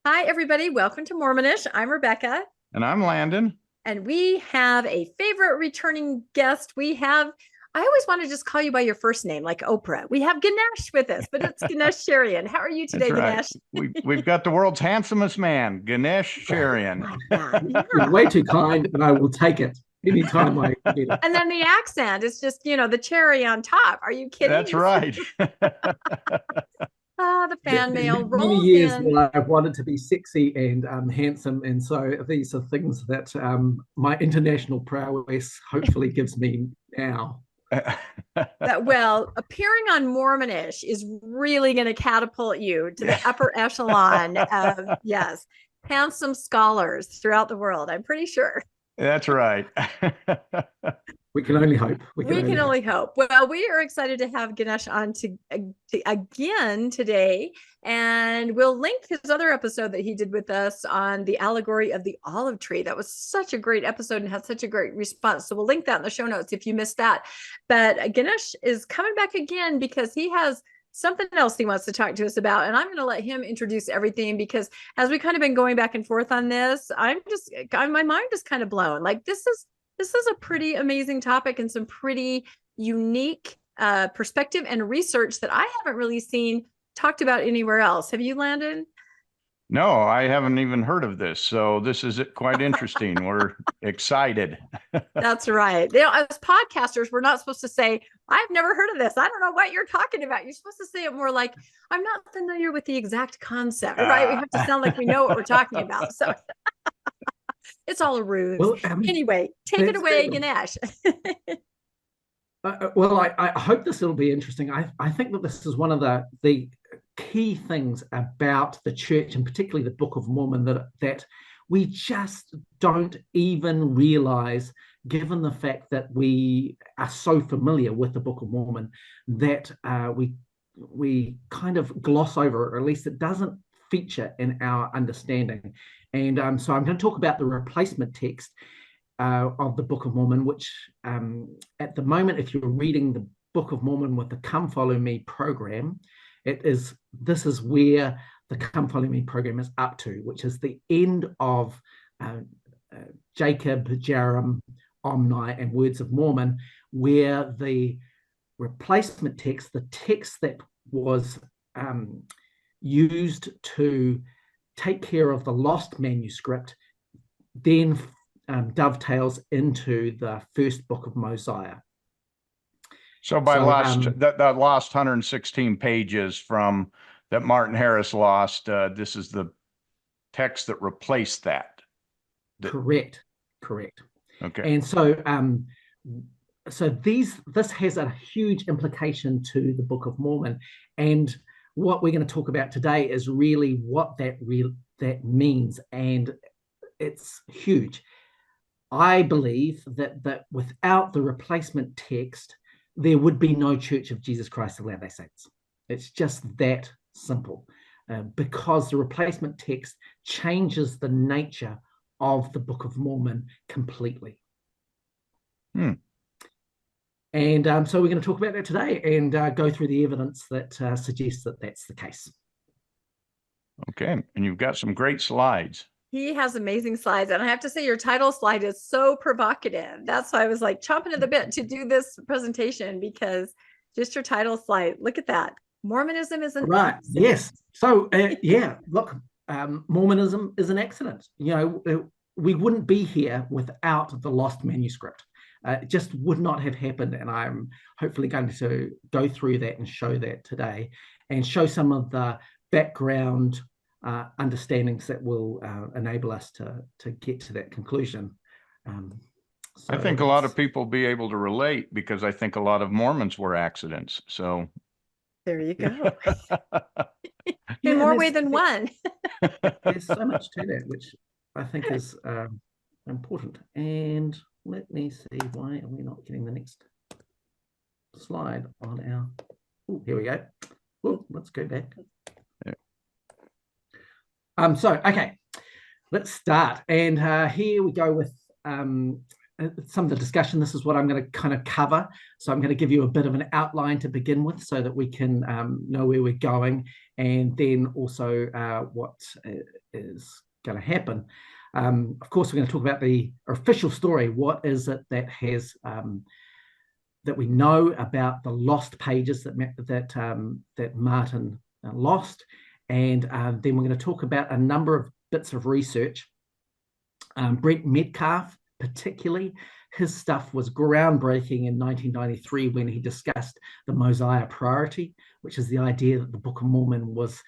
Hi, everybody. Welcome to Mormonish. I'm Rebecca. And I'm Landon. And we have a favorite returning guest. I always want to just call you by your first name, like Oprah. We have Ganesh with us, but it's Ganesh Cherian. How are you today, That's right. Ganesh? We've got the world's handsomest man, Ganesh Cherian. Like that. You're way too kind, and I will take it anytime I get it. And then the accent is just, the cherry on top. Are you kidding? That's right. The fan mail Many rolls years in. that I've wanted to be sexy and handsome, and so these are things that my international prowess hopefully gives me now. Appearing on Mormonish is really going to catapult you to the upper echelon of, yes, handsome scholars throughout the world. I'm pretty sure. That's right. We can only hope. We can only hope. Well, we are excited to have Ganesh on again today, and we'll link his other episode that he did with us on the allegory of the olive tree. That was such a great episode and had such a great response. So we'll link that in the show notes if you missed that. But Ganesh is coming back again because he has something else he wants to talk to us about, and I'm going to let him introduce everything, because as we kind of been going back and forth on this, my mind is kind of blown. Like this is a pretty amazing topic and some pretty unique perspective and research that I haven't really seen talked about anywhere else. Have you, Landon? No, I haven't even heard of this. So this is quite interesting. We're excited. That's right. As podcasters, we're not supposed to say, I've never heard of this. I don't know what you're talking about. You're supposed to say it more like, I'm not familiar with the exact concept, right? We have to sound like we know what we're talking about. So it's all a ruse. Well, anyway, take it away, Ganesh. I hope this will be interesting. I think that this is one of the key things about the church, and particularly the Book of Mormon, that we just don't even realize, given the fact that we are so familiar with the Book of Mormon, that we kind of gloss over it, or at least it doesn't feature in our understanding. And so I'm going to talk about the replacement text of the Book of Mormon, which at the moment, if you're reading the Book of Mormon with the Come Follow Me program, this is where the Come Follow Me program is up to, which is the end of Jacob, Jerem, Omni, and Words of Mormon, where the replacement text, the text that was used to take care of the lost manuscript, then dovetails into the first book of Mosiah. So that last 116 pages from that Martin Harris lost, this is the text that replaced that. Correct. Okay. And so this has a huge implication to the Book of Mormon, and what we're going to talk about today is really what that means, and it's huge. I believe that without the replacement text, there would be no Church of Jesus Christ of Latter-day Saints. It's just that simple, because the replacement text changes the nature of the Book of Mormon completely. And so we're going to talk about that today and go through the evidence that suggests that that's the case. Okay, and you've got some great slides. He has amazing slides. And I have to say, your title slide is so provocative. That's why I was like chomping at the bit to do this presentation, because just your title slide, look at that. Mormonism is an accident. Yes. So, look, Mormonism is an accident. We wouldn't be here without the lost manuscript. It just would not have happened. And I'm hopefully going to go through that and show that today, and show some of the background understandings that will enable us to get to that conclusion. I think a lot of people be able to relate, because I think a lot of Mormons were accidents. So there you go. In more ways than one. There's so much to that, which I think is important. And let me see, why are we not getting the next slide on our... Oh, here we go. Oh, let's go back. Okay, let's start. And here we go with some of the discussion, this is what I'm going to kind of cover. So I'm going to give you a bit of an outline to begin with so that we can know where we're going, and then also what is going to happen. Of course, we're going to talk about the official story. What is it that has that we know about the lost pages that Martin lost, and then we're going to talk about a number of bits of research. Brent Metcalf, particularly, his stuff was groundbreaking in 1993 when he discussed the Mosiah priority, which is the idea that the Book of Mormon was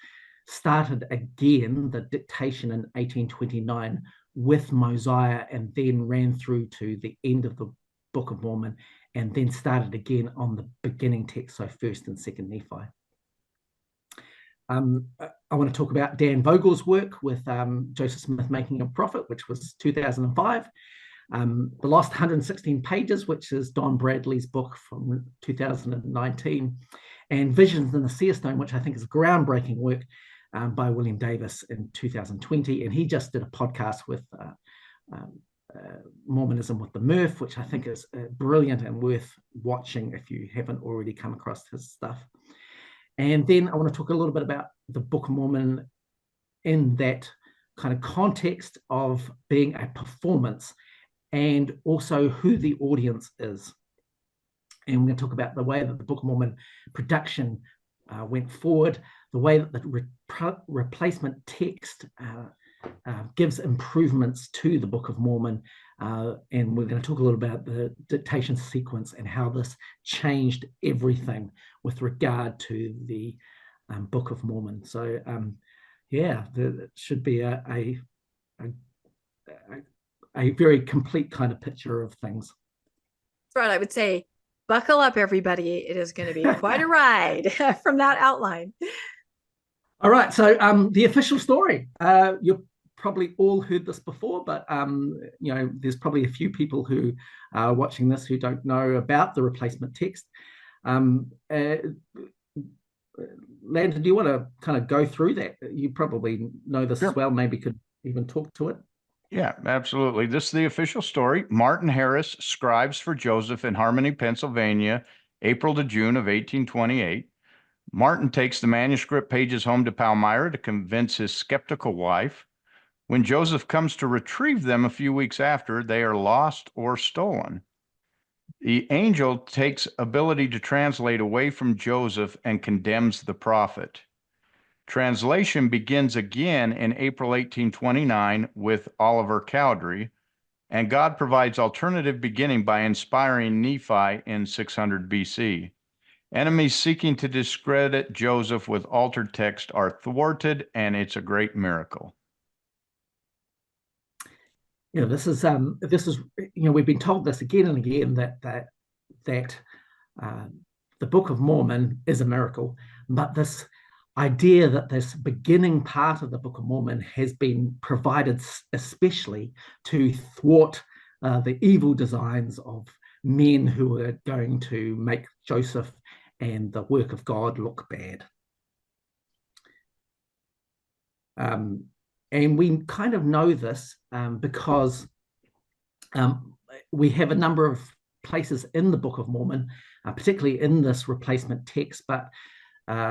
started again, the Dictation in 1829, with Mosiah, and then ran through to the end of the Book of Mormon, and then started again on the beginning text, so 1st and 2nd Nephi. I want to talk about Dan Vogel's work with Joseph Smith Making a Prophet, which was 2005. The Lost 116 Pages, which is Don Bradley's book from 2019, and Visions in the Seer Stone, which I think is groundbreaking work by William Davis in 2020. And he just did a podcast with Mormonism with the Murph, which I think is brilliant and worth watching if you haven't already come across his stuff. And then I want to talk a little bit about the Book of Mormon in that kind of context of being a performance, and also who the audience is. And we're going to talk about the way that the Book of Mormon production went forward, the way that the replacement text gives improvements to the Book of Mormon, and we're going to talk a little about the dictation sequence and how this changed everything with regard to the Book of Mormon. So yeah, there should be a very complete kind of picture of things. That's right. I would say, buckle up, everybody. It is going to be quite a ride from that outline. All right. So the official story. You've probably all heard this before, but there's probably a few people who are watching this who don't know about the replacement text. Landon, do you want to kind of go through that? You probably know this as well. Maybe could even talk to it. Yeah, absolutely. This is the official story. Martin Harris, Scribes for Joseph in Harmony, Pennsylvania, April to June of 1828. Martin takes the manuscript pages home to Palmyra to convince his skeptical wife. When Joseph comes to retrieve them a few weeks after, they are lost or stolen. The angel takes ability to translate away from Joseph and condemns the prophet. Translation begins again in April 1829 with Oliver Cowdery, and God provides alternative beginning by inspiring Nephi in 600 BC. Enemies seeking to discredit Joseph with altered text are thwarted, and it's a great miracle. This is we've been told this again and again that the Book of Mormon is a miracle, but this idea that this beginning part of the Book of Mormon has been provided especially to thwart the evil designs of men who are going to make Joseph and the work of God look bad. And we kind of know this because we have a number of places in the Book of Mormon, particularly in this replacement text, but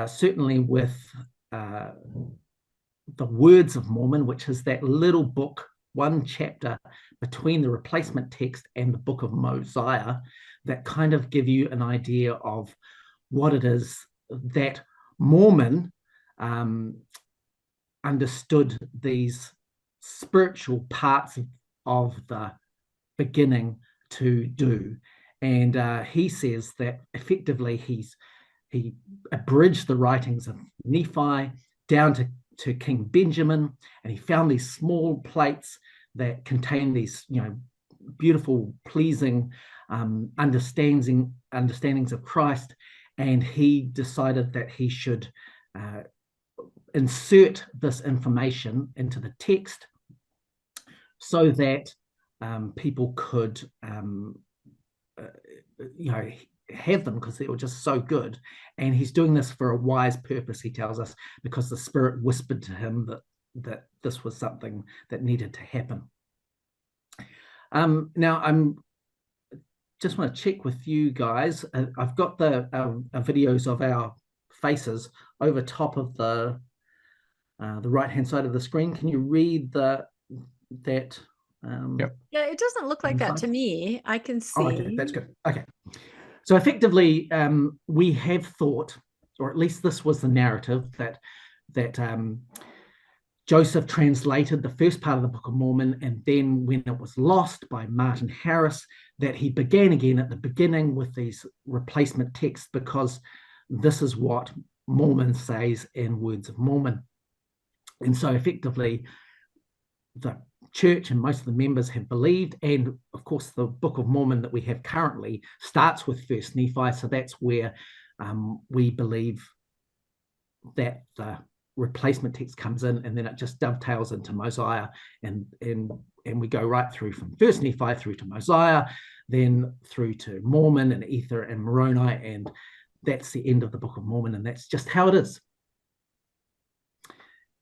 certainly with the Words of Mormon, which is that little book, one chapter between the replacement text and the Book of Mosiah, that kind of give you an idea of what it is that Mormon understood these spiritual parts of the beginning to do. And he says that effectively he abridged the writings of Nephi down to King Benjamin, and he found these small plates that contain these beautiful, pleasing understandings of Christ, and he decided that he should insert this information into the text so that people could have them, because they were just so good. And he's doing this for a wise purpose, he tells us, because the Spirit whispered to him that this was something that needed to happen. Now, I'm just want to check with you guys. I've got the videos of our faces over top of the right-hand side of the screen. Can you read that? Yep. Yeah, it doesn't look like that to me. I can see. Oh, okay, that's good. Okay. So effectively, we have thought, or at least this was the narrative, that Joseph translated the first part of the Book of Mormon, and then when it was lost by Martin Harris, that he began again at the beginning with these replacement texts, because this is what Mormon says in Words of Mormon. And so effectively, the church and most of the members have believed, and of course the Book of Mormon that we have currently starts with First Nephi, so that's where we believe that the replacement text comes in, and then it just dovetails into Mosiah, and we go right through from First Nephi through to Mosiah, then through to Mormon and Ether and Moroni, and that's the end of the Book of Mormon, and that's just how it is.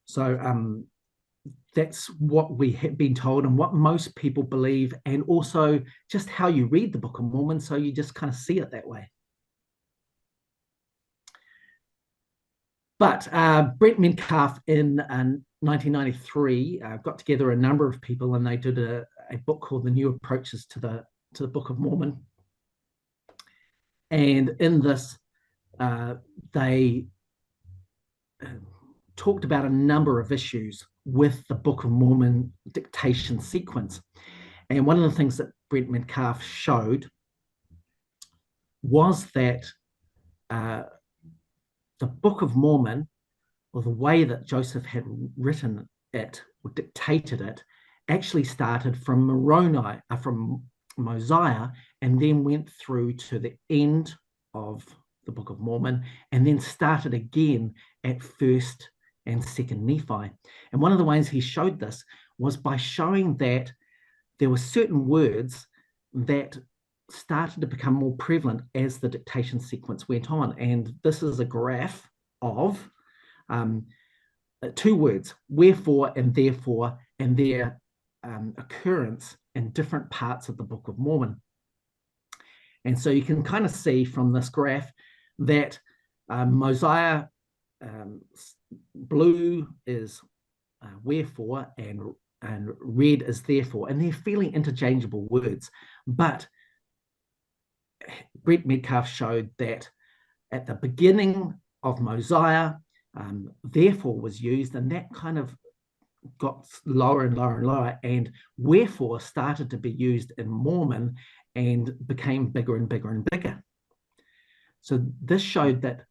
So that's what we have been told and what most people believe, and also just how you read the Book of Mormon, so you just kind of see it that way. But Brent Metcalf in 1993 got together a number of people, and they did a book called The New Approaches to the Book of Mormon. And in this, they talked about a number of issues with the Book of Mormon dictation sequence. And one of the things that Brent Metcalf showed was that the Book of Mormon, or the way that Joseph had written it or dictated it, actually started from from Mosiah, and then went through to the end of the Book of Mormon, and then started again at First and Second Nephi. And one of the ways he showed this was by showing that there were certain words that started to become more prevalent as the dictation sequence went on. And this is a graph of two words, wherefore and therefore, and their occurrence in different parts of the Book of Mormon. And so you can kind of see from this graph that Mosiah, blue is wherefore, and red is therefore, and they're fairly interchangeable words. But Brent Metcalf showed that at the beginning of Mosiah, therefore was used, and that kind of got lower and lower and lower, and wherefore started to be used in Mormon and became bigger and bigger and bigger. So this showed that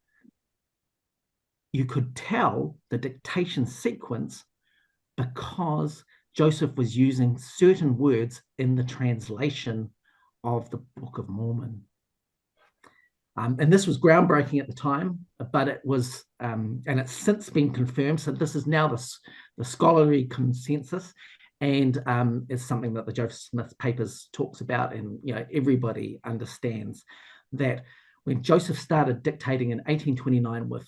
you could tell the dictation sequence because Joseph was using certain words in the translation of the Book of Mormon. And this was groundbreaking at the time, but it was, and it's since been confirmed. So this is now the scholarly consensus, and it's something that the Joseph Smith papers talks about, and everybody understands that when Joseph started dictating in 1829 with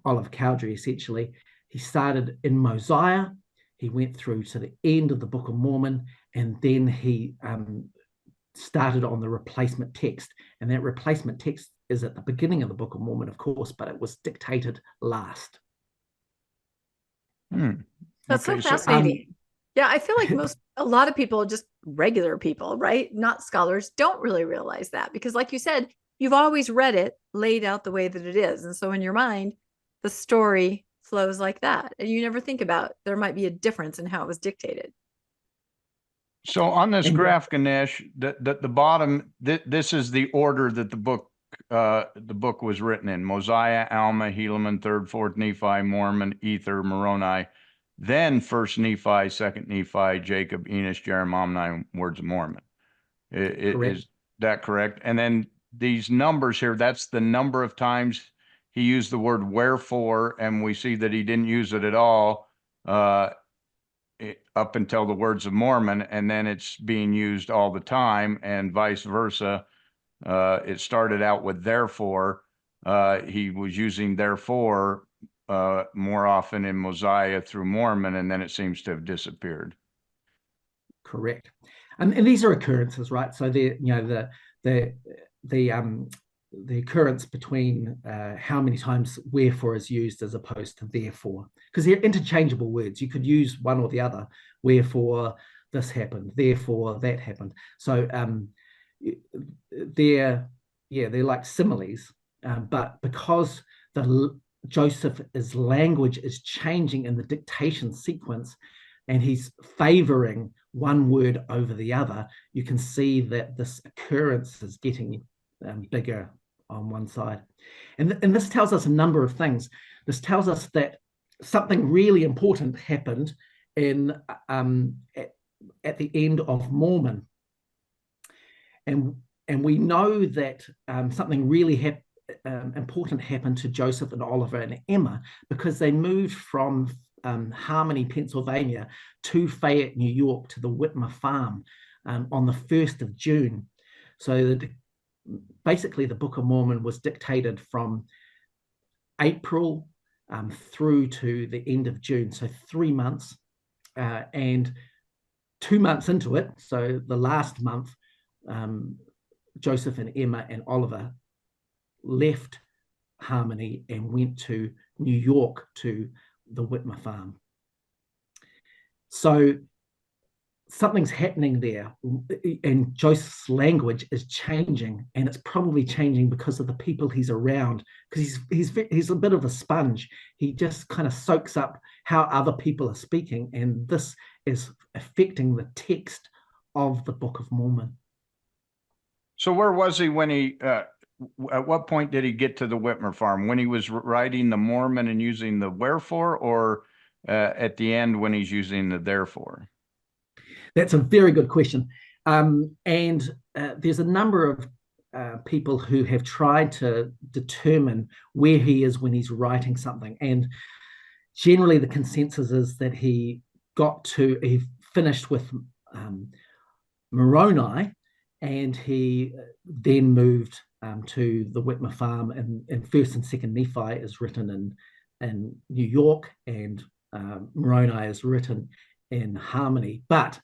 Oliver Cowdery, essentially, he started in Mosiah, he went through to the end of the Book of Mormon, and then he started on the replacement text. And that replacement text is at the beginning of the Book of Mormon, of course, but it was dictated last. That's so fascinating. Yeah, I feel like a lot of people, just regular people, right? Not scholars, don't really realize that, because like you said, you've always read it laid out the way that it is. And so in your mind, the story flows like that. And you never think about there might be a difference in how it was dictated. So on this graph, Ganesh, the bottom, this is the order that the book was written in: Mosiah, Alma, Helaman, Third, Fourth Nephi, Mormon, Ether, Moroni, then First Nephi, Second Nephi, Jacob, Enos, Jeremiah, Words of Mormon. Is that correct? And then these numbers here, that's the number of times he used the word wherefore, and we see that he didn't use it at all up until the Words of Mormon, and then it's being used all the time, and vice versa. It started out with therefore. He was using therefore more often in Mosiah through Mormon, and then it seems to have disappeared. Correct. And these are occurrences, right? So the occurrence between how many times wherefore is used as opposed to therefore, because they're interchangeable words. You could use one or the other. Wherefore this happened, therefore that happened. So they're like similes, but because Joseph's language is changing in the dictation sequence, and he's favoring one word over the other, you can see that this occurrence is getting bigger on one side. And this tells us a number of things. This tells us that something really important happened at the end of Mormon. And we know that something really important happened to Joseph and Oliver and Emma, because they moved from Harmony, Pennsylvania to Fayette, New York, to the Whitmer farm on the 1st of June. So basically the Book of Mormon was dictated from April through to the end of June, so 3 months, and 2 months into it, so the last month, Joseph and Emma and Oliver left Harmony and went to New York to the Whitmer farm. So something's happening there, and Joseph's language is changing, and it's probably changing because of the people he's around, because he's a bit of a sponge. He just kind of soaks up how other people are speaking, and this is affecting the text of the Book of Mormon. So where was he when he at what point did he get to the Whitmer farm? When he was writing the Mormon and using the wherefore, or at the end when he's using the therefore? That's a very good question. And there's a number of people who have tried to determine where he is when he's writing something. And generally the consensus is that he finished with Moroni, and he then moved to the Whitmer farm, and 1st and 2nd Nephi is written in New York, and Moroni is written in Harmony. But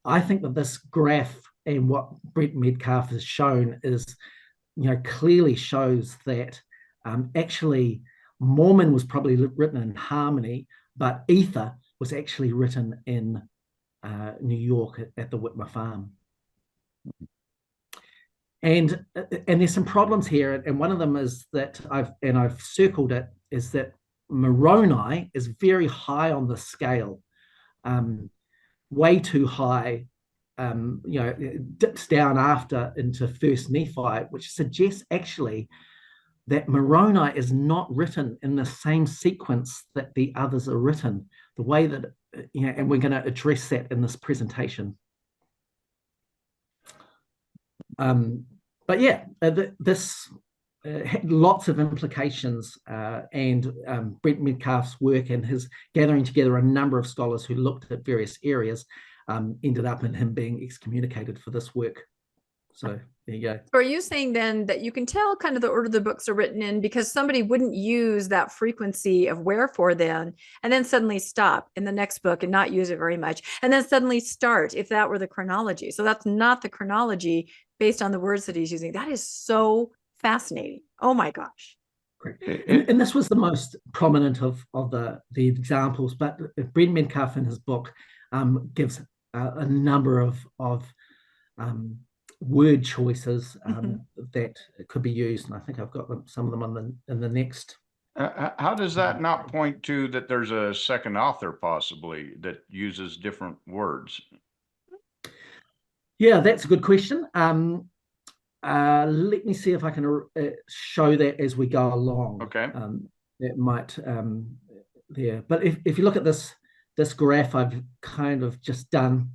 I think that this graph and what Brent Metcalf has shown is, clearly shows that actually Mormon was probably written in Harmony, but Ether was actually written in New York at the Whitmer farm. And there's some problems here, and one of them is that I've circled it, is that Moroni is very high on the scale, way too high. It dips down after into 1st Nephi, which suggests actually that Moroni is not written in the same sequence that the others are written, the way that, and we're going to address that in this presentation. But yeah, this had lots of implications, and Brent Metcalf's work and his gathering together a number of scholars who looked at various areas ended up in him being excommunicated for this work. So there you go. So are you saying then that you can tell kind of the order the books are written in, because somebody wouldn't use that frequency of wherefore then, and then suddenly stop in the next book and not use it very much, and then suddenly start if that were the chronology? So that's not the chronology based on the words that he's using. That is so fascinating. Oh my gosh. Great. And this was the most prominent of the examples, but Brent Metcalf in his book gives a number of word choices that could be used, and I think I've got some of them in the next. How does that not point to that there's a second author possibly that uses different words? Yeah, that's a good question. Let me see if I can show that as we go along. Okay. That might there. But if you look at this graph I've kind of just done,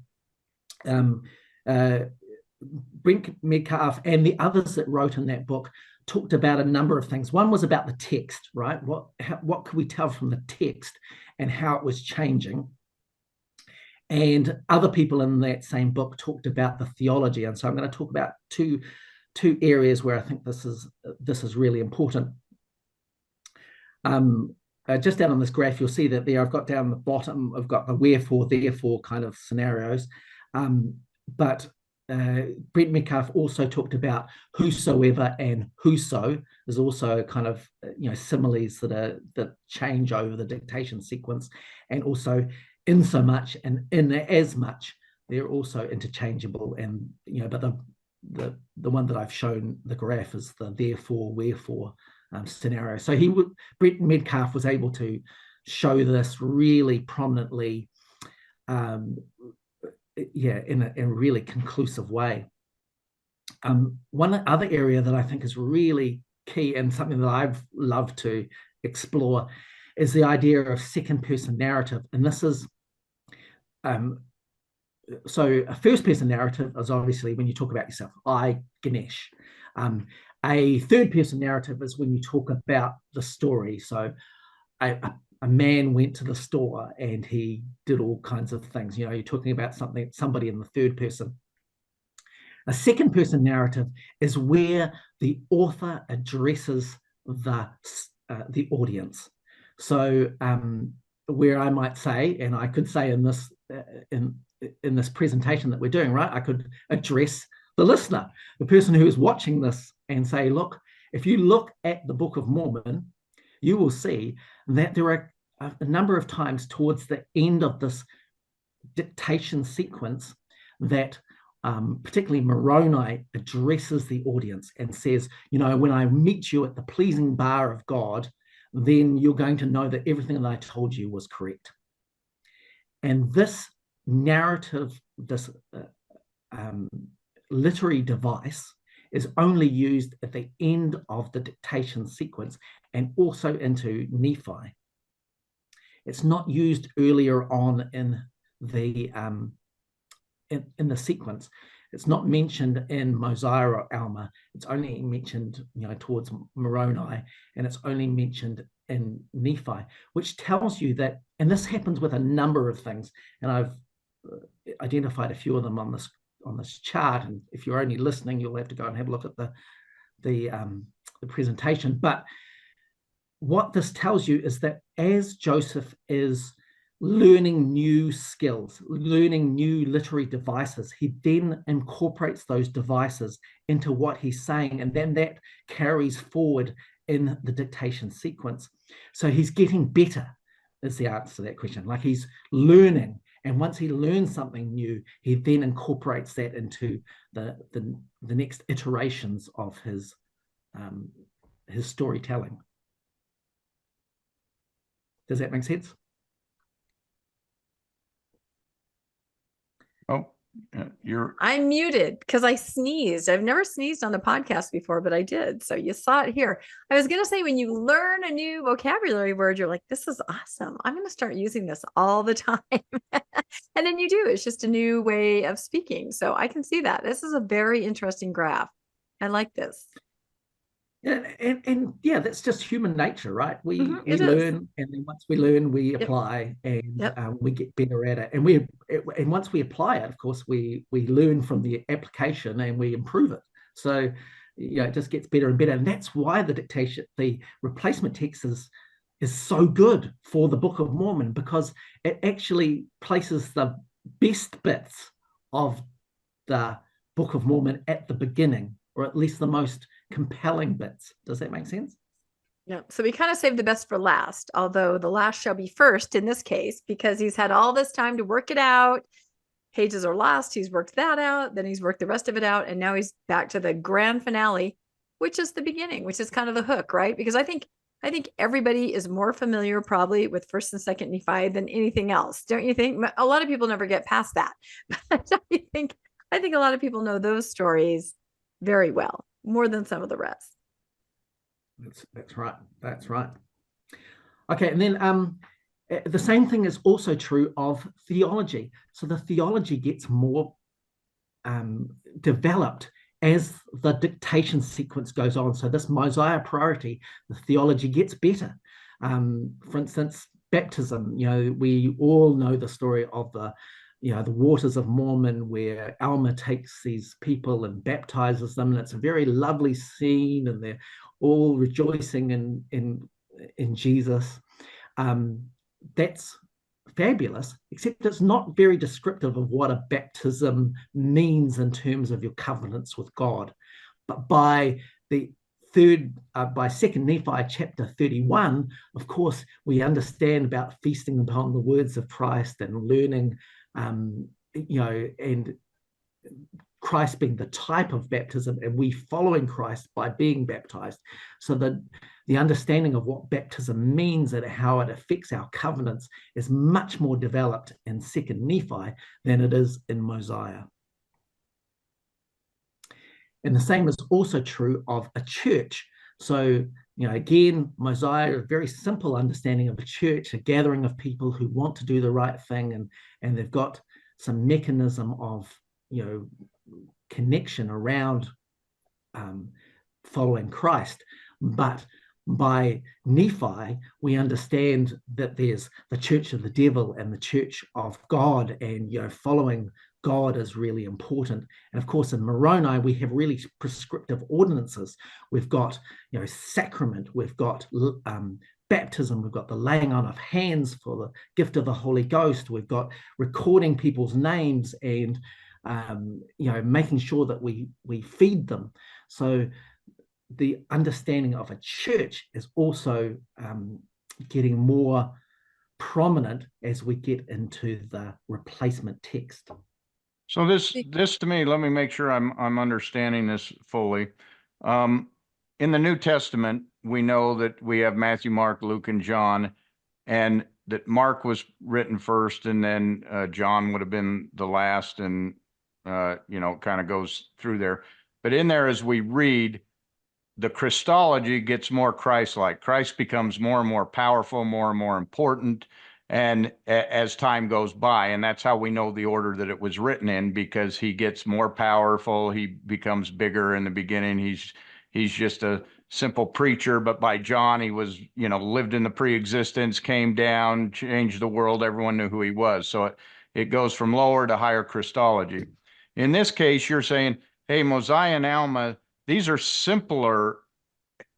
Brent Metcalf and the others that wrote in that book talked about a number of things. One was about the text, right? What could we tell from the text and how it was changing? And other people in that same book talked about the theology. And so I'm going to talk about two areas where I think this is really important. Just down on this graph, you'll see that there I've got down the bottom, I've got the wherefore, therefore kind of scenarios. But Brent Metcalf also talked about whosoever and whoso. There's also kind of similes that change over the dictation sequence, and also in so much and in as much. They're also interchangeable, and but the one that I've shown the graph is the therefore wherefore scenario. So Brent Metcalf was able to show this really prominently, in a really conclusive way. One other area that I think is really key and something that I've loved to explore is the idea of second person narrative. And this is so a first person narrative is obviously when you talk about yourself, I, Ganesh. A third person narrative is when you talk about the story. So a man went to the store and he did all kinds of things. You're talking about somebody in the third person. A second person narrative is where the author addresses the audience. So where I might say, and I could say in this presentation that we're doing, right, I could address the listener, the person who is watching this, and say, look, if you look at the Book of Mormon, you will see that there are a number of times towards the end of this dictation sequence that particularly Moroni addresses the audience and says, when I meet you at the pleasing bar of God, then you're going to know that everything that I told you was correct. And this narrative, this literary device is only used at the end of the dictation sequence and also into Nephi. It's not used earlier on in the sequence. It's not mentioned in Mosiah or Alma. It's only mentioned, towards Moroni, and it's only mentioned in Nephi, which tells you that, and this happens with a number of things, and I've identified a few of them on this chart. And if you're only listening, you'll have to go and have a look at the presentation. But what this tells you is that as Joseph is learning new skills, learning new literary devices, he then incorporates those devices into what he's saying, and then that carries forward in the dictation sequence. So he's getting better, is the answer to that question. Like, he's learning, and once he learns something new, he then incorporates that into the next iterations of his storytelling. Does that make sense? Oh, I'm muted because I sneezed. I've never sneezed on the podcast before, but I did. So you saw it here. I was going to say, when you learn a new vocabulary word, you're like, this is awesome. I'm going to start using this all the time. And then you do. It's just a new way of speaking. So I can see that. This is a very interesting graph. I like this. And yeah, that's just human nature, right? We learn, and then once we learn, we apply, and we get better at it. And once we apply it, of course, we learn from the application and we improve it. So it just gets better and better. And that's why the replacement text is so good for the Book of Mormon, because it actually places the best bits of the Book of Mormon at the beginning, or at least the most compelling bits. Does that make sense? Yeah. So we kind of saved the best for last, although the last shall be first in this case, because he's had all this time to work it out. Pages are lost. He's worked that out. Then he's worked the rest of it out. And now he's back to the grand finale, which is the beginning, which is kind of the hook, right? Because I think everybody is more familiar probably with First and Second Nephi than anything else. Don't you think? A lot of people never get past that. But I think a lot of people know those stories very well, more than some of the rest. That's right. That's right. Okay, and then the same thing is also true of theology. So the theology gets more developed as the dictation sequence goes on. So this Mosiah priority, the theology gets better. For instance, baptism. We all know the story of the waters of Mormon, where Alma takes these people and baptizes them, and it's a very lovely scene, and they're all rejoicing in Jesus. That's fabulous, except it's not very descriptive of what a baptism means in terms of your covenants with God. But by Second Nephi chapter 31, of course, we understand about feasting upon the words of Christ and learning, and Christ being the type of baptism, and we following Christ by being baptized. So that the understanding of what baptism means and how it affects our covenants is much more developed in Second Nephi than it is in Mosiah. And the same is also true of a church. So, again, Mosiah, a very simple understanding of a church, a gathering of people who want to do the right thing, and they've got some mechanism of, connection around following Christ. But by Nephi, we understand that there's the church of the devil and the church of God, and following God is really important. And of course, in Moroni, we have really prescriptive ordinances. We've got sacrament, we've got baptism, we've got the laying on of hands for the gift of the Holy Ghost, we've got recording people's names and making sure that we feed them. So the understanding of a church is also getting more prominent as we get into the replacement text. So this to me, let me make sure I'm understanding this fully. In the New Testament, we know that we have Matthew, Mark, Luke, and John, and that Mark was written first, and then John would have been the last, and kind of goes through there. But in there, as we read, the Christology gets more Christ-like. Christ becomes more and more powerful, more and more important, and as time goes by, and that's how we know the order that it was written in, because he gets more powerful, he becomes bigger. In the beginning, he's just a simple preacher, but by John, he was, lived in the pre-existence, came down, changed the world, everyone knew who he was. So it goes from lower to higher Christology. In this case, you're saying, hey, Mosiah and Alma, these are simpler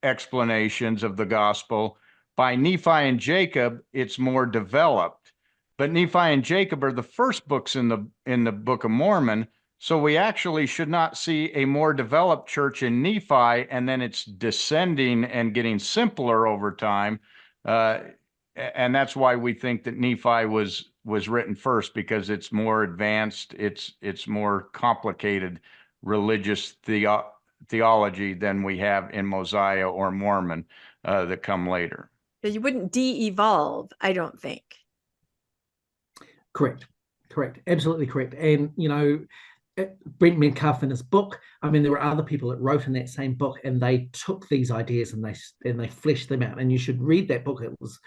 explanations of the gospel. By Nephi and Jacob, it's more developed. But Nephi and Jacob are the first books in the Book of Mormon, so we actually should not see a more developed church in Nephi, and then it's descending and getting simpler over time. And that's why we think that Nephi was written first, because it's more advanced, it's more complicated religious theology than we have in Mosiah or Mormon that come later. You wouldn't de-evolve, I don't think. Correct, absolutely correct. And Brent Metcalf in his book, there were other people that wrote in that same book, and they took these ideas and they fleshed them out. And you should read that book. It was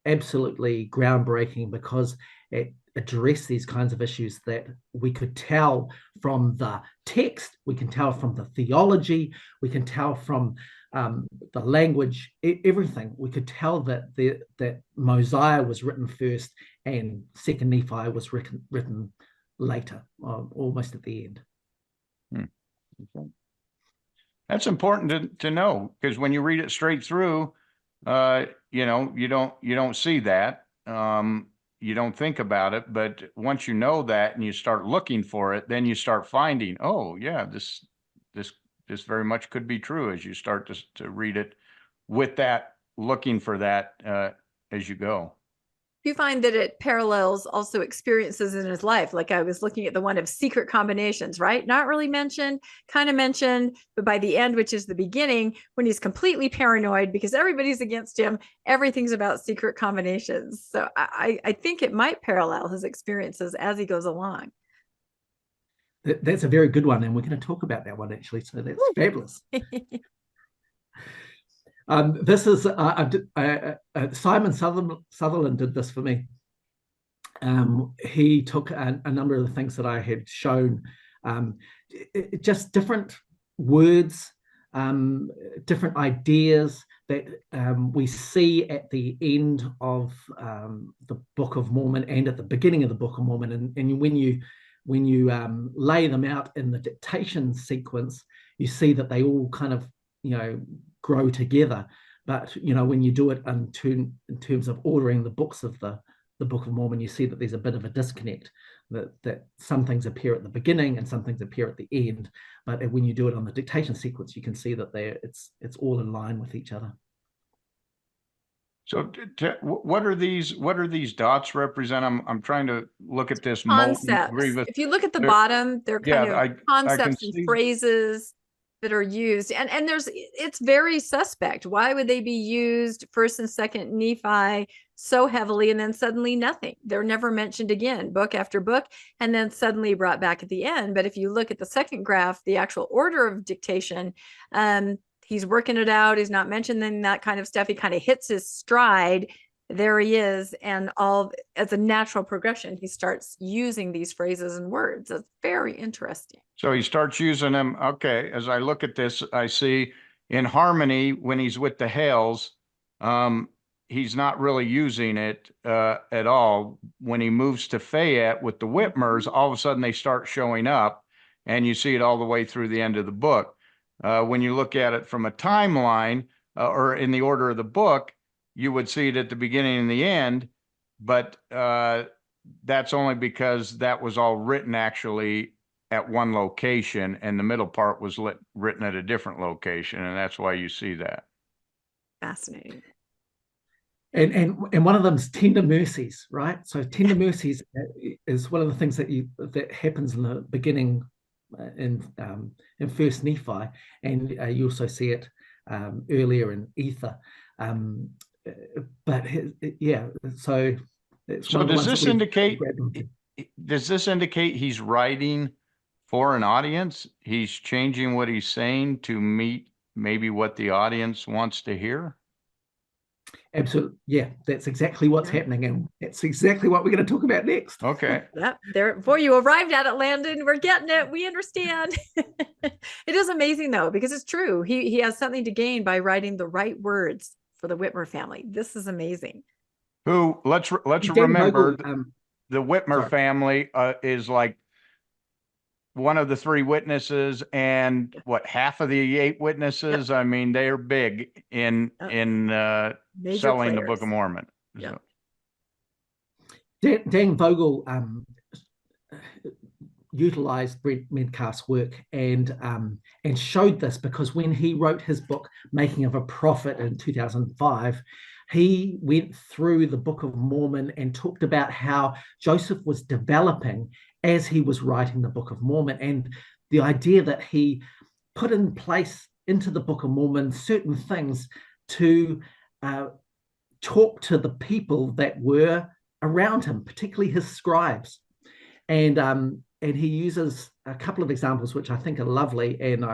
absolutely groundbreaking, because it addressed these kinds of issues that we could tell from the text, we can tell from the theology, we can tell from the language, everything. We could tell that Mosiah was written first and Second Nephi was written later, almost at the end. Okay. That's important to know, because when you read it straight through, you don't see that. You don't think about it, but once you know that and you start looking for it, then you start finding, oh yeah, this very much could be true as you start to read it with that, looking for that as you go. Do you find that it parallels also experiences in his life? Like I was looking at the one of secret combinations, right? Not really mentioned, kind of mentioned, but by the end, which is the beginning, when he's completely paranoid because everybody's against him, everything's about secret combinations. So I think it might parallel his experiences as he goes along. That's a very good one, and we're going to talk about that one actually. So that's fabulous. This is Simon Sutherland did this for me. He took a number of the things that I had shown, just different words, different ideas that we see at the end of the Book of Mormon and at the beginning of the Book of Mormon. And when you lay them out in the dictation sequence, you see that they all kind of, grow together. But, when you do it in terms of ordering the books of the the Book of Mormon, you see that there's a bit of a disconnect, that some things appear at the beginning and some things appear at the end. But when you do it on the dictation sequence, you can see that it's all in line with each other. So what are these dots represent? I'm trying to look at this Concepts. If you look at the bottom, they're kind of concepts and phrases that are used, and it's very suspect. Why would they be used first and second Nephi so heavily, and then suddenly nothing? They're never mentioned again, book after book, and then suddenly brought back at the end. But if you look at the second graph, the actual order of dictation, he's working it out. He's not mentioning that kind of stuff. He kind of hits his stride. There he is. And all as a natural progression, he starts using these phrases and words. It's very interesting. So he starts using them. Okay. As I look at this, I see in harmony, when he's with the Hales, he's not really using it at all. When he moves to Fayette with the Whitmers, all of a sudden they start showing up, and you see it all the way through the end of the book. When you look at it from a timeline or in the order of the book, you would see it at the beginning and the end, but that's only because that was all written actually at one location, and the middle part was written at a different location, and that's why you see that. Fascinating. And one of them is tender mercies, right? So tender mercies is one of the things that happens in the beginning in First Nephi, and you also see it earlier in Ether. But so does this indicate he's writing for an audience? He's changing what he's saying to meet maybe what the audience wants to hear? Absolutely. Yeah, that's exactly what's happening, and that's exactly what we're going to talk about next. Okay. Yep. There, boy, you arrived at it, Landon. We're getting it. We understand. It is amazing though, because it's true. He has something to gain by writing the right words for the Whitmer family. This is amazing. Who let's remember the Whitmer family is like one of the three witnesses, and half of the 8 witnesses. I mean, they are big in selling the Book of Mormon. Yep. So. Dan Vogel utilized Brent Metcalf's work and showed this, because when he wrote his book Making of a Prophet in 2005, he went through the Book of Mormon and talked about how Joseph was developing as he was writing the Book of Mormon, and the idea that he put in place into the Book of Mormon certain things to talk to the people that were around him, particularly his scribes. And he uses a couple of examples which I think are lovely, and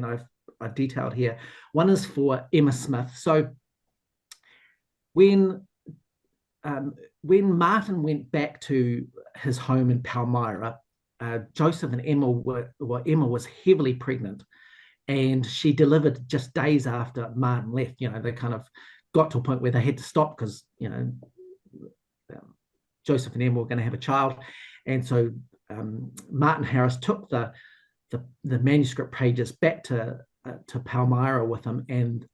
I've detailed here. One is for Emma Smith. So when Martin went back to his home in Palmyra, Joseph and Emma Emma was heavily pregnant, and she delivered just days after Martin left. They kind of got to a point where they had to stop because Joseph and Emma were going to have a child, and so Martin Harris took the manuscript pages back to Palmyra with him, and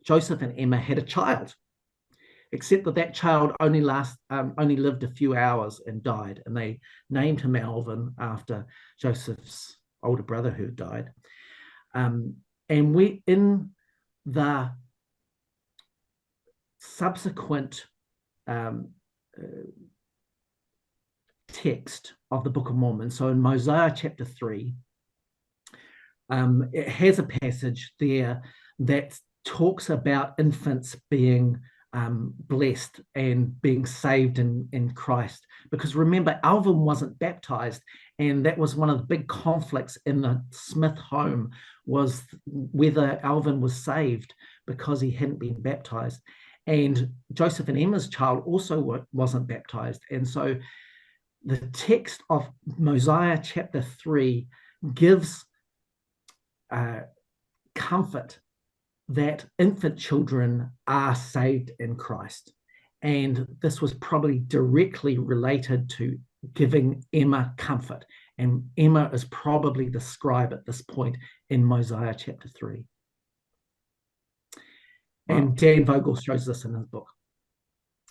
Joseph and Emma had a child. Except that child only lived a few hours and died, and they named him Alvin after Joseph's older brother who died. And we, in the subsequent text of the Book of Mormon, so in Mosiah chapter 3, it has a passage there that talks about infants being blessed and being saved in Christ. Because remember, Alvin wasn't baptized, and that was one of the big conflicts in the Smith home, was whether Alvin was saved because he hadn't been baptized. And Joseph and Emma's child also wasn't baptized. And so the text of Mosiah chapter 3 gives comfort that infant children are saved in Christ. And this was probably directly related to giving Emma comfort. And Emma is probably the scribe at this point in Mosiah chapter 3. Wow. And Dan Vogel shows this in his book.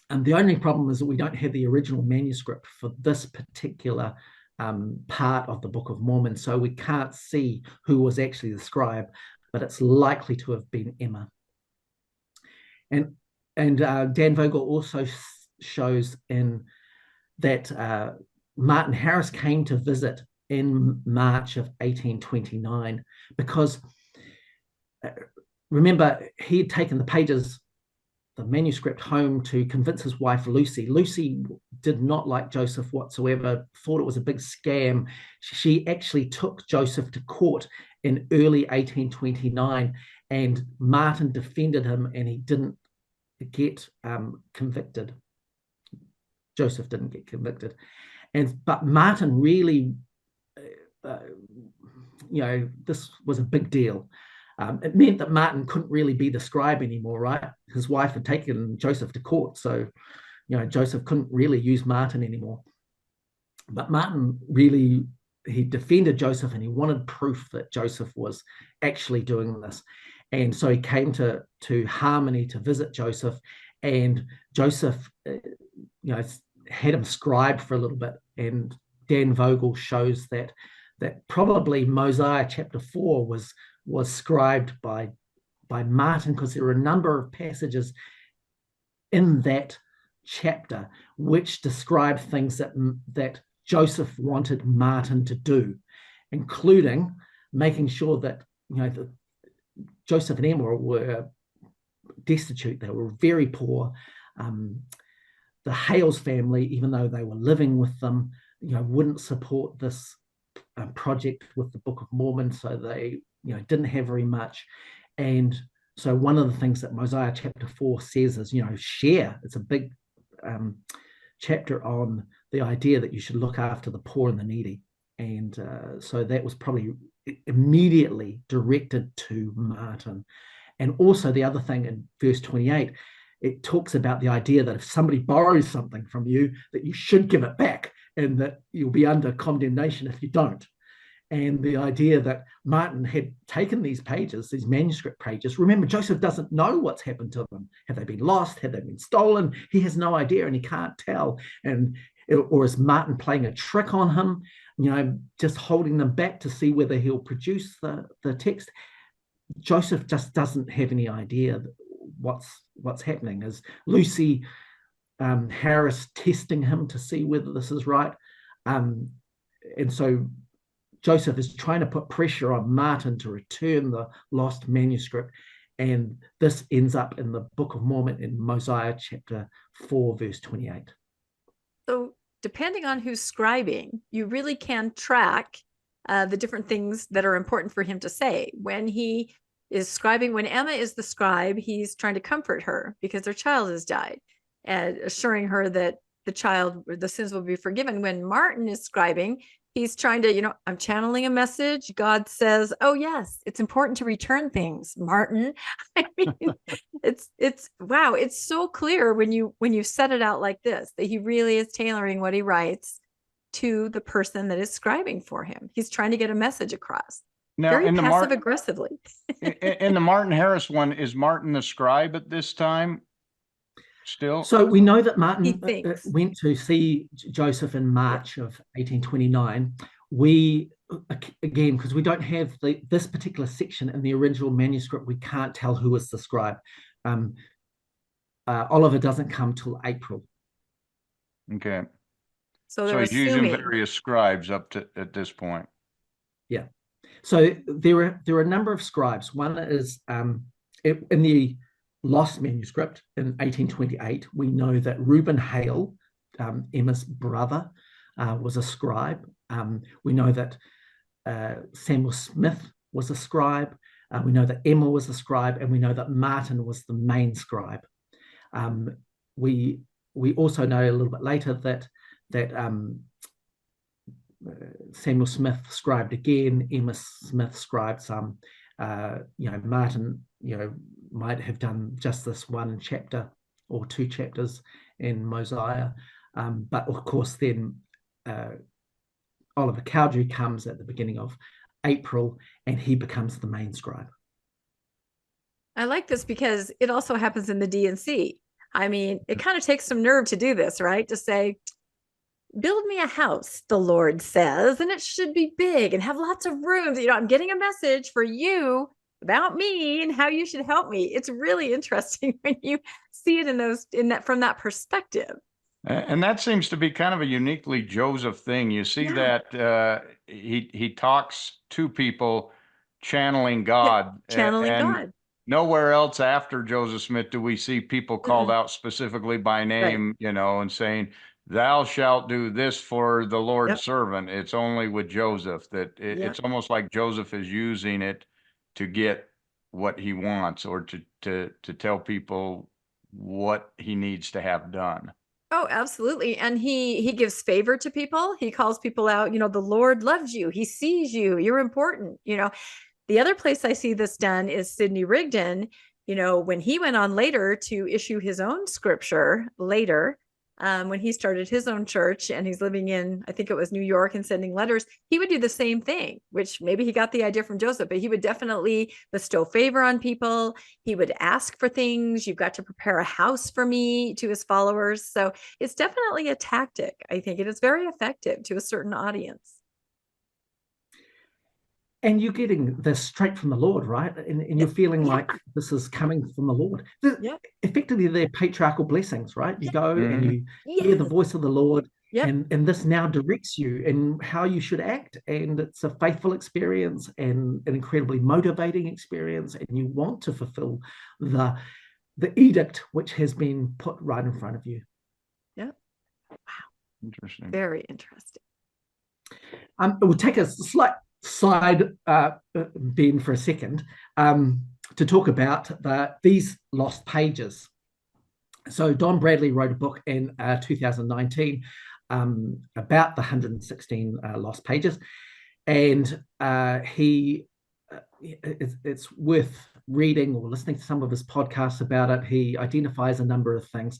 And the only problem is that we don't have the original manuscript for this particular part of the Book of Mormon, so we can't see who was actually the scribe, but it's likely to have been Emma. And Dan Vogel also shows in that Martin Harris came to visit in March of 1829 because, remember, he had taken the manuscript home to convince his wife Lucy. Lucy did not like Joseph whatsoever, thought it was a big scam. She actually took Joseph to court in early 1829, and Martin defended him, and he didn't get convicted. Joseph didn't get convicted. But Martin really, this was a big deal. It meant that Martin couldn't really be the scribe anymore, right? His wife had taken Joseph to court, so Joseph couldn't really use Martin anymore. But Martin really, he defended Joseph, and he wanted proof that Joseph was actually doing this. And so he came to Harmony to visit Joseph, and Joseph, had him scribed for a little bit. And Dan Vogel shows that probably Mosiah chapter 4 was scribed by Martin, because there are a number of passages in that chapter which describe things that Joseph wanted Martin to do, including making sure that Joseph and Emma were destitute. They were very poor. The Hales family, even though they were living with them, wouldn't support this project with the Book of Mormon, so they didn't have very much. And so one of the things that Mosiah chapter 4 says is, share. It's a big chapter on the idea that you should look after the poor and the needy. And so that was probably immediately directed to Martin. And also the other thing in verse 28, it talks about the idea that if somebody borrows something from you, that you should give it back, and that you'll be under condemnation if you don't. And the idea that Martin had taken these pages, these manuscript pages. Remember, Joseph doesn't know what's happened to them. Have they been lost? Have they been stolen? He has no idea, and he can't tell. Or is Martin playing a trick on him, just holding them back to see whether he'll produce the text? Joseph just doesn't have any idea what's happening. Is Lucy Harris testing him to see whether this is right? And so Joseph is trying to put pressure on Martin to return the lost manuscript, and this ends up in the Book of Mormon in Mosiah chapter 4, verse 28. So depending on who's scribing, you really can track the different things that are important for him to say. When he is scribing, when Emma is the scribe, he's trying to comfort her because their child has died, and assuring her that the sins will be forgiven. When Martin is scribing, he's trying to, I'm channeling a message. God says, oh yes, it's important to return things, Martin. I mean, it's wow. It's so clear when you set it out like this, that he really is tailoring what he writes to the person that is scribing for him. He's trying to get a message across. Now, very passive aggressively. In the Martin Harris one, is Martin the scribe at this time? Still, so we know that Martin went to see Joseph in March of 1829. We, again, because we don't have this particular section in the original manuscript, we can't tell who was the scribe. Oliver doesn't come till April. Okay. So he's using various scribes at this point. Yeah. So there are a number of scribes. One is in the lost manuscript in 1828, we know that Reuben Hale, Emma's brother, was a scribe. We know that Samuel Smith was a scribe. We know that Emma was a scribe, and we know that Martin was the main scribe. We also know a little bit later that Samuel Smith scribed again. Emma Smith scribed some. Martin, might have done just this one chapter or two chapters in Mosiah. But of course, then Oliver Cowdery comes at the beginning of April, and he becomes the main scribe. I like this because it also happens in the D&C. I mean, it kind of takes some nerve to do this, right? To say, build me a house, the Lord says, and it should be big and have lots of rooms. I'm getting a message for you about me and how you should help me. It's really interesting when you see it from that perspective. And that seems to be kind of a uniquely Joseph thing. You see that he talks to people channeling God, channeling and God. nowhere else after Joseph Smith do we see people called out specifically by name, and saying, thou shalt do this for the Lord's servant. It's only with Joseph that it's almost like Joseph is using it to get what he wants, or to tell people what he needs to have done. Oh, absolutely. And he gives favor to people. He calls people out, the Lord loves you. He sees you. You're important. The other place I see this done is Sidney Rigdon, when he went on later to issue his own scripture later, when he started his own church and he's living in, I think it was New York, and sending letters, he would do the same thing, which maybe he got the idea from Joseph, but he would definitely bestow favor on people. He would ask for things. You've got to prepare a house for me, to his followers. So it's definitely a tactic, I think, and it's very effective to a certain audience. And you're getting this straight from the Lord, right? And you're feeling like this is coming from the Lord. Effectively, they're patriarchal blessings, right? You go and you hear the voice of the Lord, and this now directs you in how you should act. And it's a faithful experience and an incredibly motivating experience. And you want to fulfill the edict which has been put right in front of you. Yeah. Wow. Interesting. Very interesting. It will take a slight side bend for a second to talk about these lost pages. So Don Bradley wrote a book in 2019 about the 116 lost pages, and it's worth reading or listening to some of his podcasts about it. He identifies a number of things,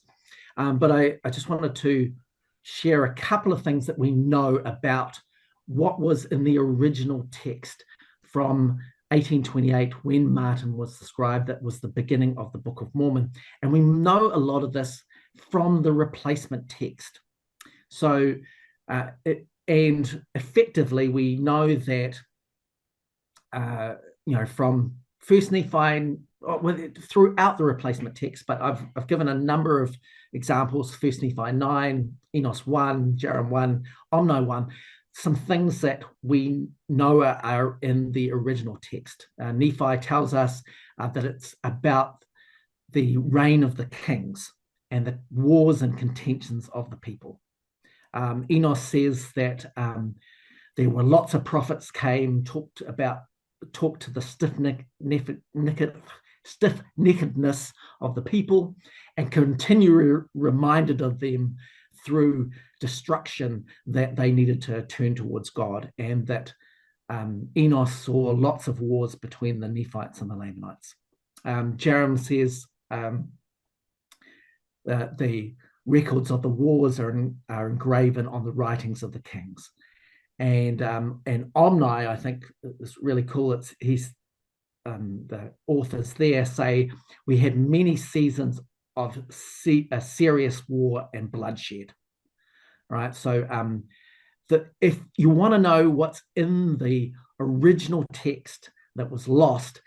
but I just wanted to share a couple of things that we know about what was in the original text from 1828, when Martin was the scribe. That was the beginning of the Book of Mormon. And we know a lot of this from the replacement text. So, and effectively, we know that, from First Nephi, throughout the replacement text, but I've given a number of examples: First Nephi 9, Enos 1, Jerem 1, Omni 1, some things that we know are in the original text. Nephi tells us that it's about the reign of the kings and the wars and contentions of the people. Enos says that there were lots of prophets came, talked to the stiff-neckedness of the people, and continually reminded of them through destruction that they needed to turn towards God, and that Enos saw lots of wars between the Nephites and the Lamanites. Jerem says the records of the wars are engraven on the writings of the kings. And Omni, I think, is really cool. The authors there say we had many seasons of a serious war and bloodshed. Right, so if you want to know what's in the original text that was lost,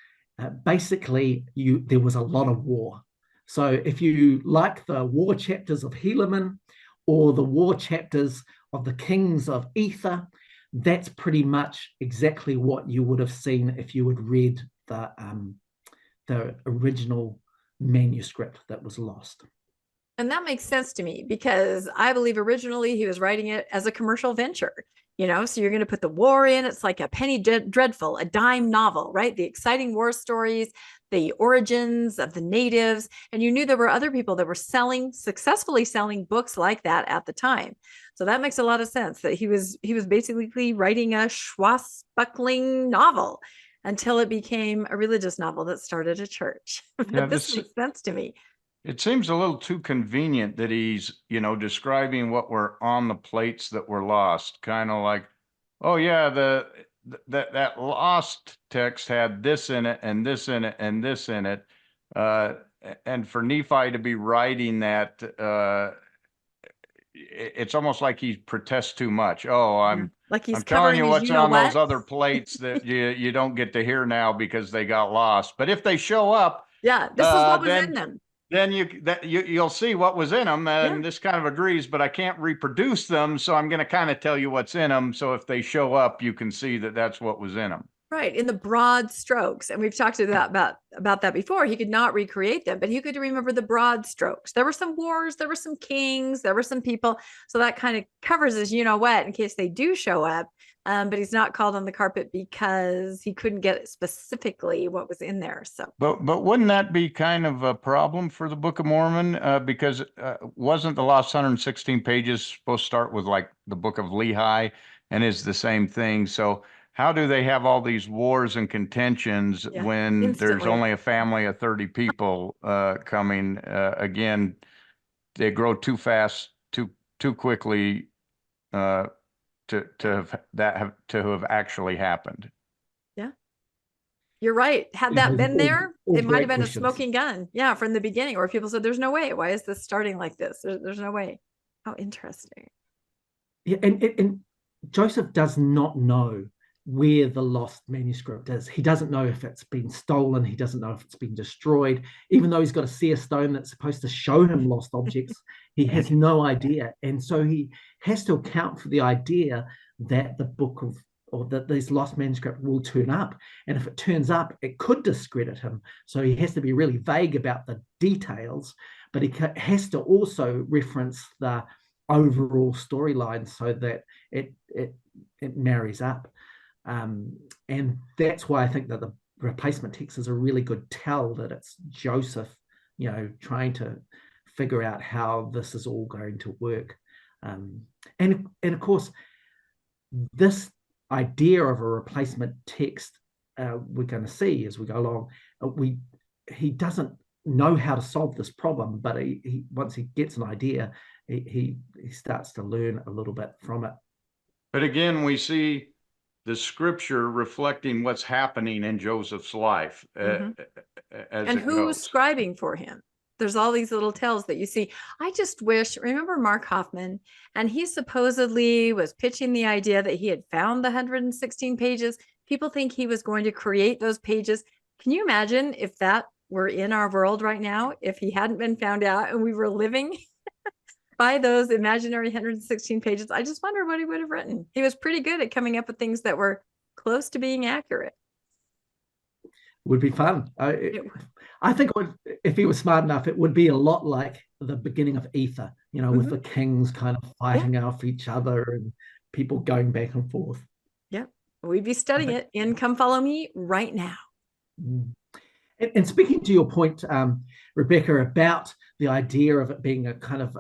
basically there was a lot of war. So if you like the war chapters of Helaman or the war chapters of the kings of Ether, that's pretty much exactly what you would have seen if you had read the original manuscript that was lost. And that makes sense to me, because I believe originally he was writing it as a commercial venture, so you're going to put the war in. It's like a penny dreadful, a dime novel, right? The exciting war stories, the origins of the natives. And you knew there were other people that were successfully selling books like that at the time. So that makes a lot of sense, that he was basically writing a swashbuckling novel until it became a religious novel that started a church. But this makes sense to me. It seems a little too convenient that he's, describing what were on the plates that were lost. Kind of like, oh yeah, that lost text had this in it and this in it and this in it. for Nephi to be writing that, it's almost like he protests too much. Oh, I'm like he's I'm telling you covering his what's you know on what. those other plates that you don't get to hear now because they got lost. But if they show up, Yeah, this is what was then in them. then you'll see what was in them, and this kind of agrees. But I can't reproduce them, so I'm going to kind of tell you what's in them. So if they show up, you can see that that's what was in them. Right, in the broad strokes. And we've talked about that before. He could not recreate them, but he could remember the broad strokes. There were some wars, there were some kings, there were some people. So that kind of covers his you know what in case they do show up. But he's not called on the carpet because he couldn't get specifically what was in there. So, but wouldn't that be kind of a problem for the Book of Mormon? Because wasn't the last 116 pages supposed to start with like the Book of Lehi, and is the same thing? So how do they have all these wars and contentions when there's only a family of 30 people coming? Again, they grow too fast, too quickly to have actually happened. Yeah, you're right. Had that been there, it might have been a smoking gun. Yeah, from the beginning, or people said, "There's no way. Why is this starting like this? There's no way." How interesting. Yeah, and Joseph does not know where the lost manuscript is. He doesn't know if it's been stolen. He doesn't know if it's been destroyed. Even though he's got a seer stone that's supposed to show him lost objects, he has no idea. And so he has to account for the idea that the book of, or that this lost manuscript will turn up. And if it turns up, it could discredit him. So he has to be really vague about the details, but he has to also reference the overall storyline so that it marries up. And that's why I think that the replacement text is a really good tell that it's Joseph, trying to figure out how this is all going to work. And of course, this idea of a replacement text, we're going to see as we go along. He doesn't know how to solve this problem, but he once he gets an idea, he starts to learn a little bit from it. But again, we see the scripture reflecting what's happening in Joseph's life. And who's scribing for him? There's all these little tells that you see. I just wish, remember Mark Hoffman, and he supposedly was pitching the idea that he had found the 116 pages. People think he was going to create those pages. Can you imagine if that were in our world right now, if he hadn't been found out and we were living by those imaginary 116 pages? I just wonder what he would have written. He was pretty good at coming up with things that were close to being accurate. Would be fun. I think if he was smart enough, it would be a lot like the beginning of Ether, with the kings kind of fighting off each other and people going back and forth. Yeah, we'd be studying it in Come Follow Me right now. And speaking to your point, Rebecca, about the idea of it being a kind of,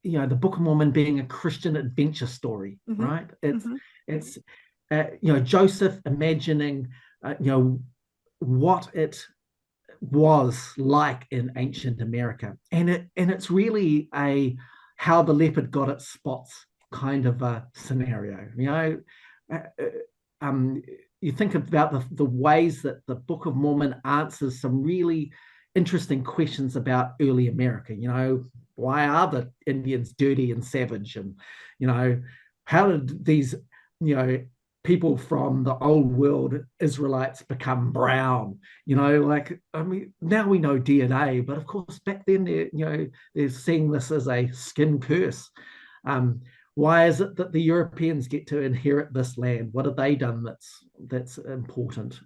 the Book of Mormon being a Christian adventure story, right? It's Joseph imagining, what it was like in ancient America, and it's really a how the leopard got its spots kind of a scenario. You think about the ways that the Book of Mormon answers some really interesting questions about early America. Why are the Indians dirty and savage? And, how did these, people from the old world Israelites become brown? Now we know DNA, but of course back then they're seeing this as a skin curse. Why is it that the Europeans get to inherit this land? What have they done that's important?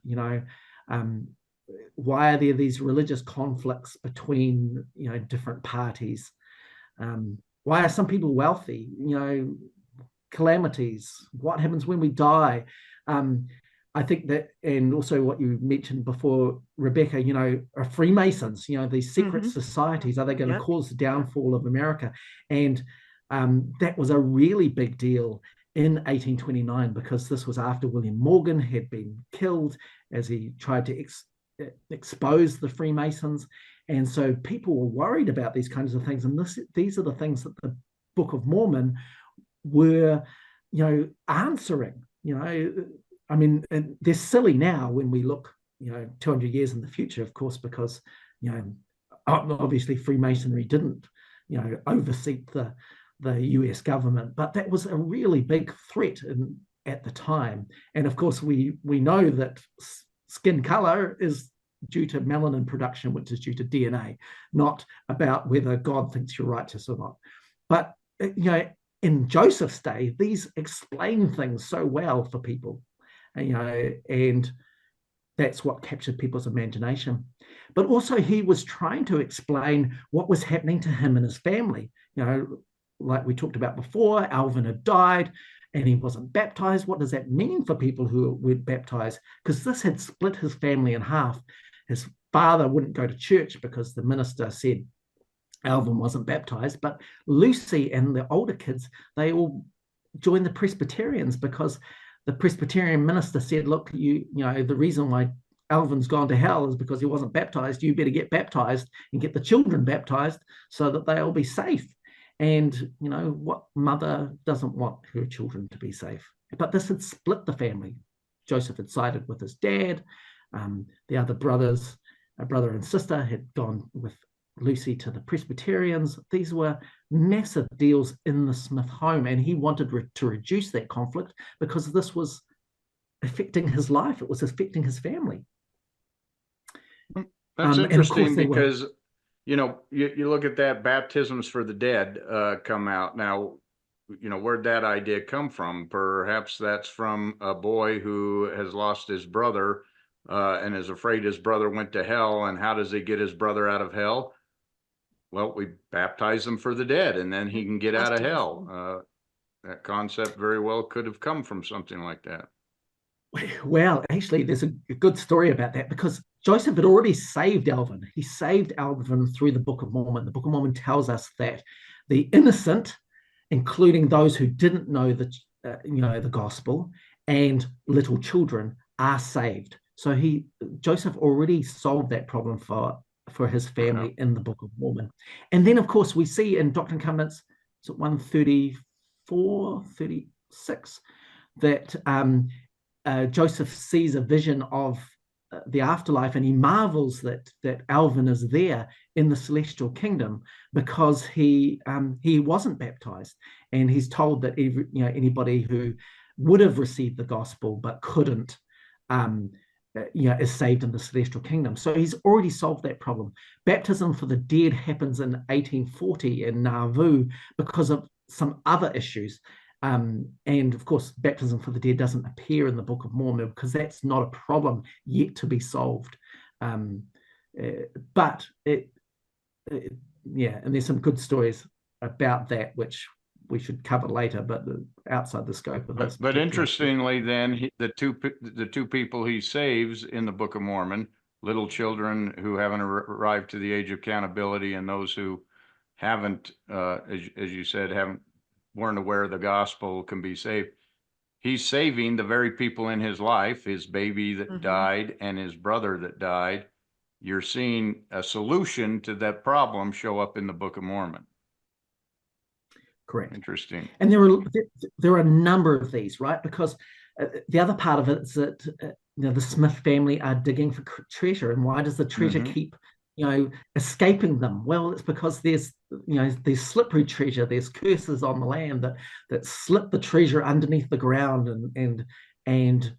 Why are there these religious conflicts between different parties? Why are some people wealthy? Calamities. What happens when we die? I think that, and also what you mentioned before, Rebecca, are Freemasons, these secret societies, are they going to cause the downfall of America? And that was a really big deal in 1829, because this was after William Morgan had been killed as he tried to expose the Freemasons. And so people were worried about these kinds of things. And these are the things that the Book of Mormon were, answering. I mean, and they're silly now when we look, 200 years in the future, of course, because, obviously Freemasonry didn't, overseat the US government, but that was a really big threat at the time. And of course, we know that skin color is due to melanin production, which is due to DNA, not about whether God thinks you're righteous or not. But, in Joseph's day, these explain things so well for people, and that's what captured people's imagination. But also he was trying to explain what was happening to him and his family. Like we talked about before, Alvin had died and he wasn't baptized. What does that mean for people who weren't baptized? Because this had split his family in half. His father wouldn't go to church because the minister said Alvin wasn't baptized, but Lucy and the older kids, they all joined the Presbyterians because the Presbyterian minister said, look, the reason why Alvin's gone to hell is because he wasn't baptized. You better get baptized and get the children baptized so that they'll be safe. And, what mother doesn't want her children to be safe? But this had split the family. Joseph had sided with his dad. The other brothers, a brother and sister, had gone with Lucy to the Presbyterians. These were massive deals in the Smith home, and he wanted to reduce that conflict because this was affecting his life. It was affecting his family. That's interesting because, you look at that, baptisms for the dead come out. Now, where'd that idea come from? Perhaps that's from a boy who has lost his brother and is afraid his brother went to hell. And how does he get his brother out of hell? Well, we baptize him for the dead and then he can get out of hell. That concept very well could have come from something like that. Well, actually, there's a good story about that because Joseph had already saved Alvin. He saved Alvin through the Book of Mormon. The Book of Mormon tells us that the innocent, including those who didn't know the gospel, and little children are saved. So Joseph already solved that problem for his family in the Book of Mormon. And then, of course, we see in Doctrine and Covenants, 134, 36, that Joseph sees a vision of the afterlife, and he marvels that Alvin is there in the celestial kingdom because he wasn't baptized, and he's told that anybody who would have received the gospel but couldn't is saved in the celestial kingdom. So he's already solved that problem. Baptism for the dead happens in 1840 in Nauvoo because of some other issues. And of course, baptism for the dead doesn't appear in the Book of Mormon because that's not a problem yet to be solved. But and there's some good stories about that, which we should cover later, but outside the scope of this. But interestingly, then the two people he saves in the Book of Mormon, little children who haven't arrived to the age of accountability, and those who haven't, as you said, weren't aware of the gospel, can be saved. He's saving the very people in his life, his baby that died and his brother that died. You're seeing a solution to that problem show up in the Book of Mormon. Correct. Interesting. And there are a number of these, right? Because the other part of it is that the Smith family are digging for treasure, and why does the treasure keep escaping them? Well, it's because there's slippery treasure. There's curses on the land that slip the treasure underneath the ground and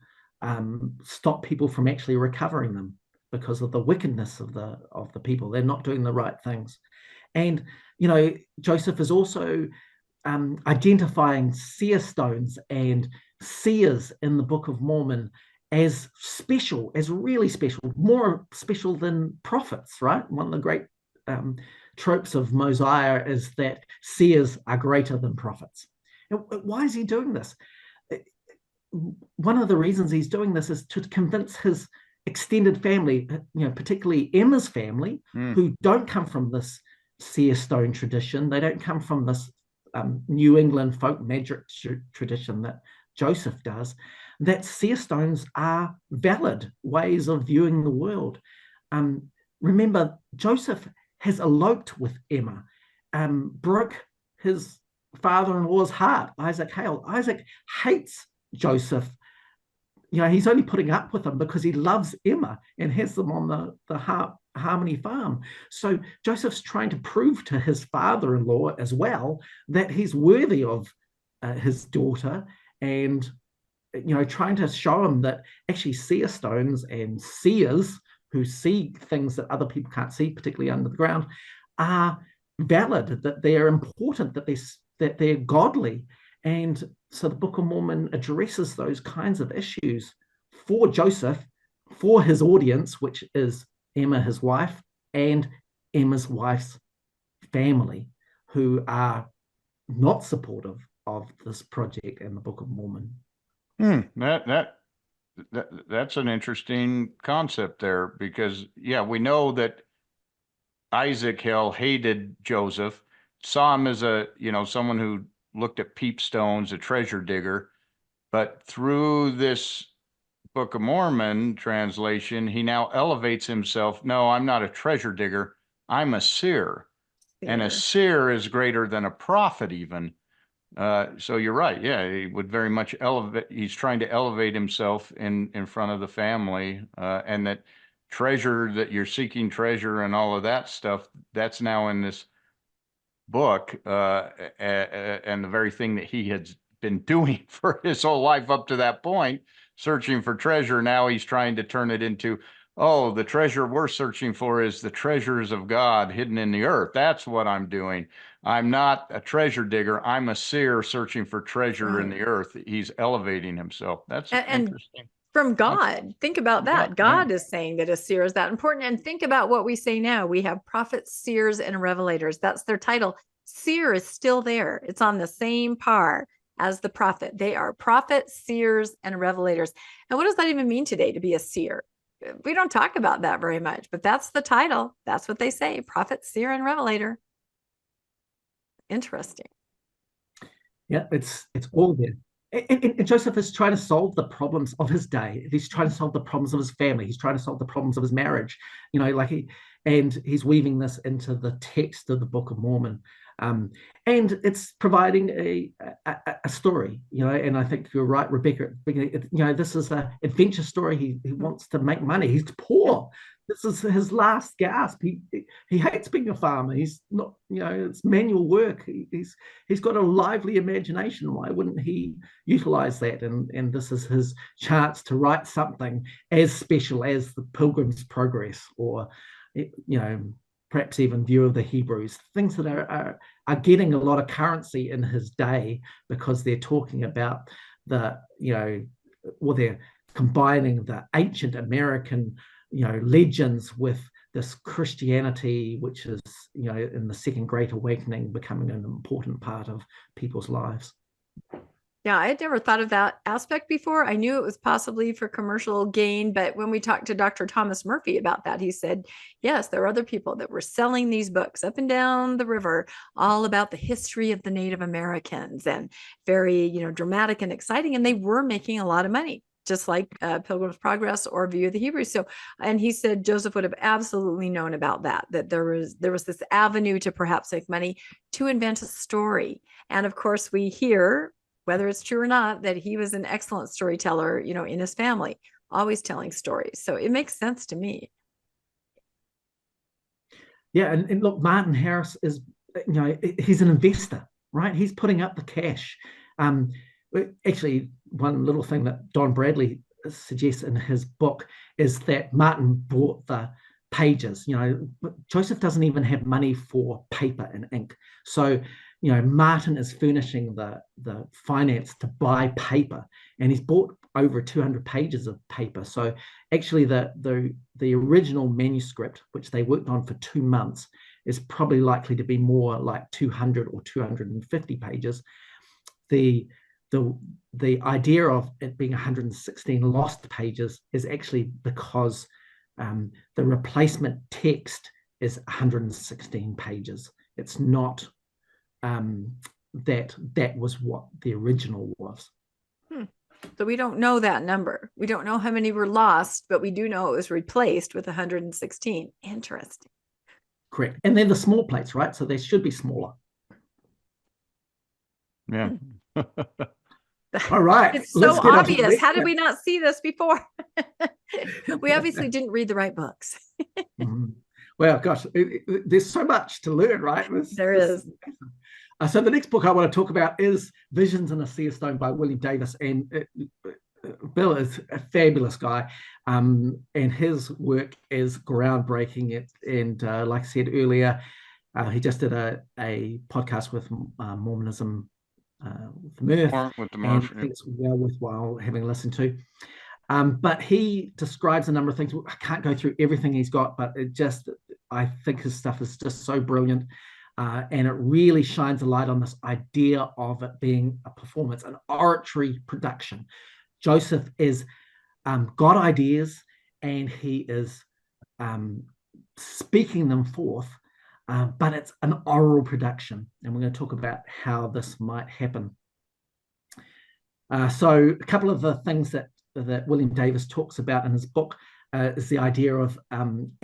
stop people from actually recovering them because of the wickedness of the people. They're not doing the right things. And Joseph is also identifying seer stones and seers in the Book of Mormon as special, as really special, more special than prophets, right? One of the great tropes of Mosiah is that seers are greater than prophets. Now, why is he doing this? One of the reasons he's doing this is to convince his extended family, particularly Emma's family, who don't come from this seer stone tradition. They don't come from this New England folk magic tradition that Joseph does, that seer stones are valid ways of viewing the world. Remember, Joseph has eloped with Emma, broke his father-in-law's heart, Isaac Hale. Isaac hates Joseph he's only putting up with them because he loves Emma and has them on the Harmony farm. So Joseph's trying to prove to his father-in-law as well that he's worthy of his daughter, and trying to show him that actually seer stones and seers who see things that other people can't see, particularly under the ground, are valid, that they're important, that they're godly. And so the Book of Mormon addresses those kinds of issues for Joseph, for his audience, which is Emma, his wife, and Emma's wife's family, who are not supportive of this project and the Book of Mormon. That's an interesting concept there, because we know that Isaac Hill hated Joseph, saw him as someone who looked at peep stones, a treasure digger. But through this Book of Mormon translation, he now elevates himself. No, I'm not a treasure digger. I'm a seer. And a seer is greater than a prophet even. So you're right. Yeah, he would very much elevate. He's trying to elevate himself in front of the family, and that treasure, that you're seeking treasure and all of that stuff, that's now in this book, and the very thing that he had been doing for his whole life up to that point, searching for treasure. Now he's trying to turn it into, oh, the treasure we're searching for is the treasures of God hidden in the earth. That's what I'm doing. I'm not a treasure digger. I'm a seer searching for treasure in the earth. He's elevating himself. That's interesting. From God. Think about that. God is saying that a seer is that important. And think about what we say now. We have prophets, seers, and revelators. That's their title. Seer is still there. It's on the same par as the prophet. They are prophets, seers, and revelators. And what does that even mean today, to be a seer? We don't talk about that very much, but that's the title. That's what they say: prophet, seer, and revelator. Interesting. Yeah, it's all there. And Joseph is trying to solve the problems of his day. He's trying to solve the problems of his family. He's trying to solve the problems of his marriage. And he's weaving this into the text of the Book of Mormon. And it's providing a story, and I think you're right, Rebecca. This is an adventure story. He wants to make money. He's poor. This is his last gasp. He hates being a farmer. He's not, it's manual work. He's got a lively imagination. Why wouldn't he utilize that? And this is his chance to write something as special as the Pilgrim's Progress, or perhaps even View of the Hebrews, things that are getting a lot of currency in his day, because they're talking about they're combining the ancient American legends with this Christianity, which is in the Second Great Awakening, becoming an important part of people's lives. Yeah, I had never thought of that aspect before. I knew it was possibly for commercial gain, but when we talked to Dr. Thomas Murphy about that, he said, yes, there were other people that were selling these books up and down the river, all about the history of the Native Americans, and very, dramatic and exciting. And they were making a lot of money, just like Pilgrim's Progress or View of the Hebrews. So, and he said Joseph would have absolutely known about that there was this avenue to perhaps make money, to invent a story. And of course, we hear, whether it's true or not, that he was an excellent storyteller, in his family, always telling stories. So it makes sense to me. Yeah, and look, Martin Harris is, he's an investor, right? He's putting up the cash. Actually, one little thing that Don Bradley suggests in his book is that Martin bought the pages. Joseph doesn't even have money for paper and ink. So Martin is furnishing the finance to buy paper, and he's bought over 200 pages of paper. So actually the original manuscript, which they worked on for 2 months, is probably likely to be more like 200 or 250 pages. The idea of it being 116 lost pages is actually because the replacement text is 116 pages. It's not that was what the original was. So we don't know that number. We don't know how many were lost, but we do know it was replaced with 116. Interesting. Correct. And then the small plates, right? So they should be smaller. Yeah. All right. It's so obvious. How did we not see this before? We obviously didn't read the right books. Well, gosh, there's so much to learn, right? There is. So the next book I want to talk about is Visions in a Seer Stone by William Davis. And Bill is a fabulous guy. And his work is groundbreaking. And like I said earlier, he just did a podcast with Mormonism with Murph. And I think it's well worthwhile having a listen to. But he describes a number of things. I can't go through everything he's got, but I think his stuff is just so brilliant. And it really shines a light on this idea of it being a performance, an oratory production. Joseph is got ideas and he is speaking them forth, but it's an oral production. And we're going to talk about how this might happen. So a couple of the things that William Davis talks about in his book is the idea of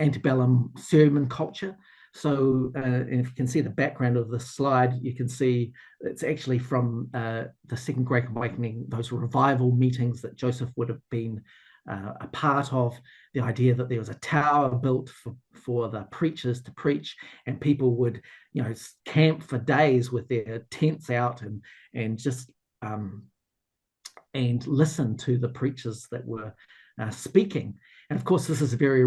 antebellum sermon culture. So if you can see the background of this slide, you can see it's actually from the Second Great Awakening, those revival meetings that Joseph would have been a part of, the idea that there was a tower built for the preachers to preach, and people would, camp for days with their tents out and just and listen to the preachers that were speaking. And of course, this is very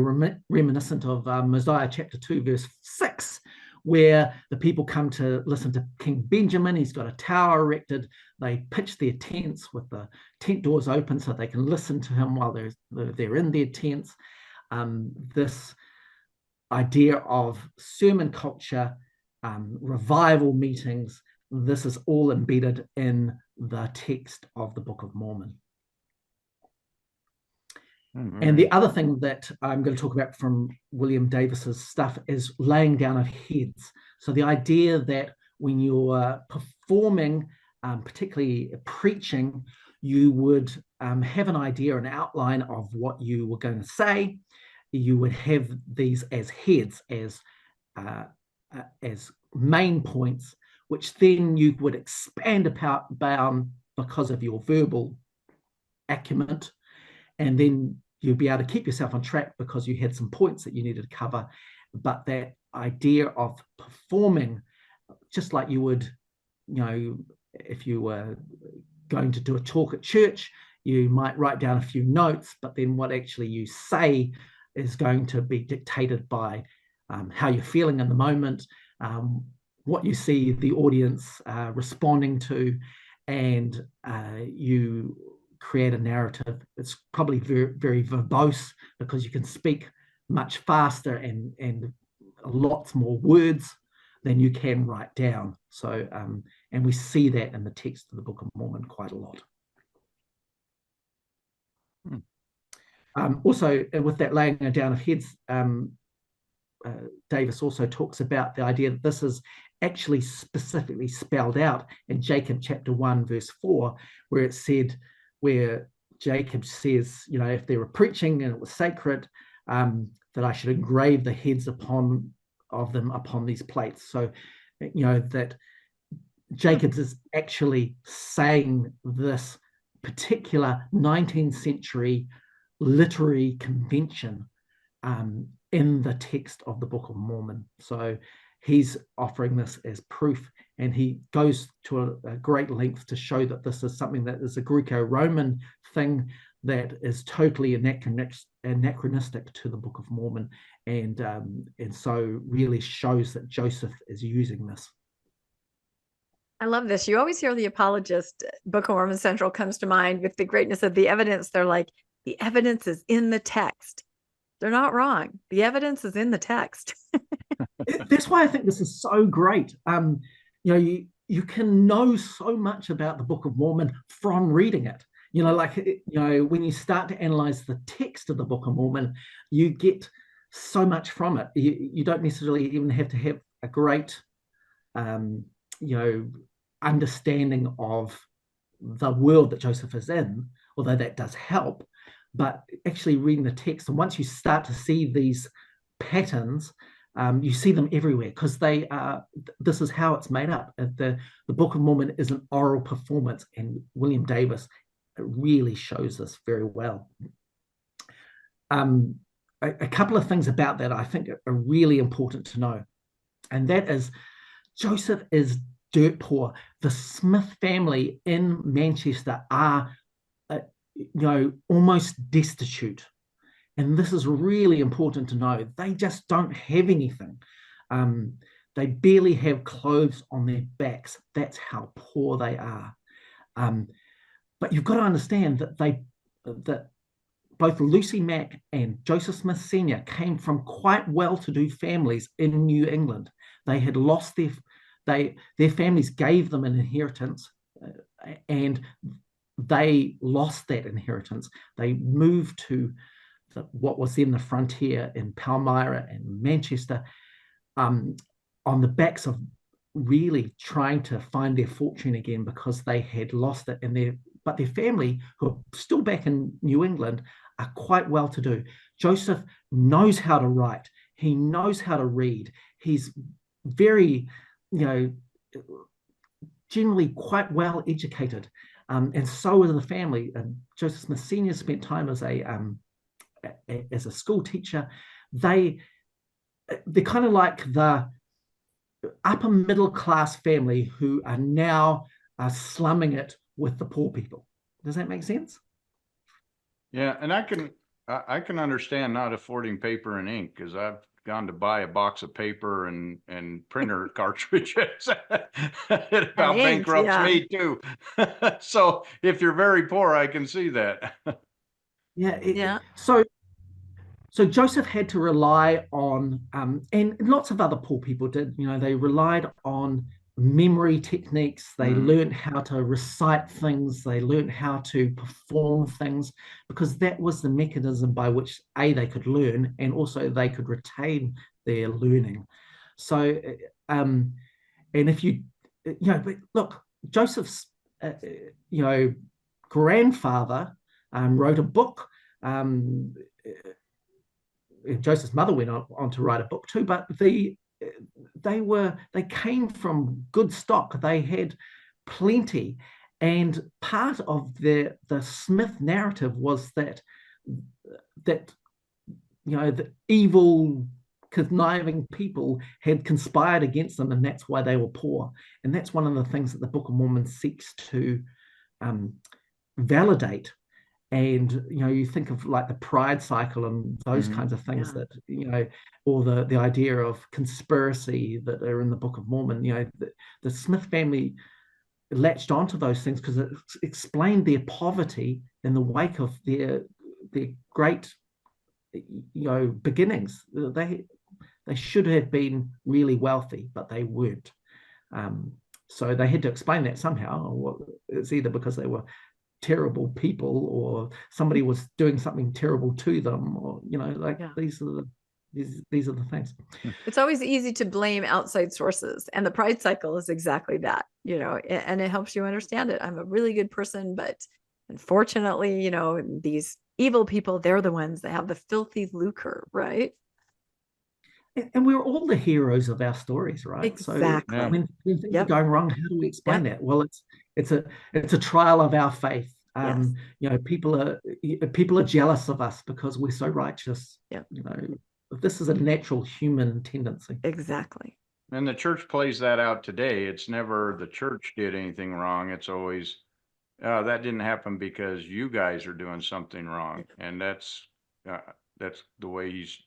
reminiscent of Mosiah chapter 2, verse 6, where the people come to listen to King Benjamin. He's got a tower erected. They pitch their tents with the tent doors open so they can listen to him while they're in their tents. This idea of sermon culture, revival meetings, this is all embedded in the text of the Book of Mormon. And the other thing that I'm going to talk about from William Davis's stuff is laying down of heads. So the idea that when you're performing, particularly preaching, you would have an idea, an outline of what you were going to say. You would have these as heads, as main points, which then you would expand about because of your verbal acumen. And then you'll be able to keep yourself on track because you had some points that you needed to cover. But that idea of performing, just like you would, if you were going to do a talk at church, you might write down a few notes, but then what actually you say is going to be dictated by how you're feeling in the moment, what you see the audience responding to, and you create a narrative. It's probably very, very verbose because you can speak much faster and lots more words than you can write down. So, and we see that in the text of the Book of Mormon quite a lot. Also, with that laying down of heads, Davis also talks about the idea that this is actually specifically spelled out in Jacob chapter 1, verse 4, where Jacob says, if they were preaching and it was sacred, that I should engrave the heads of them upon these plates. So, that Jacob is actually saying this particular 19th century literary convention in the text of the Book of Mormon. So he's offering this as proof, and he goes to a great length to show that this is something that is a Greco-Roman thing that is totally anachronistic to the Book of Mormon, and so really shows that Joseph is using this. I love this. You always hear the apologist, Book of Mormon Central comes to mind with the greatness of the evidence. They're like, the evidence is in the text. They're not wrong. The evidence is in the text. That's why I think this is so great. You can know so much about the Book of Mormon from reading it. When you start to analyze the text of the Book of Mormon, you get so much from it. You don't necessarily even have to have a great, understanding of the world that Joseph is in, although that does help. But actually reading the text, and once you start to see these patterns, You see them everywhere because they are. This is how it's made up. The Book of Mormon is an oral performance, and William Davis really shows this very well. A couple of things about that I think are really important to know, and that is Joseph is dirt poor. The Smith family in Manchester are, almost destitute. And this is really important to know. They just don't have anything. They barely have clothes on their backs. That's how poor they are. But you've got to understand that both Lucy Mack and Joseph Smith Sr. came from quite well-to-do families in New England. They had lost their families gave them an inheritance, and they lost that inheritance. They moved to what was then the frontier in Palmyra and Manchester, on the backs of really trying to find their fortune again because they had lost it. But their family, who are still back in New England, are quite well to do. Joseph knows how to write. He knows how to read. He's very, generally quite well educated. And so is the family. Joseph Smith Sr. spent time as a school teacher. They're kind of like the upper middle class family who are now slumming it with the poor people. Does that make sense? Yeah, and I can understand not affording paper and ink, because I've gone to buy a box of paper and printer cartridges. It about bankrupts me too. So if you're very poor, I can see that. Yeah. So Joseph had to rely on, and lots of other poor people did, they relied on memory techniques. They learned how to recite things. They learned how to perform things, because that was the mechanism by which they could learn, and also they could retain their learning. So, and if but look, Joseph's, grandfather wrote a book. Joseph's mother went on to write a book too, but they came from good stock. They had plenty, and part of the Smith narrative was that the evil, conniving people had conspired against them, and that's why they were poor. And that's one of the things that the Book of Mormon seeks to validate. And you think of like the pride cycle and those kinds of things that or the idea of conspiracy that are in the Book of Mormon. The Smith family latched onto those things because it explained their poverty in the wake of their great beginnings. They should have been really wealthy, but they weren't. So they had to explain that somehow. It's either because they were terrible people, or somebody was doing something terrible to them, or these are the things. It's always easy to blame outside sources, and the pride cycle is exactly that, and it helps you understand it. I'm a really good person, but unfortunately, these evil people, they're the ones that have the filthy lucre, right? And we're all the heroes of our stories, right? Exactly. So when things are going wrong, how do we explain that? Well, it's a trial of our faith. People are jealous of us because we're so righteous. This is a natural human tendency. Exactly. And the church plays that out today. It's never the church did anything wrong. It's always, that didn't happen because you guys are doing something wrong. And that's the way he's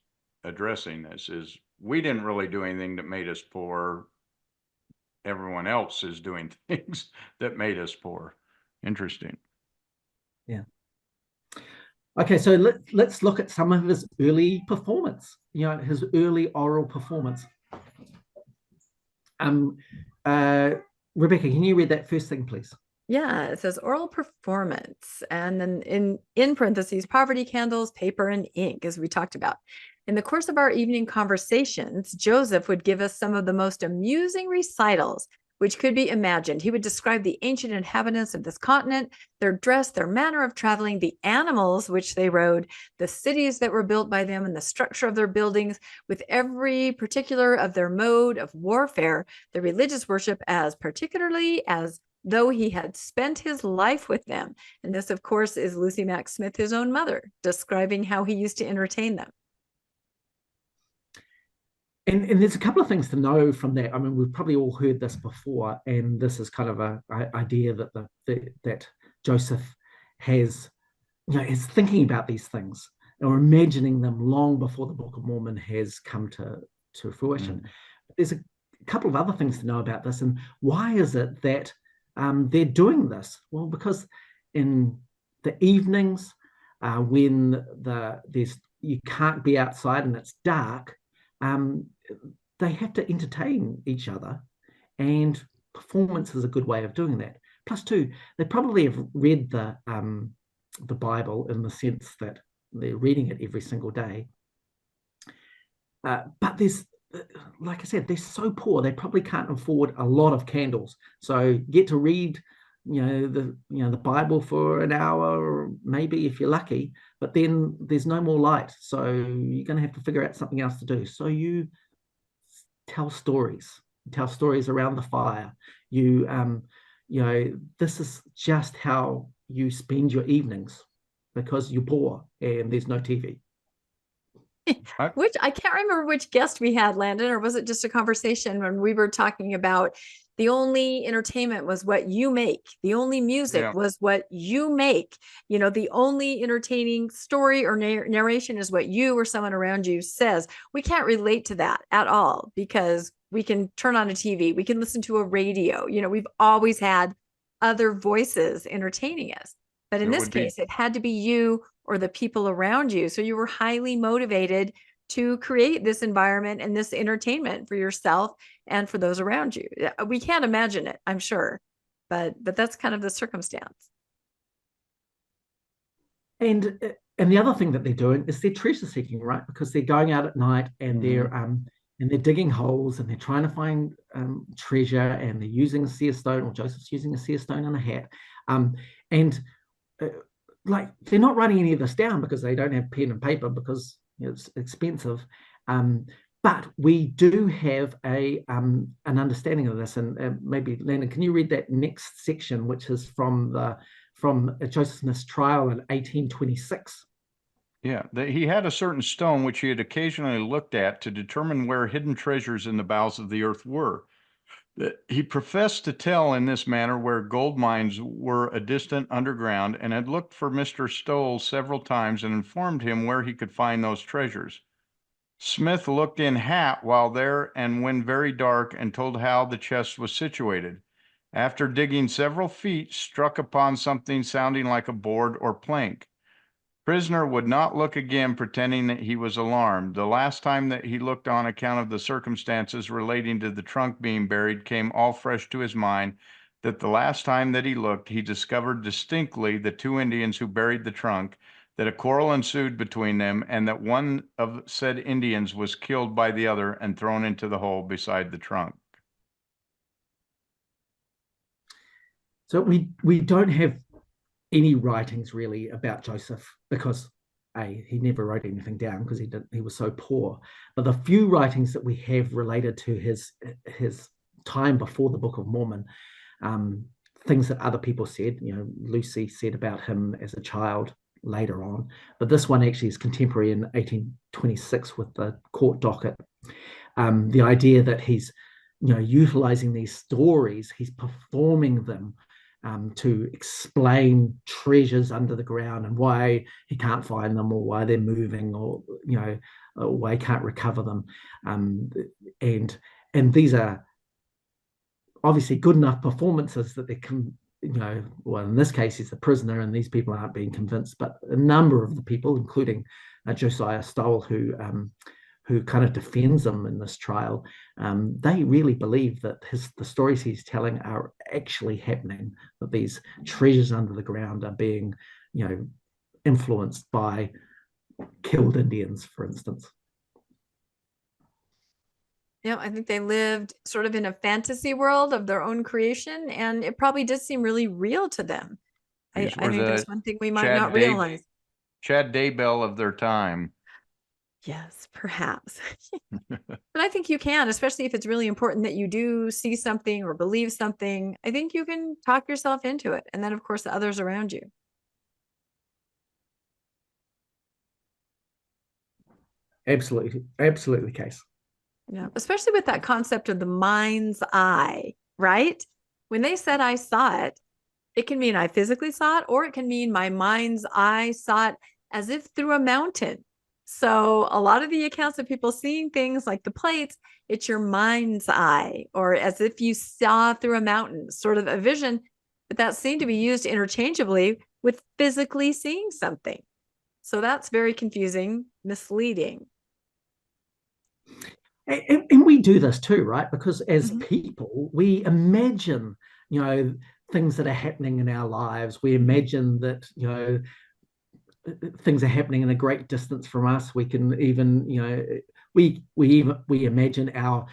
addressing this, is we didn't really do anything that made us poor. Everyone else is doing things that made us poor. Interesting. Yeah. Okay, so let's look at some of his early performance, his early oral performance. Rebecca, can you read that first thing, please? Yeah, it says oral performance, and then in parentheses, poverty candles, paper, and ink, as we talked about. In the course of our evening conversations, Joseph would give us some of the most amusing recitals which could be imagined. He would describe the ancient inhabitants of this continent, their dress, their manner of traveling, the animals which they rode, the cities that were built by them, and the structure of their buildings, with every particular of their mode of warfare, the religious worship, as particularly as though he had spent his life with them. And this, of course, is Lucy Mack Smith, his own mother, describing how he used to entertain them. And there's a couple of things to know from that. I mean, we've probably all heard this before, and this is kind of a idea that that Joseph has, is thinking about these things or imagining them long before the Book of Mormon has come to fruition. There's a couple of other things to know about this, and why is it that they're doing this? Well, because in the evenings, when you can't be outside and it's dark, they have to entertain each other, and performance is a good way of doing that. Plus, too, they probably have read the Bible in the sense that they're reading it every single day. But there's, like I said, they're so poor, they probably can't afford a lot of candles. So get to read, the Bible for an hour, or maybe if you're lucky, but then there's no more light. So you're going to have to figure out something else to do. So you tell stories around the fire. This is just how you spend your evenings because you're poor and there's no TV. Which I can't remember which guest we had, Landon, or was it just a conversation when we were talking about the only entertainment was what you make. The only music was what you make. The only entertaining story or narration is what you or someone around you says. We can't relate to that at all because we can turn on a TV. We can listen to a radio. We've always had other voices entertaining us. But in this case, it had to be you or the people around you. So you were highly motivated to create this environment and this entertainment for yourself and for those around you. We can't imagine it, I'm sure, but that's kind of the circumstance. And the other thing that they're doing is they're treasure seeking, right? Because they're going out at night and they're digging holes and they're trying to find treasure, and they're using a seer stone, or Joseph's using a seer stone and a hat, they're not writing any of this down because they don't have pen and paper because it's expensive. But we do have an understanding of this. And maybe, Landon, can you read that next section, which is from Joseph Smith's trial in 1826? Yeah, he had a certain stone which he had occasionally looked at to determine where hidden treasures in the bowels of the earth were. He professed to tell in this manner where gold mines were a distant underground, and had looked for Mr. Stowell several times and informed him where he could find those treasures. Smith looked in hat while there, and when very dark, and told how the chest was situated. After digging several feet, struck upon something sounding like a board or plank. Prisoner would not look again, pretending that he was alarmed. The last time that he looked, on account of the circumstances relating to the trunk being buried, came all fresh to his mind, that the last time that he looked, he discovered distinctly the two Indians who buried the trunk, that a quarrel ensued between them, and that one of said Indians was killed by the other and thrown into the hole beside the trunk. So we don't have any writings really about Joseph because he never wrote anything down because he was so poor. But the few writings that we have related to his time before the Book of Mormon, things that other people said, Lucy said about him as a child later on, but this one actually is contemporary in 1826 with the court docket. The idea that he's utilizing these stories, he's performing them to explain treasures under the ground and why he can't find them, or why they're moving, or why he can't recover them, and these are obviously good enough performances that they can, well, in this case he's the prisoner and these people aren't being convinced, but a number of the people, including Josiah Stowell, who kind of defends him in this trial, they really believe that the stories he's telling are actually happening, that these treasures under the ground are being, influenced by killed Indians, for instance. Yeah, I think they lived sort of in a fantasy world of their own creation, and it probably did seem really real to them. I These were think that's the one thing we might not realize. Chad Daybell of their time. Yes, perhaps. But I think you can, especially if it's really important that you do see something or believe something. I think you can talk yourself into it. And then, of course, the others around you. Absolutely, absolutely the case. Yeah, especially with that concept of the mind's eye, right? When they said I saw it, it can mean I physically saw it, or it can mean my mind's eye saw it as if through a mountain. So a lot of the accounts of people seeing things like the plates, it's your mind's eye, or as if you saw through a mountain, sort of a vision, but that seemed to be used interchangeably with physically seeing something. So that's very confusing, misleading. And we do this too, right? Because as Mhm. people, we imagine, things that are happening in our lives. We imagine that, things are happening in a great distance from us. We can even, we imagine our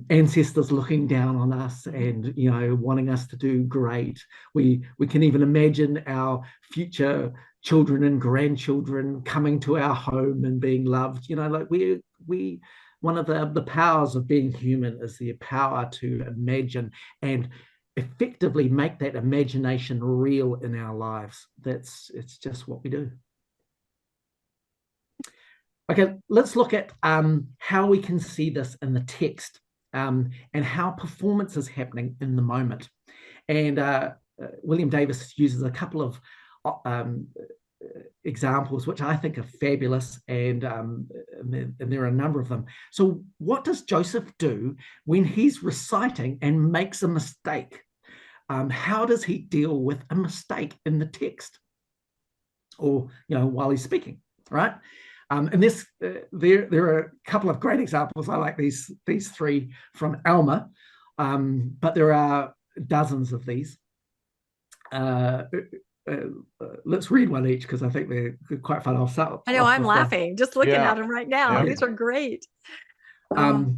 ancestors looking down on us and wanting us to do great. We can even imagine our future children and grandchildren coming to our home and being loved. Like we one of the powers of being human is the power to imagine and effectively make that imagination real in our lives. It's just what we do. Okay, let's look at how we can see this in the text and how performance is happening in the moment. And William Davis uses a couple of examples, which I think are fabulous, and there are a number of them. So what does Joseph do when he's reciting and makes a mistake? How does he deal with a mistake in the text or, while he's speaking, right? And this, there are a couple of great examples. I like these three from Alma, but there are dozens of these. Let's read one each because I think they're quite fun. I'll start. I know I'm laughing just looking at them right now. Yeah. These are great. So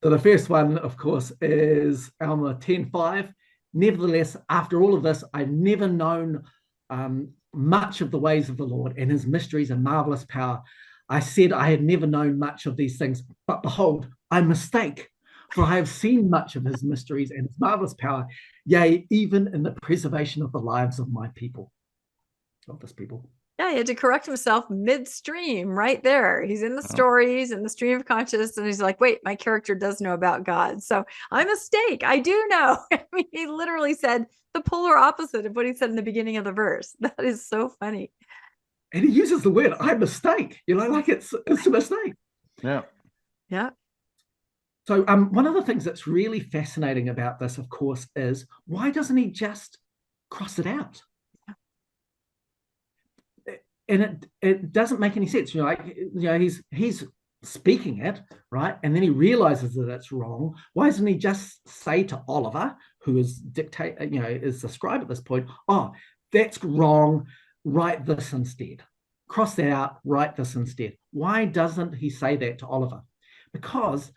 the first one, of course, is Alma 10:5. Nevertheless, after all of this, I've never known much of the ways of the Lord and his mysteries and marvelous power. I said I had never known much of these things, but behold, I mistake, for I have seen much of his mysteries and his marvelous power, yea, even in the preservation of the lives of my people, of this people. Yeah, he had to correct himself midstream right there. He's in the stories and the stream of consciousness, and he's like, wait, my character does know about God. So I mistake. I do know. I mean, he literally said the polar opposite of what he said in the beginning of the verse. That is so funny. And he uses the word, I mistake, like it's a mistake. Yeah. Yeah. So one of the things that's really fascinating about this, of course, is why doesn't he just cross it out? And it doesn't make any sense. He's speaking it, right? And then he realizes that it's wrong. Why doesn't he just say to Oliver, who is is the scribe at this point, oh, that's wrong, write this instead. Cross that out, write this instead. Why doesn't he say that to Oliver? Because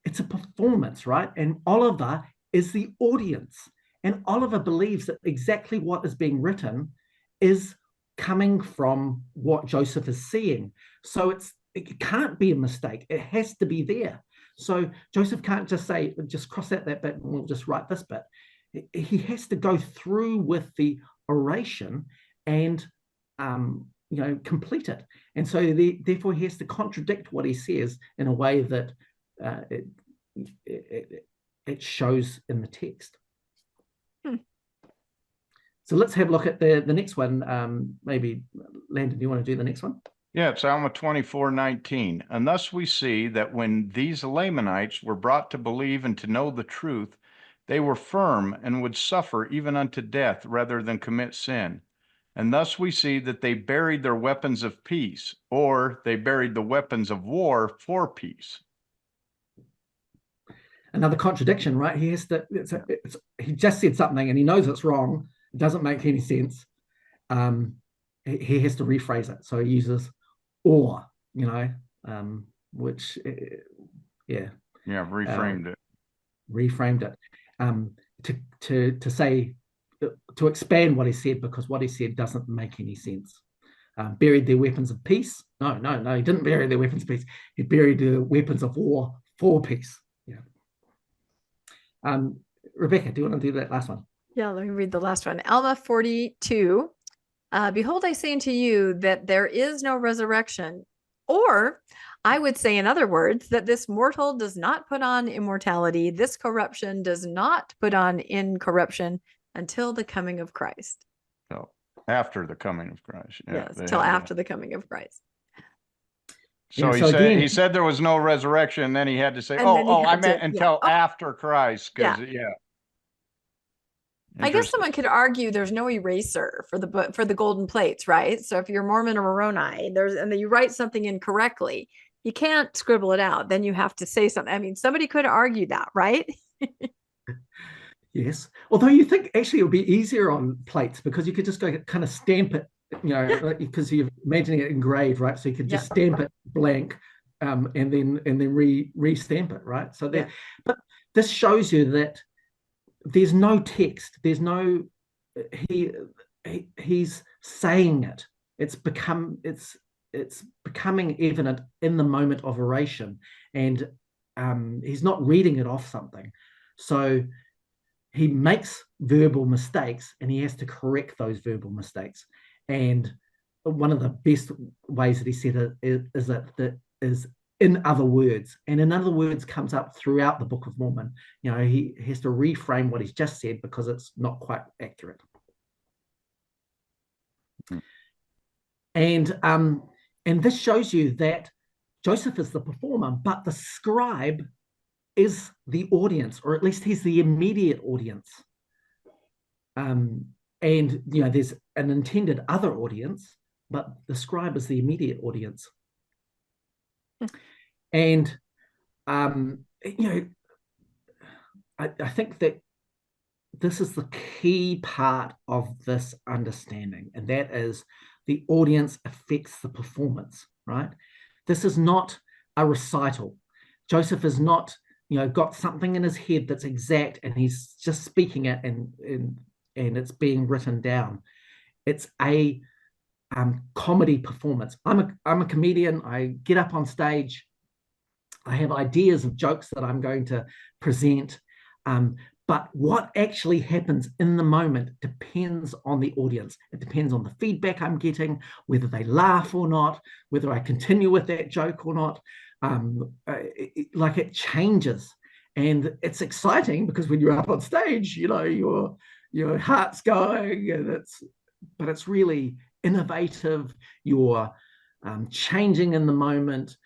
it's a performance, right? And Oliver is the audience. And Oliver believes that exactly what is being written is coming from what Joseph is seeing. So it can't be a mistake. It has to be there. So Joseph can't just say, just cross out that bit and we'll just write this bit. He has to go through with the oration and complete it. And so therefore he has to contradict what he says in a way that it shows in the text. So let's have a look at the next one. Maybe, Landon, do you want to do the next one? Yeah, it's Alma 24:19. And thus we see that when these Lamanites were brought to believe and to know the truth, they were firm and would suffer even unto death rather than commit sin. And thus we see that they buried their weapons of peace, or they buried the weapons of war for peace. Another contradiction, right? He has to. He just said something and he knows it's wrong. It doesn't make any sense. He has to rephrase it. So he uses or, which, yeah. Yeah, reframed it. Reframed it to say, to expand what he said, because what he said doesn't make any sense. Buried their weapons of peace. No, he didn't bury their weapons of peace. He buried the weapons of war for peace. Yeah. Rebecca, do you want to do that last one? Yeah, let me read the last one. Alma 42. Behold, I say unto you that there is no resurrection, or I would say, in other words, that this mortal does not put on immortality, this corruption does not put on incorruption until the coming of Christ. So after the coming of Christ. Yeah, yes, till after the coming of Christ. So he said there was no resurrection, and then he had to say, I meant until after Christ, because I guess someone could argue there's no eraser for the golden plates, right? So if you're Mormon or Moroni, and then you write something incorrectly, you can't scribble it out. Then you have to say something. I mean, somebody could argue that, right? Yes. Although you think actually it would be easier on plates, because you could just go kind of stamp it, because you're imagining it engraved, right? So you could just stamp it blank, and then re-stamp it, right? So but this shows you that there's no text. There's no he's saying it. It's becoming evident in the moment of oration, and he's not reading it off something. So he makes verbal mistakes, and he has to correct those verbal mistakes. And one of the best ways that he said it is in other words. And in other words comes up throughout the Book of Mormon. He has to reframe what he's just said because it's not quite accurate. And this shows you that Joseph is the performer, but the scribe is the audience, or at least he's the immediate audience. And there's an intended other audience, but the scribe is the immediate audience. And I think that this is the key part of this understanding, and that is the audience affects the performance, right? This is not a recital. Joseph is not, got something in his head that's exact, and he's just speaking it, and it's being written down. It's a comedy performance. I'm a comedian. I get up on stage. I have ideas of jokes that I'm going to present. But what actually happens in the moment depends on the audience. It depends on the feedback I'm getting, whether they laugh or not, whether I continue with that joke or not. It changes. And it's exciting because when you're up on stage, your heart's going, and it's really innovative. You're changing in the moment.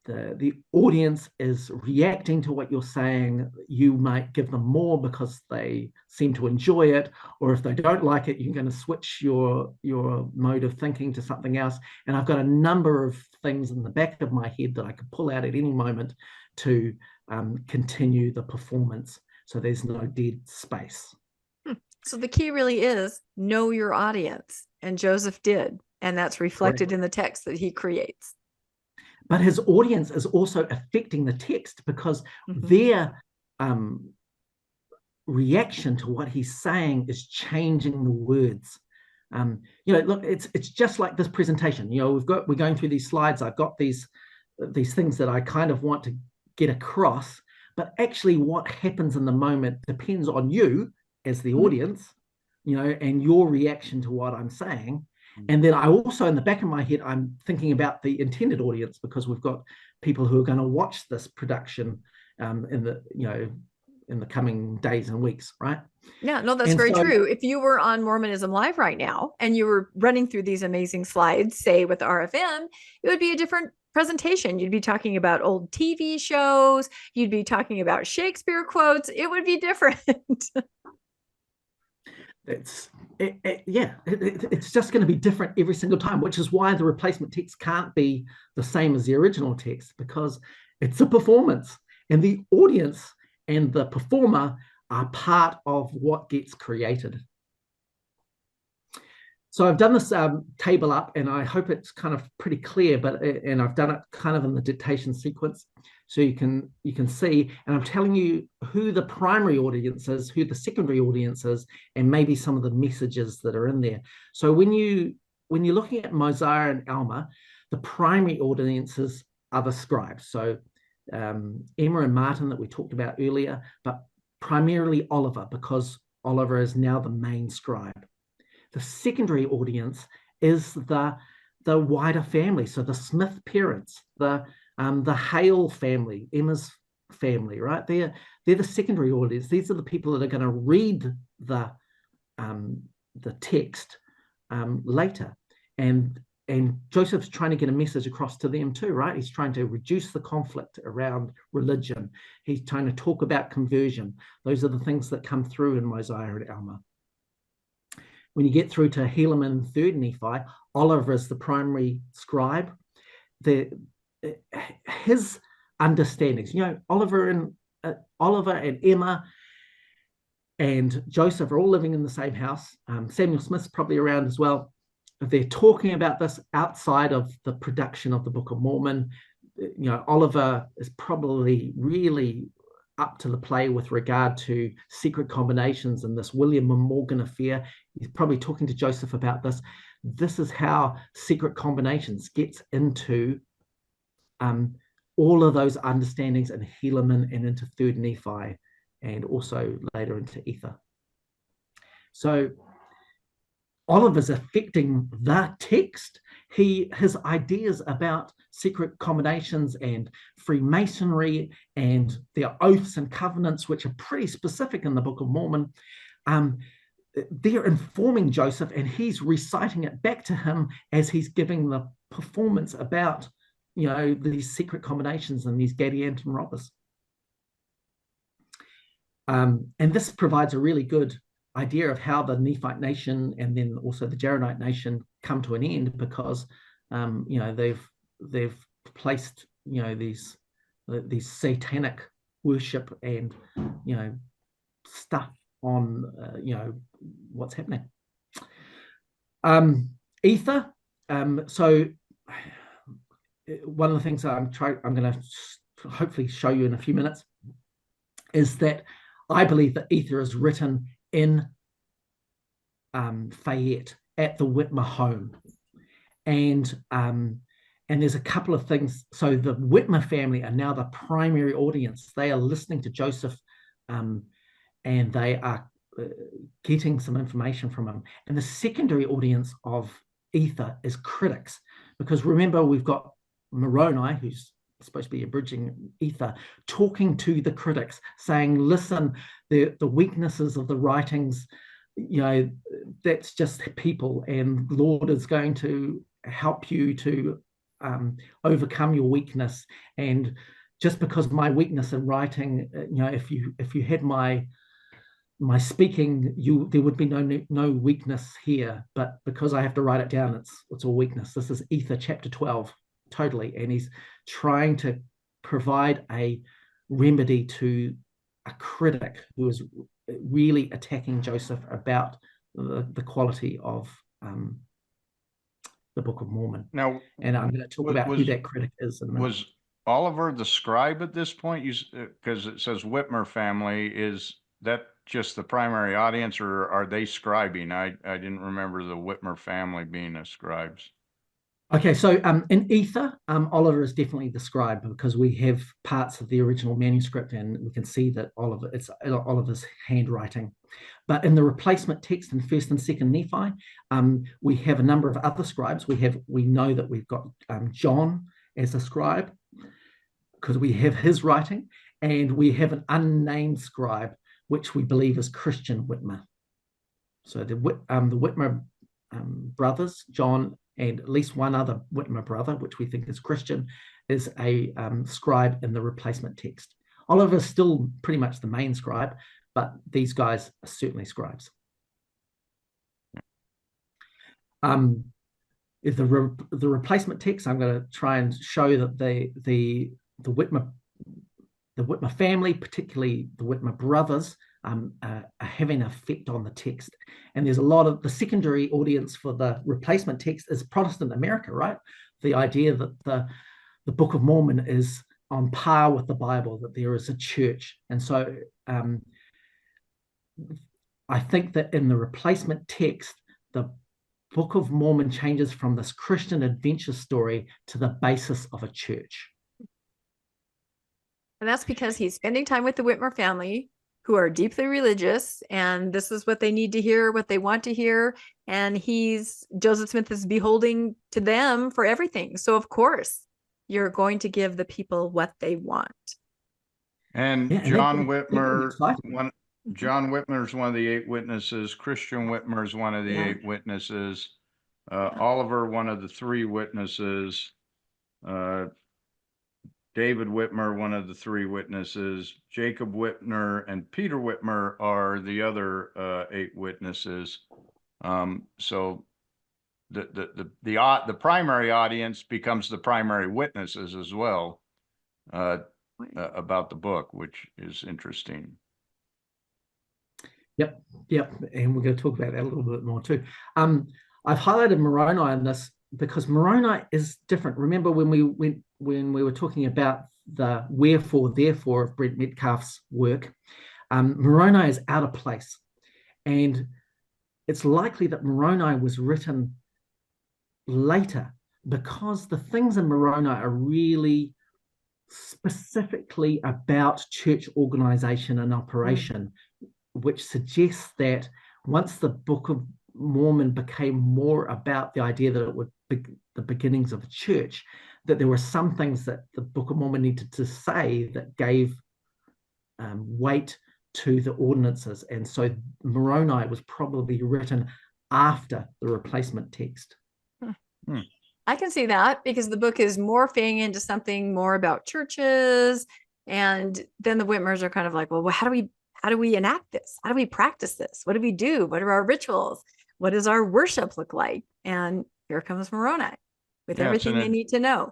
The audience is reacting to what you're saying. You might give them more because they seem to enjoy it, or if they don't like it, you're going to switch your mode of thinking to something else. And I've got a number of things in the back of my head that I could pull out at any moment to continue the performance. So there's no dead space. So the key really is know your audience, and Joseph did, and that's reflected in the text that he creates. But his audience is also affecting the text, because their reaction to what he's saying is changing the words. Look, it's just like this presentation. We're going through these slides. I've got these things that I kind of want to get across, but actually what happens in the moment depends on you as the audience, and your reaction to what I'm saying. And then I also, in the back of my head, I'm thinking about the intended audience, because we've got people who are going to watch this production in the coming days and weeks, right? Yeah, no, that's very true. If you were on Mormonism Live right now and you were running through these amazing slides, say with RFM, it would be a different presentation. You'd be talking about old TV shows. You'd be talking about Shakespeare quotes. It would be different. It's just going to be different every single time, which is why the replacement text can't be the same as the original text, because it's a performance, and the audience and the performer are part of what gets created. So I've done this table up, and I hope it's kind of pretty clear, and I've done it kind of in the dictation sequence, so you can see, and I'm telling you who the primary audience is, who the secondary audience is, and maybe some of the messages that are in there. So when you're looking at Mosiah and Alma, the primary audiences are the scribes. So Emma and Martin that we talked about earlier, but primarily Oliver, because Oliver is now the main scribe. The secondary audience is the wider family. So the Smith parents, the Hale family, Emma's family, right? They're the secondary audience. These are the people that are going to read the text later. And Joseph's trying to get a message across to them too, right? He's trying to reduce the conflict around religion. He's trying to talk about conversion. Those are the things that come through in Mosiah and Alma. When you get through to Helaman and 3rd Nephi, Oliver is the primary scribe. His understandings, Oliver and Emma and Joseph are all living in the same house. Samuel Smith's probably around as well. They're talking about this outside of the production of the Book of Mormon. Oliver is probably really up to the play with regard to secret combinations and this William and Morgan affair. He's probably talking to Joseph about this. This is how secret combinations gets into all of those understandings in Helaman and into 3rd Nephi, and also later into Ether. So Oliver's affecting the text. His ideas about secret combinations and Freemasonry and their oaths and covenants, which are pretty specific in the Book of Mormon, they're informing Joseph, and he's reciting it back to him as he's giving the performance about, these secret combinations and these Gadianton robbers. And this provides a really good idea of how the Nephite nation and then also the Jaredite nation come to an end, because they've placed these satanic worship and stuff on what's happening. Ether. So one of the things I'm going to hopefully show you in a few minutes is that I believe that Ether is written in Fayette at the Whitmer home, and there's a couple of things. So the Whitmer family are now the primary audience. They are listening to Joseph, and they are getting some information from him. And the secondary audience of Ether is critics, because remember, we've got Moroni, who's supposed to be abridging Ether, talking to the critics, saying, listen, the weaknesses of the writings, that's just people, and the Lord is going to help you to overcome your weakness. And just because my weakness in writing, if you had my speaking, there would be no weakness here, but because I have to write it down, it's all weakness. This is Ether chapter 12, totally. And he's trying to provide a remedy to a critic who is really attacking Joseph about the quality of the Book of Mormon. Now, and I'm going to talk about who that critic is in a minute. Was Oliver the scribe at this point? Because it says Whitmer family. Is that just the primary audience, or are they scribing? I didn't remember the Whitmer family being a scribes. Okay, so in Ether, Oliver is definitely the scribe, because we have parts of the original manuscript and we can see that it's Oliver's handwriting. But in the replacement text in 1st and 2nd Nephi, we have a number of other scribes. We know that we've got John as a scribe, because we have his writing, and we have an unnamed scribe, which we believe is Christian Whitmer. So the Whitmer brothers, John and at least one other Whitmer brother, which we think is Christian, is a scribe in the replacement text. Oliver is still pretty much the main scribe, but these guys are certainly scribes. If the replacement text, I'm going to try and show that the Whitmer family, particularly the Whitmer brothers, are having an effect on the text. And there's a lot of the secondary audience for the replacement text is Protestant America, right? The idea that the Book of Mormon is on par with the Bible, that there is a church. And so I think that in the replacement text, the Book of Mormon changes from this Christian adventure story to the basis of a church. And that's because he's spending time with the Whitmer family, who are deeply religious, and this is what they need to hear, what they want to hear. And Joseph Smith is beholding to them for everything. So of course, you're going to give the people what they want. And John Whitmer, John Whitmer is one of the 8 witnesses. Christian Whitmer is one of the 8 witnesses. Oliver, one of the 3 witnesses. David Whitmer, one of the 3 witnesses. Jacob Whitmer and Peter Whitmer are the other 8 witnesses. So the primary audience becomes the primary witnesses as well about the book, which is interesting. Yep, and we're going to talk about that a little bit more too. I've highlighted Moroni on this because Moroni is different. Remember when we were talking about the wherefore, therefore of Brent Metcalf's work, Moroni is out of place. And it's likely that Moroni was written later because the things in Moroni are really specifically about church organization and operation, which suggests that once the Book of Mormon became more about the idea that it would be the beginnings of a church, that there were some things that the Book of Mormon needed to say that gave weight to the ordinances. And so Moroni was probably written after the replacement text. I can see that because the book is morphing into something more about churches. And then the Whitmers are kind of like, well, how do we enact this? How do we practice this? What do we do? What are our rituals? What does our worship look like? And here comes Moroni with everything they need to know.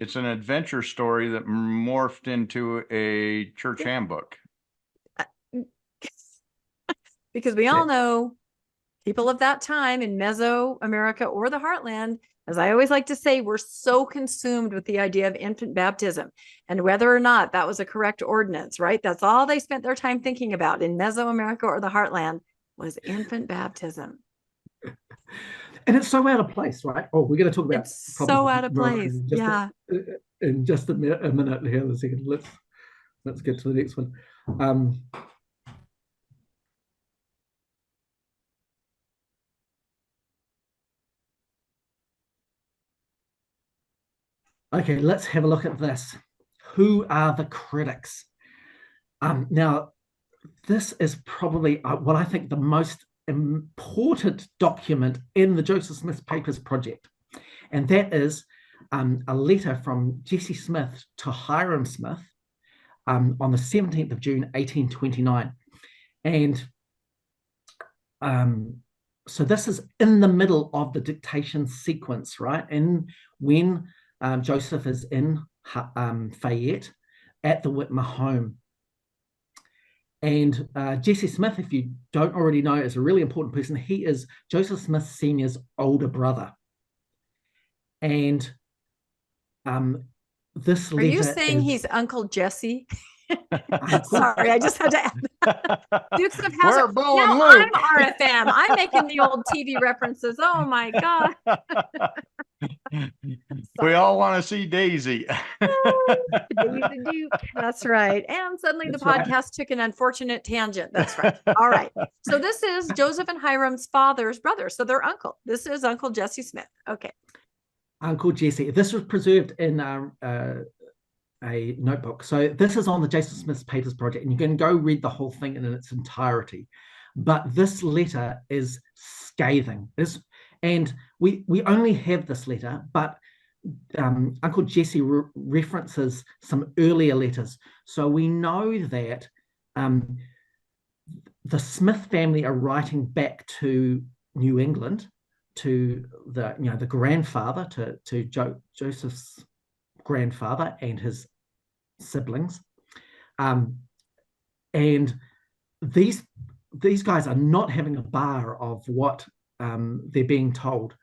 It's an adventure story that morphed into a church handbook. Because we all know people of that time in Mesoamerica or the Heartland, as I always like to say, were so consumed with the idea of infant baptism and whether or not that was a correct ordinance, right? That's all they spent their time thinking about in Mesoamerica or the Heartland was infant baptism. And it's so out of place, right? Oh, we're going to talk about it's so out of place. In just a minute here, a second. Let's get to the next one. Okay, let's have a look at this. Who are the critics? Now, this is probably what I think the most important document in the Joseph Smith Papers project. And that is a letter from Jesse Smith to Hiram Smith on the 17th of June, 1829. And so this is in the middle of the dictation sequence, right? And when Joseph is in Fayette at the Whitmer home. And Jesse Smith, if you don't already know, is a really important person. He is Joseph Smith Sr.'s older brother. And this letter. Are you saying he's Uncle Jesse? Sorry, I just had to add. Dukes of Hazzard. Now I'm RFM. I'm making the old TV references. Oh my God. We all want to see Daisy. Daisy Duke. That's right. And suddenly the podcast took an unfortunate tangent. That's right. All right. So this is Joseph and Hiram's father's brother. So they're uncle. This is Uncle Jesse Smith. Okay. Uncle Jesse. This was preserved in a notebook. So this is on the Joseph Smith Papers project, and you can go read the whole thing in its entirety. But this letter is scathing. And we only have this letter, but Uncle Jesse references some earlier letters. So we know that the Smith family are writing back to New England, to the grandfather, to Joseph's grandfather and his siblings, and these guys are not having a bar of what they're being told.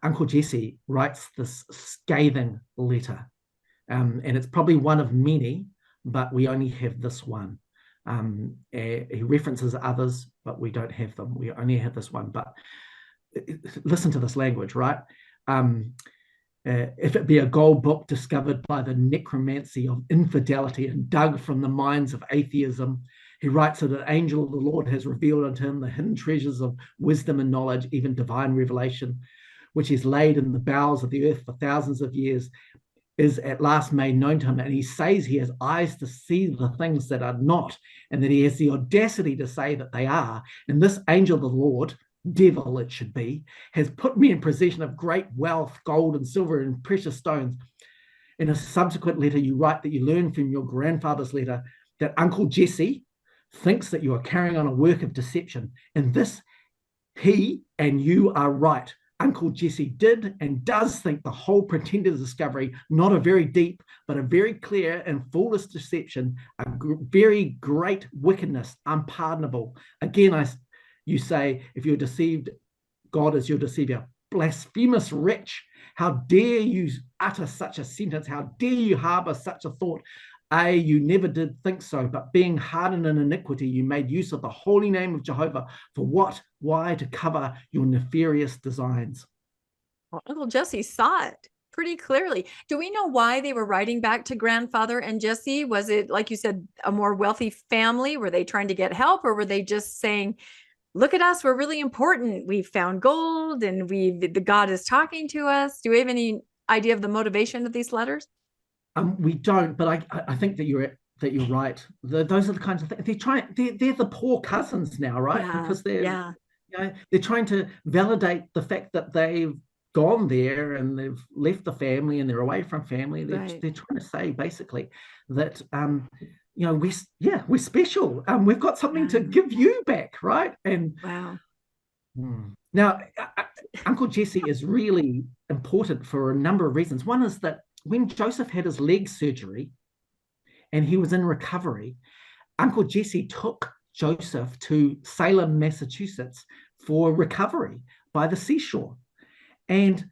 Uncle Jesse writes this scathing letter, and it's probably one of many, but we only have this one. He references others, but we don't have them. We only have this one. But listen to this language, right? If it be a gold book discovered by the necromancy of infidelity and dug from the mines of atheism, he writes that an angel of the Lord has revealed unto him the hidden treasures of wisdom and knowledge, even divine revelation, which is laid in the bowels of the earth for thousands of years, is at last made known to him. And he says he has eyes to see the things that are not, and that he has the audacity to say that they are. And this angel of the Lord, devil it should be, has put me in possession of great wealth, gold and silver and precious stones. In a subsequent letter, you write that you learned from your grandfather's letter that Uncle Jesse thinks that you are carrying on a work of deception. In this, he and you are right. Uncle Jesse did and does think the whole pretended discovery, not a very deep, but a very clear and foolish deception, a very great wickedness, unpardonable. Again, you say, if you're deceived, God is your deceiver. Blasphemous wretch, how dare you utter such a sentence? How dare you harbor such a thought? You never did think so, but being hardened in iniquity, you made use of the holy name of Jehovah. For what? Why? To cover your nefarious designs. Well, Uncle Jesse saw it pretty clearly. Do we know why they were writing back to grandfather and Jesse? Was it, like you said, a more wealthy family? Were they trying to get help, or were they just saying, look at us, we're really important, we've found gold, and the God is talking to us? Do we have any idea of the motivation of these letters? We don't, but I think that you're right. Those are the kinds of things they're the poor cousins now, right? Yeah, because they're trying to validate the fact that they've gone there and they've left the family and they're away from family. They're trying to say basically that we're special. We've got something to give you back, right? And wow. Now, Uncle Jesse is really important for a number of reasons. One is that when Joseph had his leg surgery and he was in recovery, Uncle Jesse took Joseph to Salem, Massachusetts for recovery by the seashore. And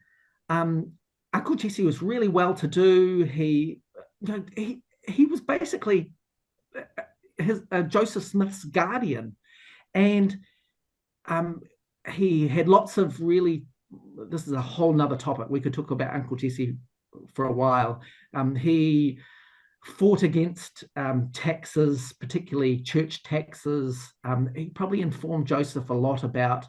Uncle Jesse was really well-to-do. He was basically Joseph Smith's guardian. And he had lots of really, this is a whole nother topic. We could talk about Uncle Jesse for a while. He fought against taxes, particularly church taxes. He probably informed Joseph a lot about,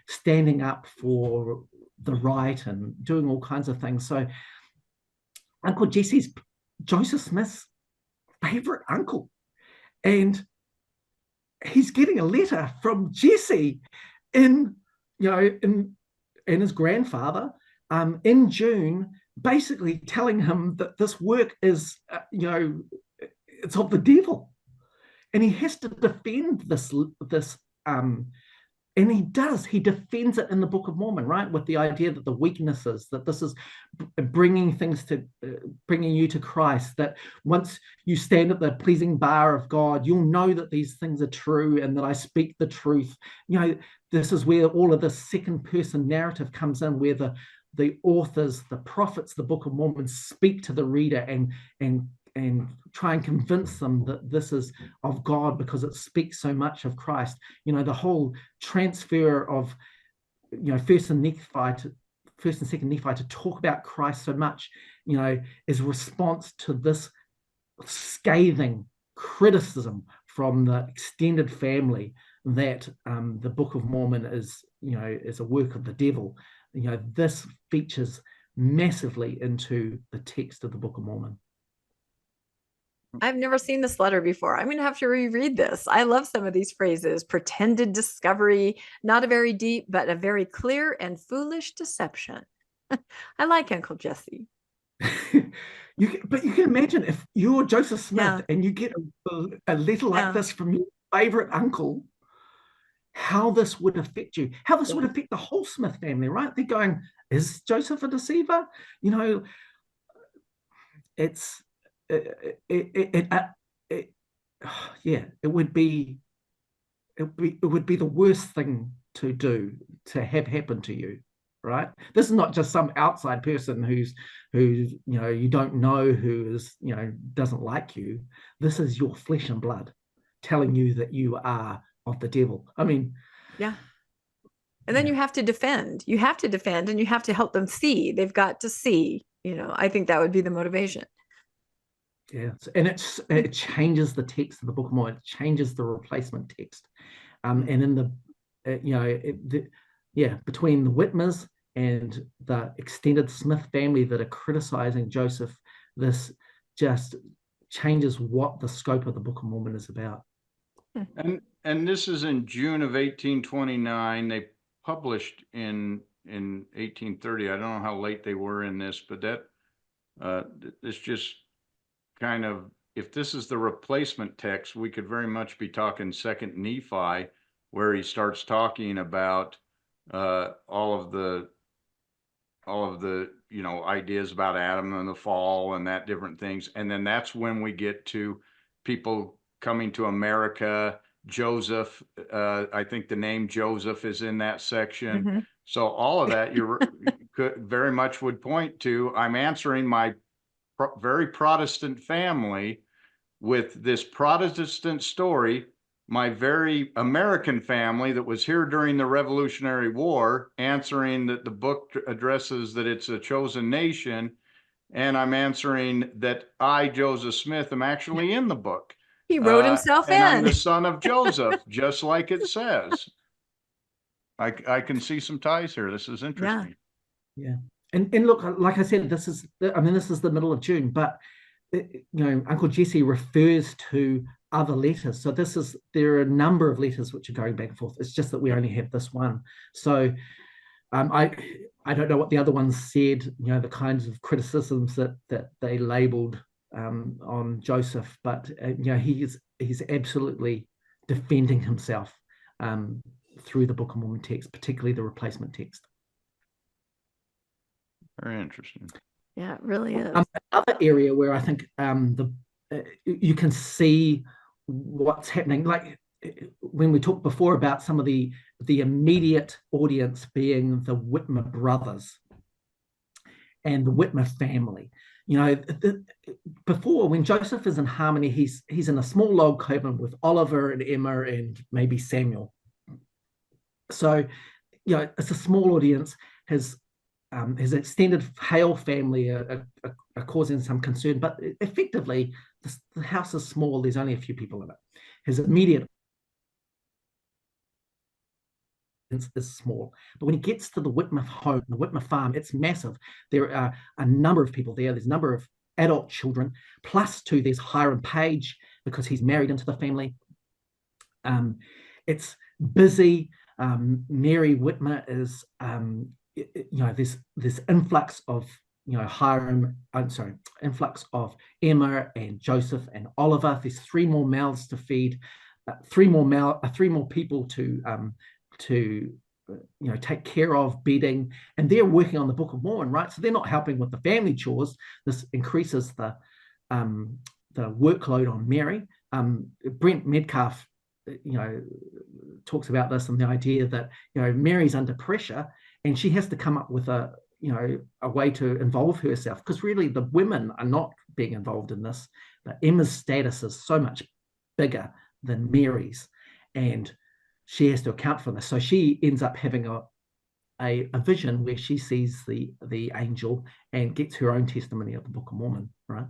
standing up for the right and doing all kinds of things. So Uncle Jesse's Joseph Smith's favorite uncle. And he's getting a letter from Jesse in his grandfather in June, basically telling him that this work is, it's of the devil, and he has to defend this, and he does. He defends it in the Book of Mormon, right, with the idea that the weaknesses, that this is bringing you to Christ, that once you stand at the pleasing bar of God, you'll know that these things are true and that I speak the truth. This is where all of this second person narrative comes in, where the authors, the prophets, the Book of Mormon speak to the reader and try and convince them that this is of God because it speaks so much of Christ. The whole transfer of, First and Second Nephi to talk about Christ so much, is a response to this scathing criticism from the extended family that the Book of Mormon is a work of the devil. This features massively into the text of the Book of Mormon. I've never seen this letter before. I'm going to have to reread this. I love some of these phrases. Pretended discovery, not a very deep, but a very clear and foolish deception. I like Uncle Jesse. But you can imagine if you're Joseph Smith and you get a letter like this from your favorite uncle, how this would affect you, how this would affect the whole Smith family, right? They're going, is Joseph a deceiver? yeah, it would be the worst thing to do, to have happen to you, right? This is not just some outside person who's you don't know, who is doesn't like you. This is your flesh and blood telling you that you are of the devil. I mean, yeah. And then you have to defend. You have to defend, and you have to help them see. They've got to see. I think that would be the motivation. Yeah, and it changes the text of the Book of Mormon. It changes the replacement text, and in the between the Whitmers and the extended Smith family that are criticizing Joseph, this just changes what the scope of the Book of Mormon is about. And this is in June of 1829. They published in 1830. I don't know how late they were in this, but that this just kind of, if this is the replacement text, we could very much be talking Second Nephi, where he starts talking about all of the ideas about Adam and the fall and that different things. And then that's when we get to people coming to America. Joseph, I think the name Joseph is in that section. Mm-hmm. So all of that you could very much would point to, I'm answering my very Protestant family with this Protestant story, my very American family that was here during the Revolutionary War, answering that the book addresses that it's a chosen nation, and I'm answering that I, Joseph Smith, am actually in the book. He wrote himself in. And I'm the son of Joseph, just like it says. I can see some ties here. This is interesting. Yeah. And look, like I said, this is the middle of June, but Uncle Jesse refers to other letters. So there are a number of letters which are going back and forth. It's just that we only have this one. So I don't know what the other ones said, the kinds of criticisms that they labeled on Joseph, but he's absolutely defending himself through the Book of Mormon text, particularly the replacement text. Very interesting. Yeah, it really is. Another area where I think you can see what's happening, like when we talked before about some of the immediate audience being the Whitmer brothers and the Whitmer family. Before, when Joseph is in Harmony, he's in a small log cabin with Oliver and Emma and maybe Samuel. So, it's a small audience. His extended Hale family are causing some concern, but effectively, the house is small. There's only a few people in it. His immediate is small. But when he gets to the Whitmer home, the Whitmer farm, it's massive. There are a number of people there. There's a number of adult children, plus two, there's Hiram Page, because he's married into the family. It's busy. Mary Whitmer is, this influx of, influx of Emma and Joseph and Oliver. There's three more mouths to feed, three more people to take care of, bedding, and they're working on the Book of Mormon, right? So they're not helping with the family chores. This increases the workload on Mary. Brent Metcalf, talks about this and the idea that Mary's under pressure and she has to come up with a way to involve herself, because really the women are not being involved in this. But Emma's status is so much bigger than Mary's, and she has to account for this. So she ends up having a vision where she sees the angel and gets her own testimony of the Book of Mormon, right?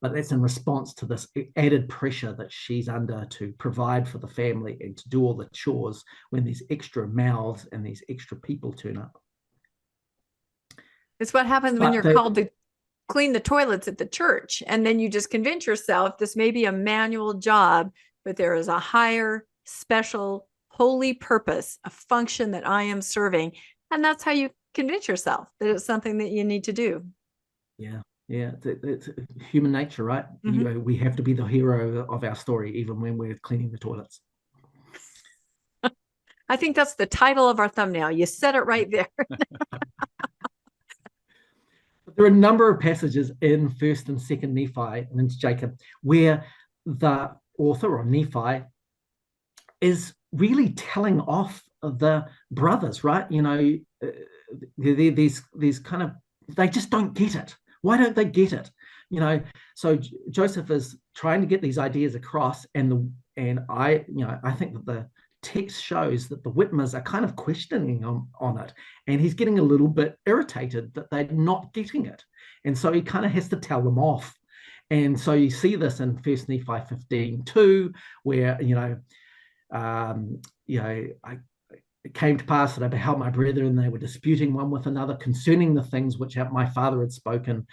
But that's in response to this added pressure that she's under to provide for the family and to do all the chores when these extra mouths and these extra people turn up. It's what happens when you're called to clean the toilets at the church, and then you just convince yourself this may be a manual job, but there is a higher, special, holy purpose, a function that I am serving. And that's how you convince yourself that it's something that you need to do. Yeah. Yeah, it's human nature, right? Mm-hmm. We have to be the hero of our story, even when we're cleaning the toilets. I think that's the title of our thumbnail. You said it right there. There are a number of passages in 1st and 2nd Nephi and into Jacob where the author, or Nephi, is really telling off the brothers, right? These kind of, they just don't get it. Why don't they get it? So Joseph is trying to get these ideas across, and I think that the text shows that the Whitmers are kind of questioning on it, and he's getting a little bit irritated that they're not getting it, and so he kind of has to tell them off. And so you see this in 1 Nephi 15:2, where it came to pass that I beheld my brethren, they were disputing one with another concerning the things which my father had spoken.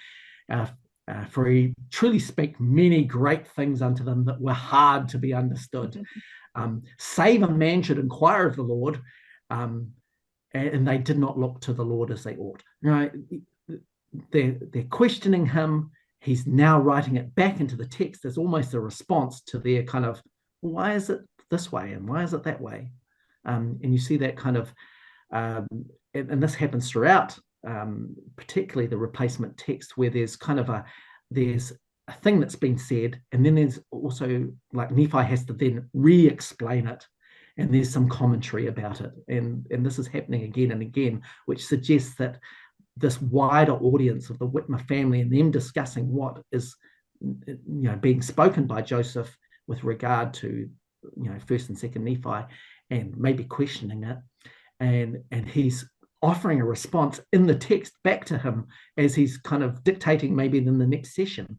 For he truly spake many great things unto them that were hard to be understood. Save a man should inquire of the Lord, and they did not look to the Lord as they ought. They're questioning him. He's now writing it back into the text as almost a response to their kind of, why is it this way and why is it that way? And you see that kind of, and this happens throughout, particularly the replacement text, where there's kind of there's a thing that's been said, and then there's also, like, Nephi has to then re-explain it, and there's some commentary about it, and this is happening again and again, which suggests that this wider audience of the Whitmer family and them discussing what is being spoken by Joseph with regard to 1st and 2nd Nephi, and maybe questioning it, and he's offering a response in the text back to him as he's kind of dictating maybe in the next session.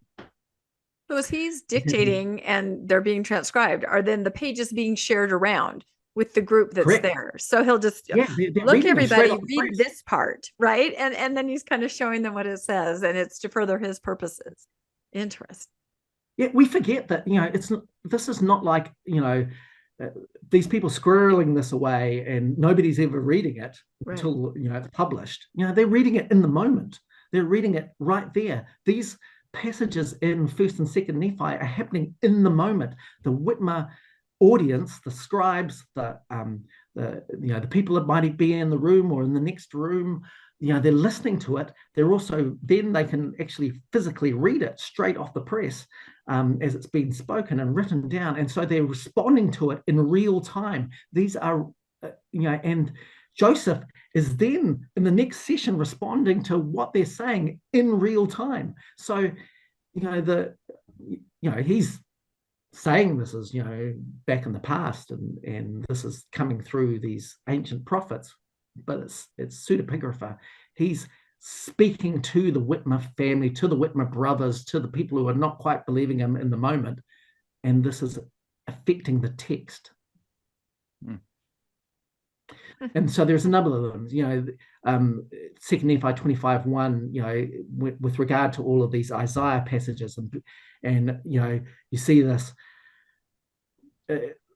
So as he's dictating and they're being transcribed, are then the pages being shared around with the group that's Correct. there? So he'll just look, everybody, read this part, right? And then he's kind of showing them what it says, and it's to further his purposes. Interesting. Yeah, we forget that, this is not like, these people squirreling this away and nobody's ever reading it until, it's published. They're reading it in the moment. They're reading it right there. These passages in 1st and 2nd Nephi are happening in the moment. The Whitmer audience, the scribes, the people that might be in the room or in the next room, they're listening to it. They're also, then they can actually physically read it straight off the press as it's been spoken and written down. And so they're responding to it in real time. These are, and Joseph is then in the next session responding to what they're saying in real time. So, he's saying this is, back in the past, and this is coming through these ancient prophets, but it's pseudepigrapha. He's speaking to the Whitmer family, to the Whitmer brothers, to the people who are not quite believing him in the moment, and this is affecting the text. And so there's a number of them, 2nd Nephi 25:1, with regard to all of these Isaiah passages, and you see this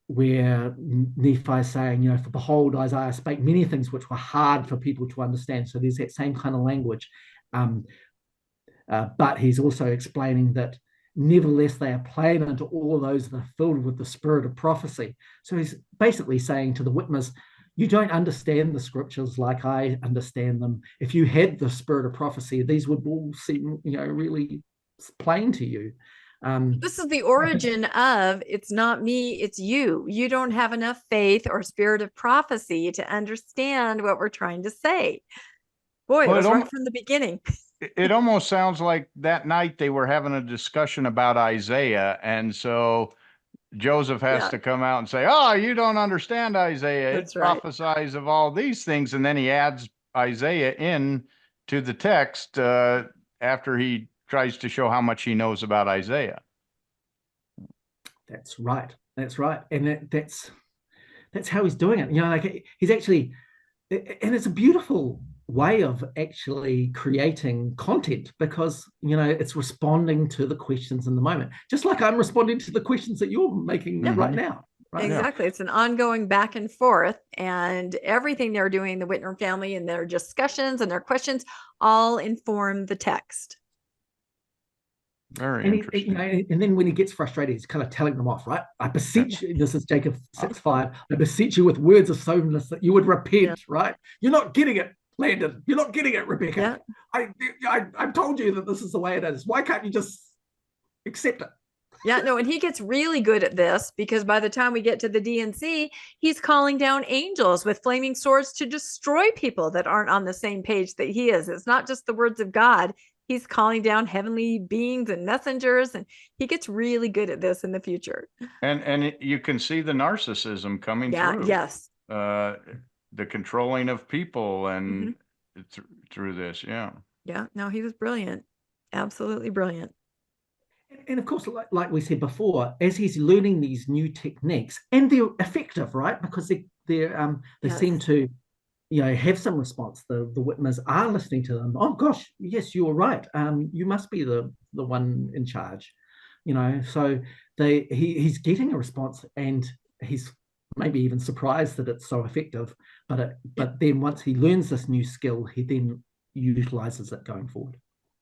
where Nephi is saying, for behold, Isaiah spake many things which were hard for people to understand. So there's that same kind of language. But he's also explaining that nevertheless they are plain unto all those that are filled with the spirit of prophecy. So he's basically saying to the Whitmers, you don't understand the scriptures like I understand them. If you had the spirit of prophecy, these would all seem, really plain to you. This is the origin of, it's not me, it's you. You don't have enough faith or spirit of prophecy to understand what we're trying to say. Boy, it was right from the beginning. It almost sounds like that night they were having a discussion about Isaiah, and so Joseph has to come out and say, oh, you don't understand Isaiah. It prophesies of all these things. And then he adds Isaiah in to the text after he tries to show how much he knows about Isaiah. That's right. And that's how he's doing it. He's actually, and it's a beautiful way of actually creating content, because it's responding to the questions in the moment, just like I'm responding to the questions that you're making right now. Exactly. It's an ongoing back and forth, and everything they're doing, the Whitmer family, and their discussions and their questions all inform the text. Very interesting. And then when he gets frustrated, he's kind of telling them off, right? I beseech you, this is Jacob 6:5, I beseech you with words of soberness that you would repent, right? You're not getting it, Landon. You're not getting it, Rebecca. I've told you that this is the way it is. Why can't you just accept it? Yeah, no, and he gets really good at this because by the time we get to the DNC, he's calling down angels with flaming swords to destroy people that aren't on the same page that he is. It's not just the words of God. He's calling down heavenly beings and messengers, and he gets really good at this in the future. And you can see the narcissism coming through. Yes. The controlling of people and through this. Yeah. Yeah, no, he was brilliant. Absolutely brilliant. And of course, like we said before, as he's learning these new techniques, and they're effective, right? Because they seem to, have some response. The Whitmers are listening to them. Oh gosh, yes, you're right. You must be the one in charge. So he's getting a response, and he's maybe even surprised that it's so effective. But then once he learns this new skill, he then utilizes it going forward.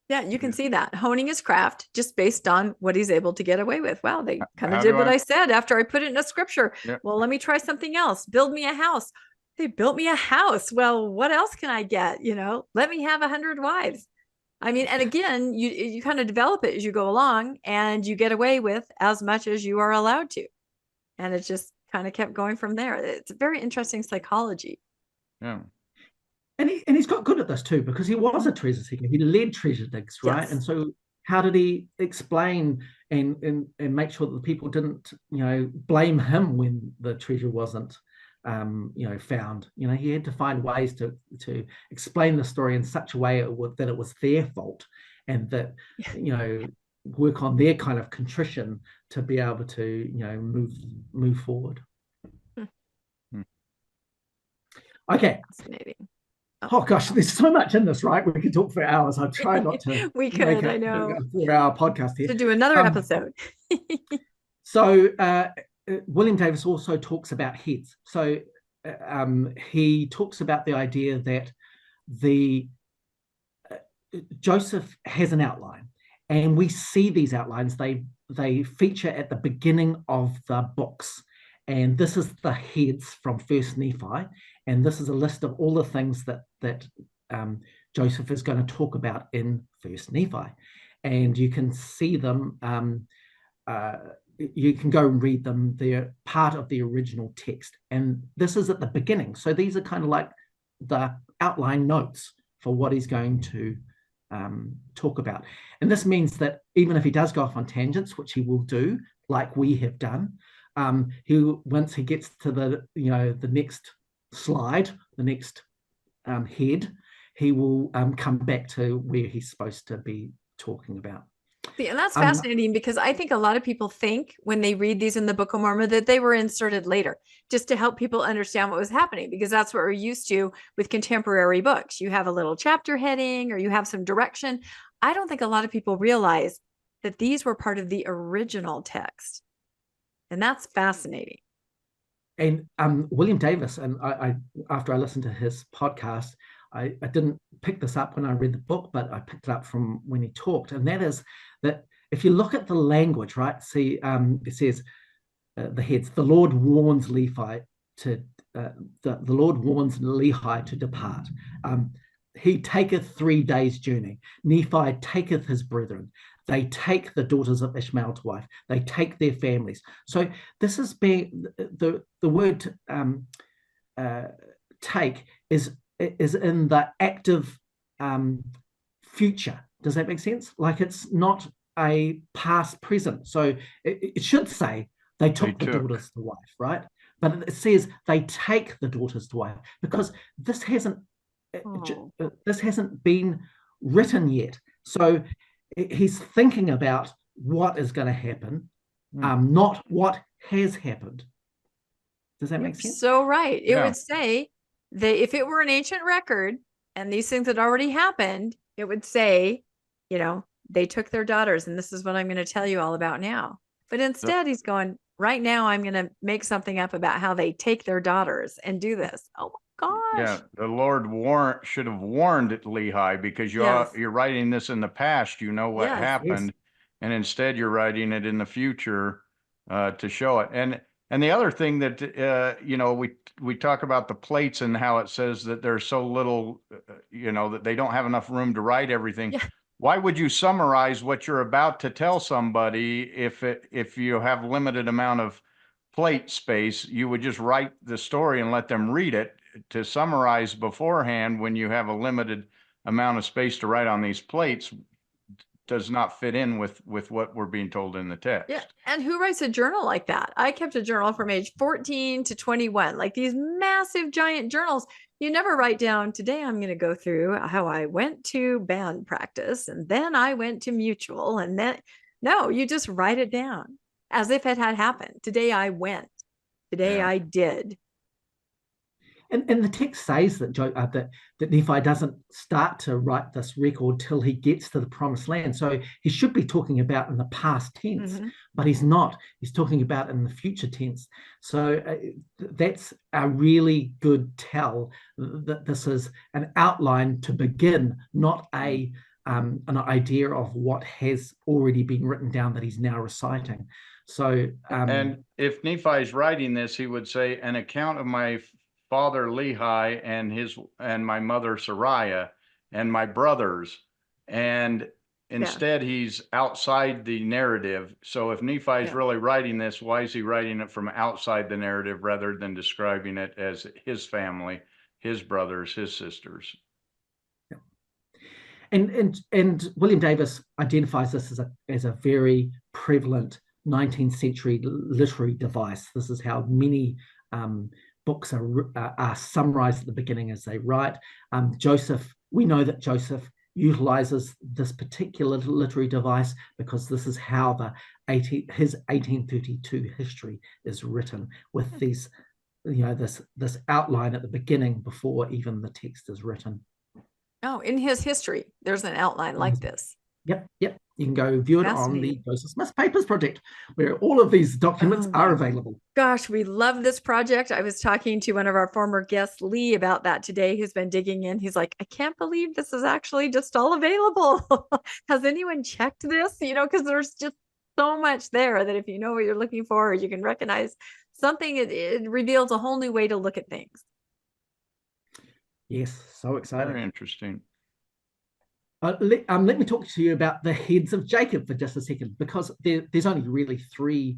Yeah, you can see that honing his craft just based on what he's able to get away with. Wow, they kind of did what I said after I put it in a scripture. Yeah. Well, let me try something else. Build me a house. They built me a house. Well, what else can I get? Let me have 100 wives. I mean, and again, you kind of develop it as you go along, and you get away with as much as you are allowed to. And it just kind of kept going from there. It's a very interesting psychology. Yeah. And he's got good at this too, because he was a treasure seeker. He led treasure digs, right? Yes. And so how did he explain and make sure that the people didn't, blame him when the treasure wasn't, found? He had to find ways to explain the story in such a way that it was their fault, and that, work on their kind of contrition to be able to, move forward. Okay. Fascinating. Oh gosh, there's so much in this, right? We could talk for hours. I try not to. We could, I know. A 4-hour podcast here. To do another episode. So William Davis also talks about heads. So he talks about the idea that Joseph has an outline, and we see these outlines. They feature at the beginning of the books. And this is the heads from First Nephi, and this is a list of all the things that Joseph is going to talk about in First Nephi, and you can see them. You can go and read them. They're part of the original text, and this is at the beginning. So these are kind of like the outline notes for what he's going to talk about. And this means that even if he does go off on tangents, which he will do, like we have done. Once he gets to the next slide, the next head, he will come back to where he's supposed to be talking about. See, and that's fascinating because I think a lot of people think when they read these in the Book of Mormon that they were inserted later just to help people understand what was happening, because that's what we're used to with contemporary books. You have a little chapter heading or you have some direction. I don't think a lot of people realize that these were part of the original text. And that's fascinating. And William Davis, and I after I listened to his podcast, I didn't pick this up when I read the book, but I picked it up from when he talked. And that is that if you look at the language, right? See, it says the heads. The Lord warns Lehi to the Lord warns Lehi to depart. He taketh 3 days' journey. Nephi taketh his brethren. They take the daughters of Ishmael to wife. They take their families. So this is being the word take is in the active future. Does that make sense? Like it's not a past present. So it should say they took the daughters to wife, right? But it says they take the daughters to wife, because this hasn't been written yet. So he's thinking about what is going to happen, not what has happened. Does that make sense? So right. It would say that if it were an ancient record and these things had already happened, it would say, they took their daughters, and this is what I'm going to tell you all about now. But instead, he's going, right now, I'm going to make something up about how they take their daughters and do this. Oh my gosh. Yeah, the Lord should have warned Lehi, because you're writing this in the past, what happened, and instead you're writing it in the future to show it. And the other thing that we talk about the plates and how it says that there's so little, that they don't have enough room to write everything. Yeah. why would you summarize what you're about to tell somebody if you have limited amount of plate space? You would just write the story and let them read it. To summarize beforehand when you have a limited amount of space to write on these plates does not fit in with what we're being told in the text. Yeah. And who writes a journal like that? I kept a journal from age 14 to 21, like these massive giant journals. You never write down, today I'm going to go through how I went to band practice and then I went to mutual. And then, no, you just write it down as if it had happened. Today I went, today I did. And the text says that Nephi doesn't start to write this record till he gets to the promised land. So he should be talking about in the past tense, but he's not. He's talking about in the future tense. So that's a really good tell that this is an outline to begin, not an idea of what has already been written down that he's now reciting. So and if Nephi is writing this, he would say, an account of my father Lehi and my mother Sariah and my brothers, and instead he's outside the narrative. So if Nephi is really writing this, why is he writing it from outside the narrative rather than describing it as his family, his brothers, his sisters? And William Davis identifies this as a very prevalent 19th century literary device. This is how many books are summarized at the beginning as they write. We know that Joseph utilizes this particular literary device because this is how his 1832 history is written, with these, this outline at the beginning before even the text is written. Oh, in his history, there's an outline like this. Yep. You can go view it on the Joseph Smith Papers Project, where all of these documents are available. Gosh, we love this project. I was talking to one of our former guests, Lee, about that today, who's been digging in. He's like, I can't believe this is actually just all available. Has anyone checked this? Because there's just so much there that if you know what you're looking for, or you can recognize something, it reveals a whole new way to look at things. Yes, so exciting. Very interesting. Let me talk to you about the heads of Jacob for just a second, because there's only really three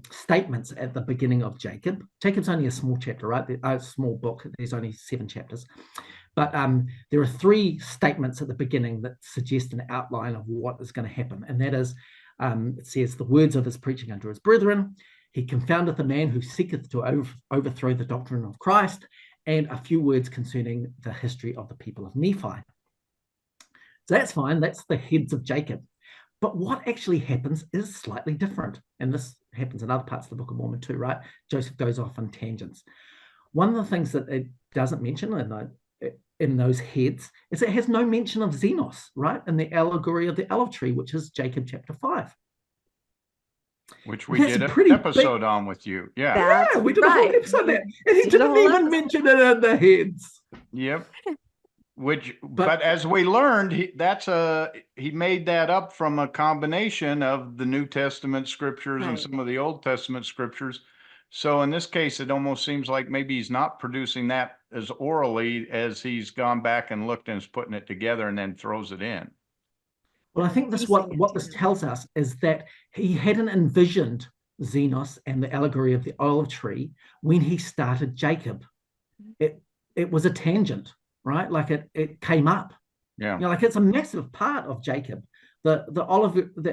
statements at the beginning of Jacob. Jacob's only a small chapter, right? A small book. There's only 7 chapters. But there are 3 statements at the beginning that suggest an outline of what is going to happen. And that is, it says, the words of his preaching unto his brethren, he confoundeth the man who seeketh to overthrow the doctrine of Christ, and a few words concerning the history of the people of Nephi. So that's fine. That's the heads of Jacob. But what actually happens is slightly different. And this happens in other parts of the Book of Mormon too, right? Joseph goes off on tangents. One of the things that it doesn't mention in those heads is it has no mention of Xenos, right? In the allegory of the olive tree, which is Jacob chapter 5. Which we did an episode on with you. Yeah. We did a whole episode there. And he didn't even mention it in the heads. Yep. But as we learned, he made that up from a combination of the New Testament scriptures and some of the Old Testament scriptures. So in this case, it almost seems like maybe he's not producing that as orally as he's gone back and looked and is putting it together and then throws it in. Well, I think what this tells us is that he hadn't envisioned Xenos and the allegory of the olive tree when he started Jacob. It was a tangent, right? Like it came up. Yeah. Like it's a massive part of Jacob. The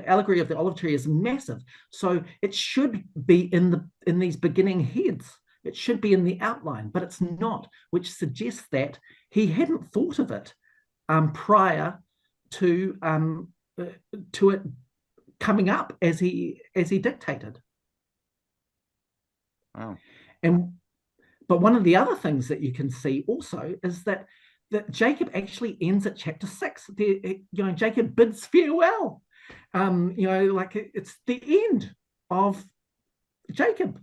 allegory of the olive tree is massive. So it should be in these beginning heads. It should be in the outline, but it's not, which suggests that he hadn't thought of it prior to it coming up as he dictated. Wow. But one of the other things that you can see also is that Jacob actually ends at chapter 6. Jacob bids farewell. It's the end of Jacob,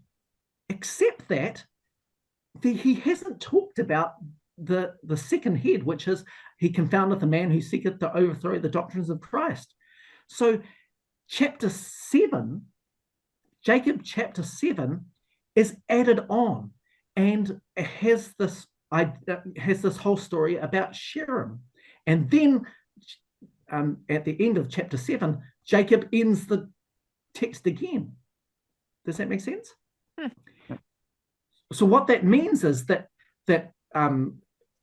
except that he hasn't talked about the second head, which is he confoundeth the man who seeketh to overthrow the doctrines of Christ. So chapter 7, Jacob chapter 7 is added on and has this whole story about Cherian. And then at the end of chapter 7, Jacob ends the text again. Does that make sense? So what that means is that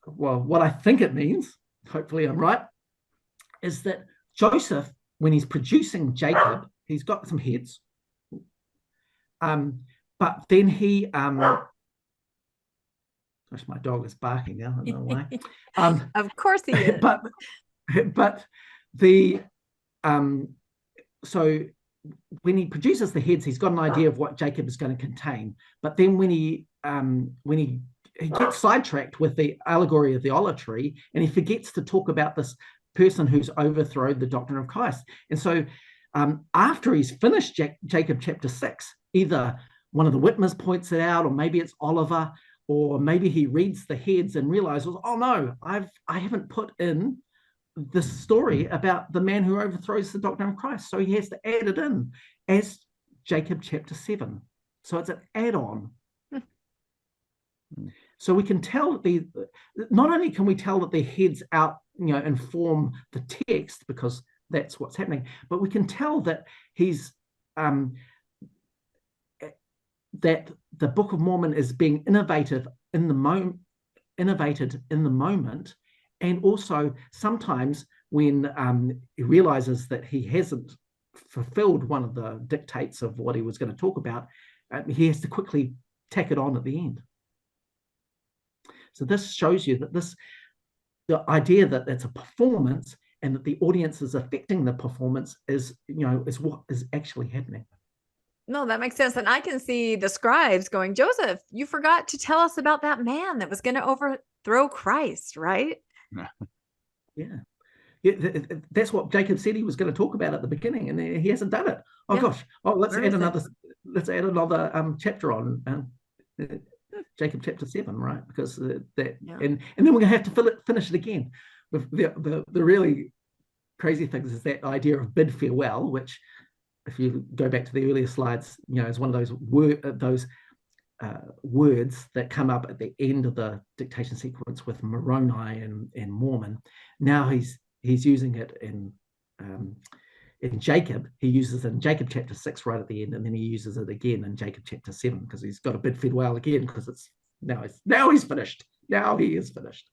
what I think it means, hopefully I'm right, is that Joseph, when he's producing Jacob, he's got some heads, but then he gosh, my dog is barking now. I don't know why. Of course he is. But the so when he produces the heads, he's got an idea of what Jacob is going to contain. But then when he gets sidetracked with the allegory of the olive tree, and he forgets to talk about this person who's overthrown the doctrine of Christ. And so after he's finished Jacob chapter 6, either one of the Whitmers points it out, or maybe it's Oliver, or maybe he reads the heads and realizes, oh no, I haven't put in the story about the man who overthrows the doctrine of Christ. So he has to add it in as Jacob chapter 7. So it's an add-on. So we can tell not only can we tell that the heads out, inform the text, because that's what's happening, but we can tell that he's that the Book of Mormon is being innovated in the moment, and also sometimes when he realizes that he hasn't fulfilled one of the dictates of what he was going to talk about, he has to quickly tack it on at the end. So this shows you that the idea that it's a performance and that the audience is affecting the performance is what is actually happening. No, that makes sense. And I can see the scribes going, Joseph, you forgot to tell us about that man that was going to overthrow Christ, right? Yeah. That's what Jacob said he was going to talk about at the beginning, and he hasn't done it. Gosh. Let's add another chapter on Jacob chapter 7, right? Because and then we're going to have to finish it again. The really crazy things is that idea of bid farewell, which, if you go back to the earlier slides, is one of those words that come up at the end of the dictation sequence with Moroni and Mormon. Now he's using it in Jacob. He uses it in Jacob chapter 6 right at the end, and then he uses it again in Jacob chapter 7 because he's got a bid farewell again, because it's now he's finished. Now he is finished.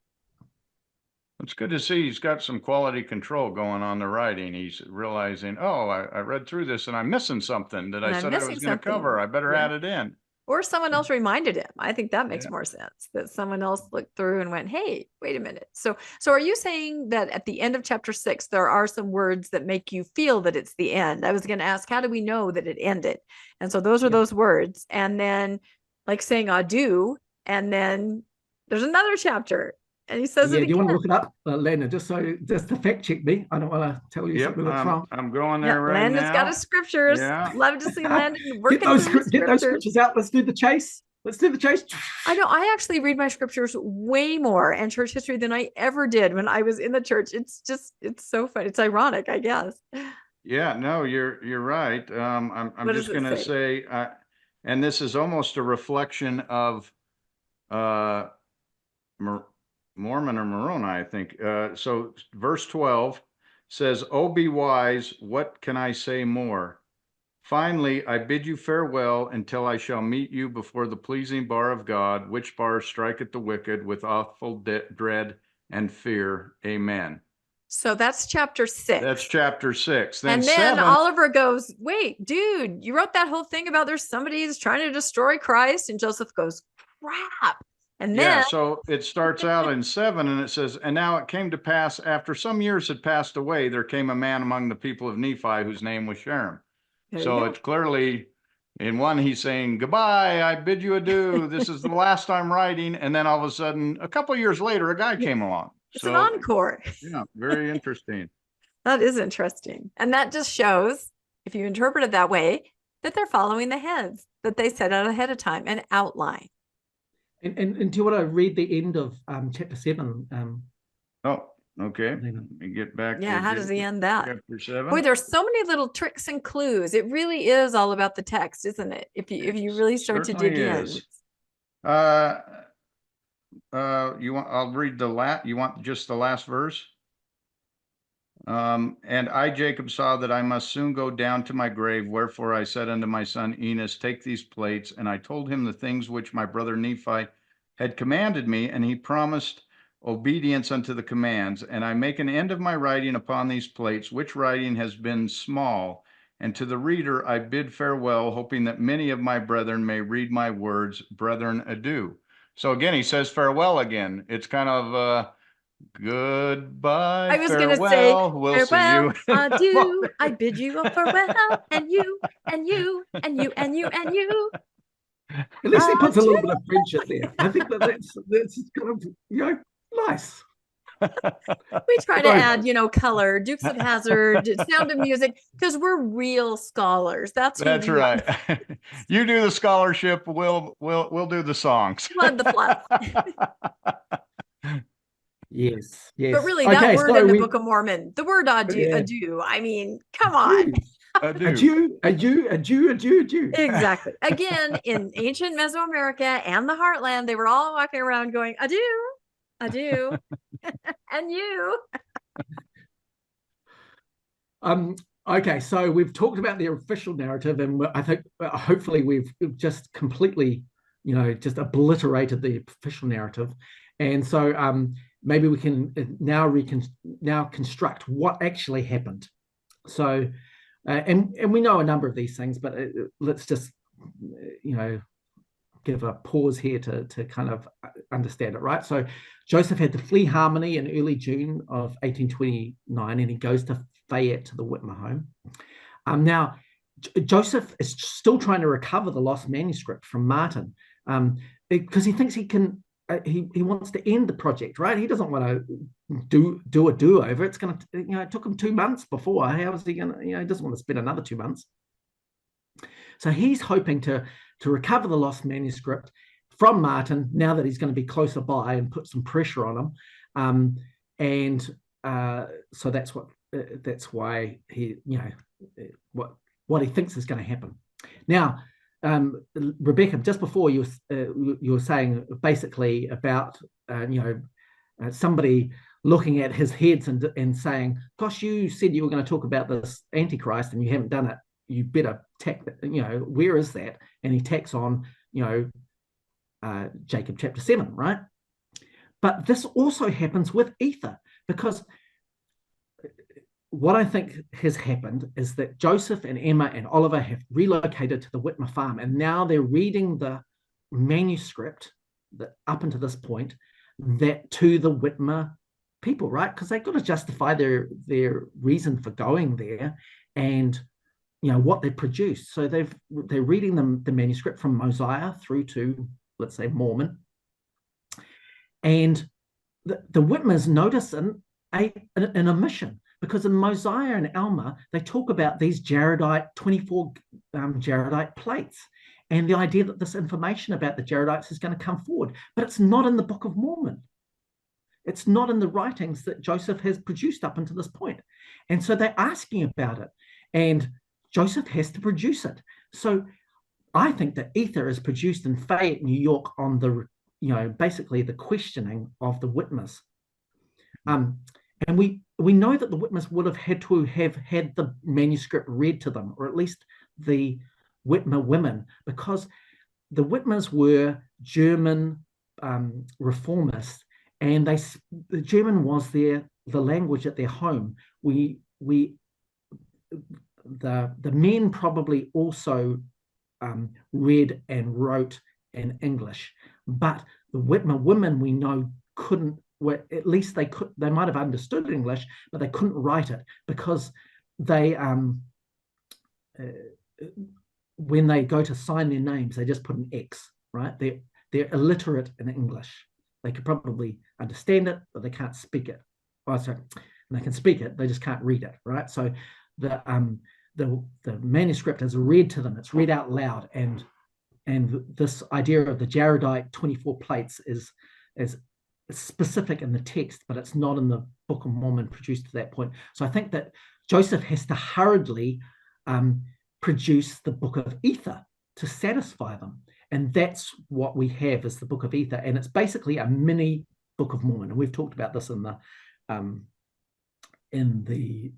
It's good to see he's got some quality control going on the writing. He's realizing, I read through this and I'm missing something that I said I was going to cover. I better add it in. Or someone else reminded him. I think that makes more sense, that someone else looked through and went, hey, wait a minute. So are you saying that at the end of chapter 6, there are some words that make you feel that it's the end? I was going to ask, how do we know that it ended? And so those are those words. And then like saying adieu, and then there's another chapter. And he says it again. Do you want to look it up, Landon, just to fact check me? I don't want to tell you something that's wrong. I'm going there right Landon's now. got his scriptures. Love to see Landon working get those scriptures out. Let's do the chase. I know. I actually read my scriptures way more and church history than I ever did when I was in the church. It's so fun. It's ironic, I guess. Yeah, no, you're right. I'm just going to say, and this is almost a reflection of Mormon or Moroni, I think. So verse 12 says, "Oh, be wise, what can I say more? Finally, I bid you farewell until I shall meet you before the pleasing bar of God, which bar striketh the wicked with awful dread and fear. Amen." So that's chapter 6. That's chapter 6. And then Oliver goes, wait, dude, you wrote that whole thing about there's somebody who's trying to destroy Christ. And Joseph goes, crap. And then so it starts out in 7, and it says, "And now it came to pass, after some years had passed away, there came a man among the people of Nephi whose name was Sherem." So it's clearly, in 1, he's saying, goodbye, I bid you adieu. This is the last I'm writing. And then all of a sudden, a couple of years later, a guy came along. It's an encore. Yeah, very interesting. That is interesting. And that just shows, if you interpret it that way, that they're following the heads that they set out ahead of time and outline. And do you want to read the end of chapter 7? Okay. Let me get back. Yeah, how does he end that? Chapter 7. Boy, there's so many little tricks and clues. It really is all about the text, isn't it? If you really start to dig in. I'll read you want just the last verse? And I, Jacob, saw that I must soon go down to my grave. Wherefore I said unto my son Enos, take these plates. And I told him the things which my brother Nephi had commanded me, and he promised obedience unto the commands. And I make an end of my writing upon these plates, which writing has been small. And to the reader I bid farewell, hoping that many of my brethren may read my words. Brethren, adieu. So again, he says farewell again. It's kind of goodbye, I was farewell, gonna say, we'll farewell, see you. adieu, I bid you a farewell, and you, and you, and you, and you, and you. At least he puts a little bit of friendship there. I think that's kind of, nice. We try to add, color, Dukes of Hazzard, Sound of Music, because we're real scholars. That's right. You do the scholarship. We'll do the songs. Love the fluff. Yes. But really, that word in the Book of Mormon, the word adieu. I mean, come on. Adieu, adieu, adieu, adieu, adieu. Exactly. Again, in ancient Mesoamerica and the Heartland, they were all walking around going, adieu, adieu, and you. Okay, so we've talked about the official narrative, and I think hopefully we've just completely, just obliterated the official narrative. And so maybe we can now construct what actually happened. So, and we know a number of these things, but let's just, give a pause here to kind of understand it, right? So Joseph had to flee Harmony in early June of 1829, and he goes to Fayette to the Whitmer home. Now, Joseph is still trying to recover the lost manuscript from Martin because he thinks he can. He wants to end the project, right? He doesn't want to do a do-over. It's going to, it took him 2 months before. How is he going to, he doesn't want to spend another 2 months. So he's hoping to recover the lost manuscript from Martin now that he's going to be closer by and put some pressure on him. So that's why he, what he thinks is going to happen. Now, Rebecca, just before you were saying basically about somebody looking at his heads and saying, "Gosh, you said you were going to talk about this Antichrist and you haven't done it. You better tack, where is that?" And he tacks on, Jacob chapter 7, right? But this also happens with Ether, because what I think has happened is that Joseph and Emma and Oliver have relocated to the Whitmer farm, and now they're reading the manuscript that up until this point that to the Whitmer people, right? Because they've got to justify their reason for going there and what they produced. So they're reading the manuscript from Mosiah through to, let's say, Mormon, and the Whitmers notice an omission. Because in Mosiah and Alma, they talk about these 24 Jaredite plates, and the idea that this information about the Jaredites is going to come forward. But it's not in the Book of Mormon. It's not in the writings that Joseph has produced up until this point. And so they're asking about it, and Joseph has to produce it. So I think that Ether is produced in Fayette, New York, on the, basically the questioning of the Whitmers. And we know that the Whitmers would have had to have had the manuscript read to them, or at least the Whitmer women, because the Whitmers were German reformists, and the German was the language at their home. The men probably also read and wrote in English, but the Whitmer women, we know, couldn't. At least they might have understood English, but they couldn't write it, because they when they go to sign their names, they just put an X, right? They're illiterate in English. They could probably understand it, but they can't speak it. Oh, sorry, and they can speak it, they just can't read it, right? So the manuscript is read to them. It's read out loud, and this idea of the Jaredite 24 plates is specific in the text, but it's not in the Book of Mormon produced to that point. So I think that Joseph has to hurriedly produce the Book of Ether to satisfy them, and that's what we have is the Book of Ether, and it's basically a mini Book of Mormon. And we've talked about this in in the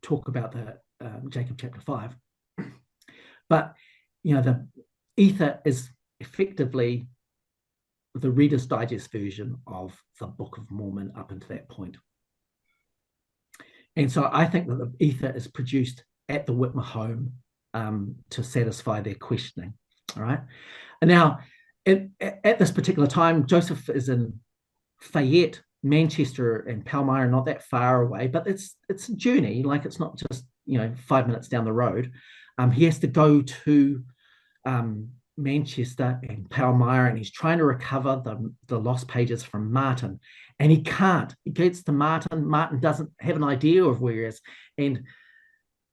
talk about the Jacob chapter 5. But, the ether is effectively the Reader's Digest version of the Book of Mormon up until that point. And so I think that the ether is produced at the Whitmer home to satisfy their questioning. All right. And now, at this particular time, Joseph is in Fayette, Manchester, and Palmyra, not that far away, but it's a journey. Like, it's not just 5 minutes down the road. He has to go to Manchester and Palmyra, and he's trying to recover the lost pages from Martin, and he can't. He gets to Martin. Martin doesn't have an idea of where he is, and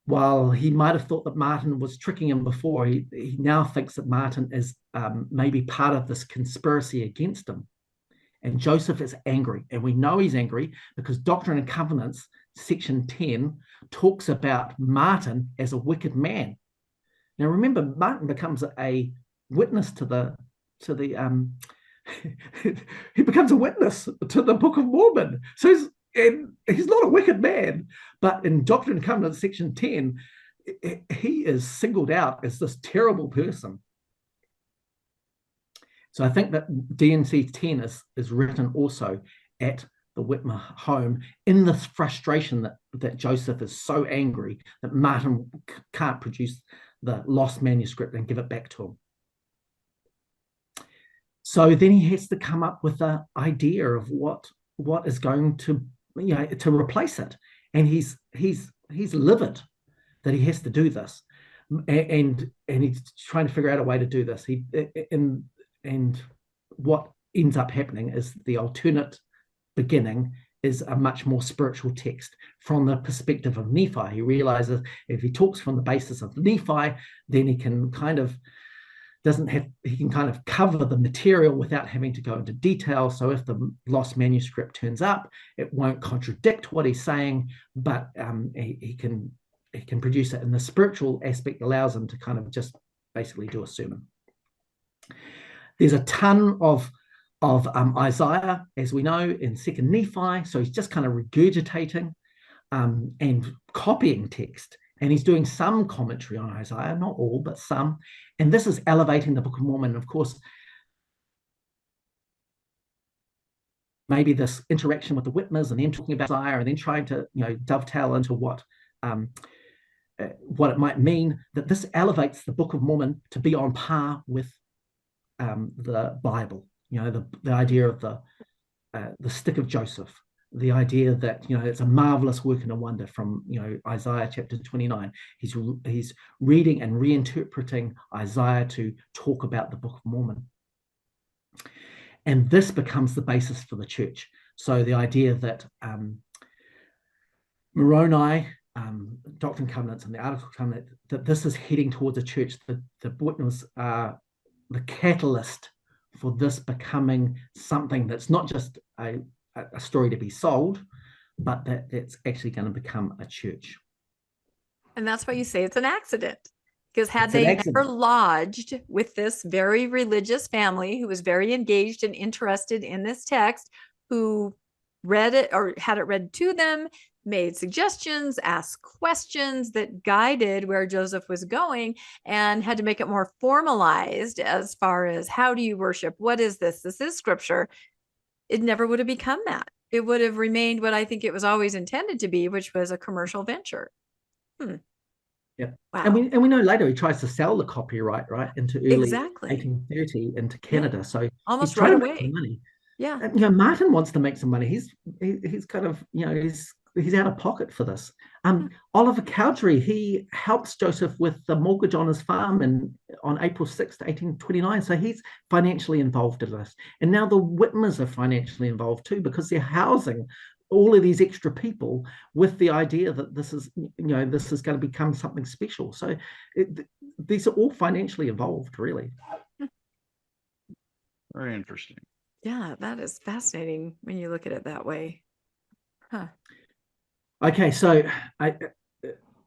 while he might have thought that Martin was tricking him before, he now thinks that Martin is maybe part of this conspiracy against him. And Joseph is angry. And we know he's angry because Doctrine and Covenants, section 10, talks about Martin as a wicked man. Now, remember, Martin becomes a witness he becomes a witness to the Book of Mormon. So he's not a wicked man, but in Doctrine and Covenants section 10, he is singled out as this terrible person. So I think that D&C 10 is written also at the Whitmer home in this frustration that Joseph is so angry that Martin can't produce the lost manuscript and give it back to him. So then he has to come up with an idea of what is going to replace it, and he's livid that he has to do this, and he's trying to figure out a way to do this. And what ends up happening is the alternate beginning is a much more spiritual text from the perspective of Nephi. He realizes if he talks from the basis of Nephi, then he can kind of cover the material without having to go into detail. So if the lost manuscript turns up, it won't contradict what he's saying, but he can produce it. And the spiritual aspect allows him to kind of just basically do a sermon. There's a ton of Isaiah, as we know, in 2nd Nephi. So he's just kind of regurgitating and copying text. And he's doing some commentary on Isaiah, not all, but some. And this is elevating the Book of Mormon. Of course, maybe this interaction with the Whitmers and them talking about Isaiah and then trying to dovetail into what it might mean, that this elevates the Book of Mormon to be on par with the Bible. The idea of the stick of Joseph, the idea that it's a marvelous work and a wonder from Isaiah chapter 29. He's reading and reinterpreting Isaiah to talk about the Book of Mormon, and this becomes the basis for the church. So the idea that Moroni, Doctrine and Covenants, and the Article of Covenant, that this is heading towards a church. The Whitmers are the catalyst for this becoming something that's not just a story to be sold, but that it's actually going to become a church. And that's why you say it's an accident, because had they never lodged with this very religious family who was very engaged and interested in this text, who read it or had it read to them, made suggestions, asked questions that guided where Joseph was going, and had to make it more formalized as far as how do you worship? What is this? This is scripture. It never would have become that. It would have remained what I think it was always intended to be, which was a commercial venture. Yeah. Wow. And we know later he tries to sell the copyright into early 1830 into Canada. Yeah. So almost he's trying right to away. make some money. Yeah. And, Martin wants to make some money. He's kind of, he's out of pocket for this. Oliver Cowdery, he helps Joseph with the mortgage on his farm on April 6th, 1829. So he's financially involved in this. And now the Whitmers are financially involved too, because they're housing all of these extra people with the idea that this is going to become something special. So these are all financially involved, really. Very interesting. Yeah, that is fascinating when you look at it that way. Huh. Okay, so I'm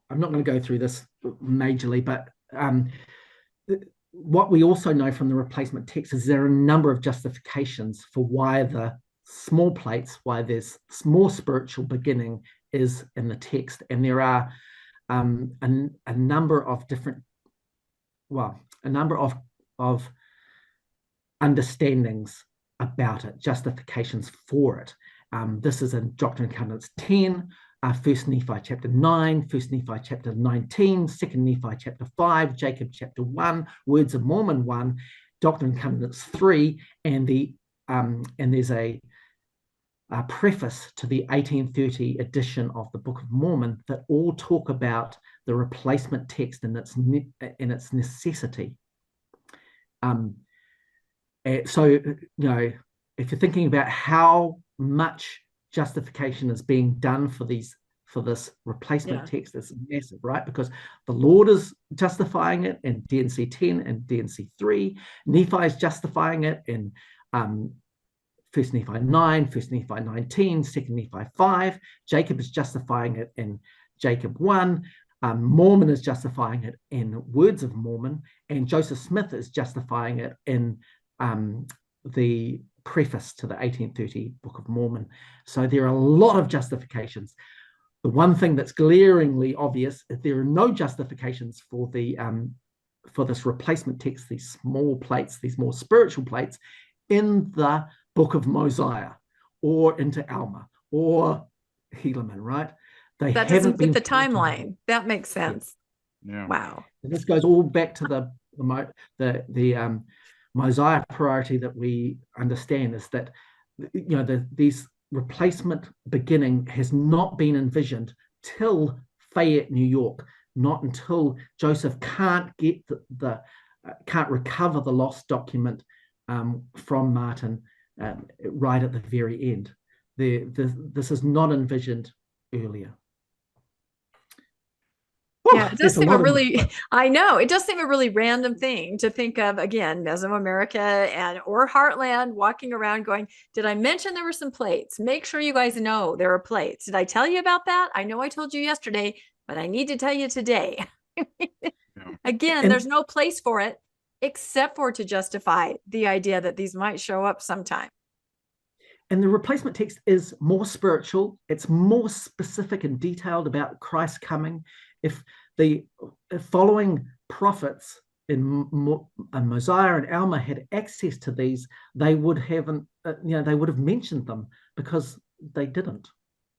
not going to go through this majorly, but what we also know from the replacement text is there are a number of justifications for why the small plates, why there's more spiritual beginning is in the text, and there are a number of different, a number of understandings about it, justifications for it. This is in Doctrine and Covenants 10, 1 Nephi chapter 9, 1 Nephi chapter 19, 2 Nephi chapter 5, Jacob chapter 1, Words of Mormon 1, Doctrine and Covenants 3, and there's a preface to the 1830 edition of the Book of Mormon that all talk about the replacement text and its necessity. So, if you're thinking about how much justification is being done for this replacement text, it's massive, right? Because the Lord is justifying it in D&C 10 and D&C 3. Nephi is justifying it in 1 Nephi 9, 1 Nephi 19, 2 Nephi 5. Jacob is justifying it in Jacob 1. Mormon is justifying it in Words of Mormon, and Joseph Smith is justifying it in the preface to the 1830 Book of Mormon. So there are a lot of justifications. The one thing that's glaringly obvious is there are no justifications for this replacement text, these small plates, these more spiritual plates, in the Book of Mosiah or into Alma or Helaman, right? That doesn't fit the timeline. That makes sense. Yeah. Wow. And this goes all back to the Mosiah priority that we understand, is that these replacement beginning has not been envisioned till Fayette, New York, not until Joseph can't get can't recover the lost document from Martin right at the very end. This is not envisioned earlier. Yeah, it does seem I know, it does seem a really random thing to think of, again, Mesoamerica or Heartland walking around going, did I mention there were some plates? Make sure you guys know there are plates. Did I tell you about that? I know I told you yesterday, but I need to tell you today. Again, there's no place for it except for to justify the idea that these might show up sometime. And the replacement text is more spiritual. It's more specific and detailed about Christ coming. If the following prophets in Mosiah and Alma had access to these, they would have mentioned them, because they didn't,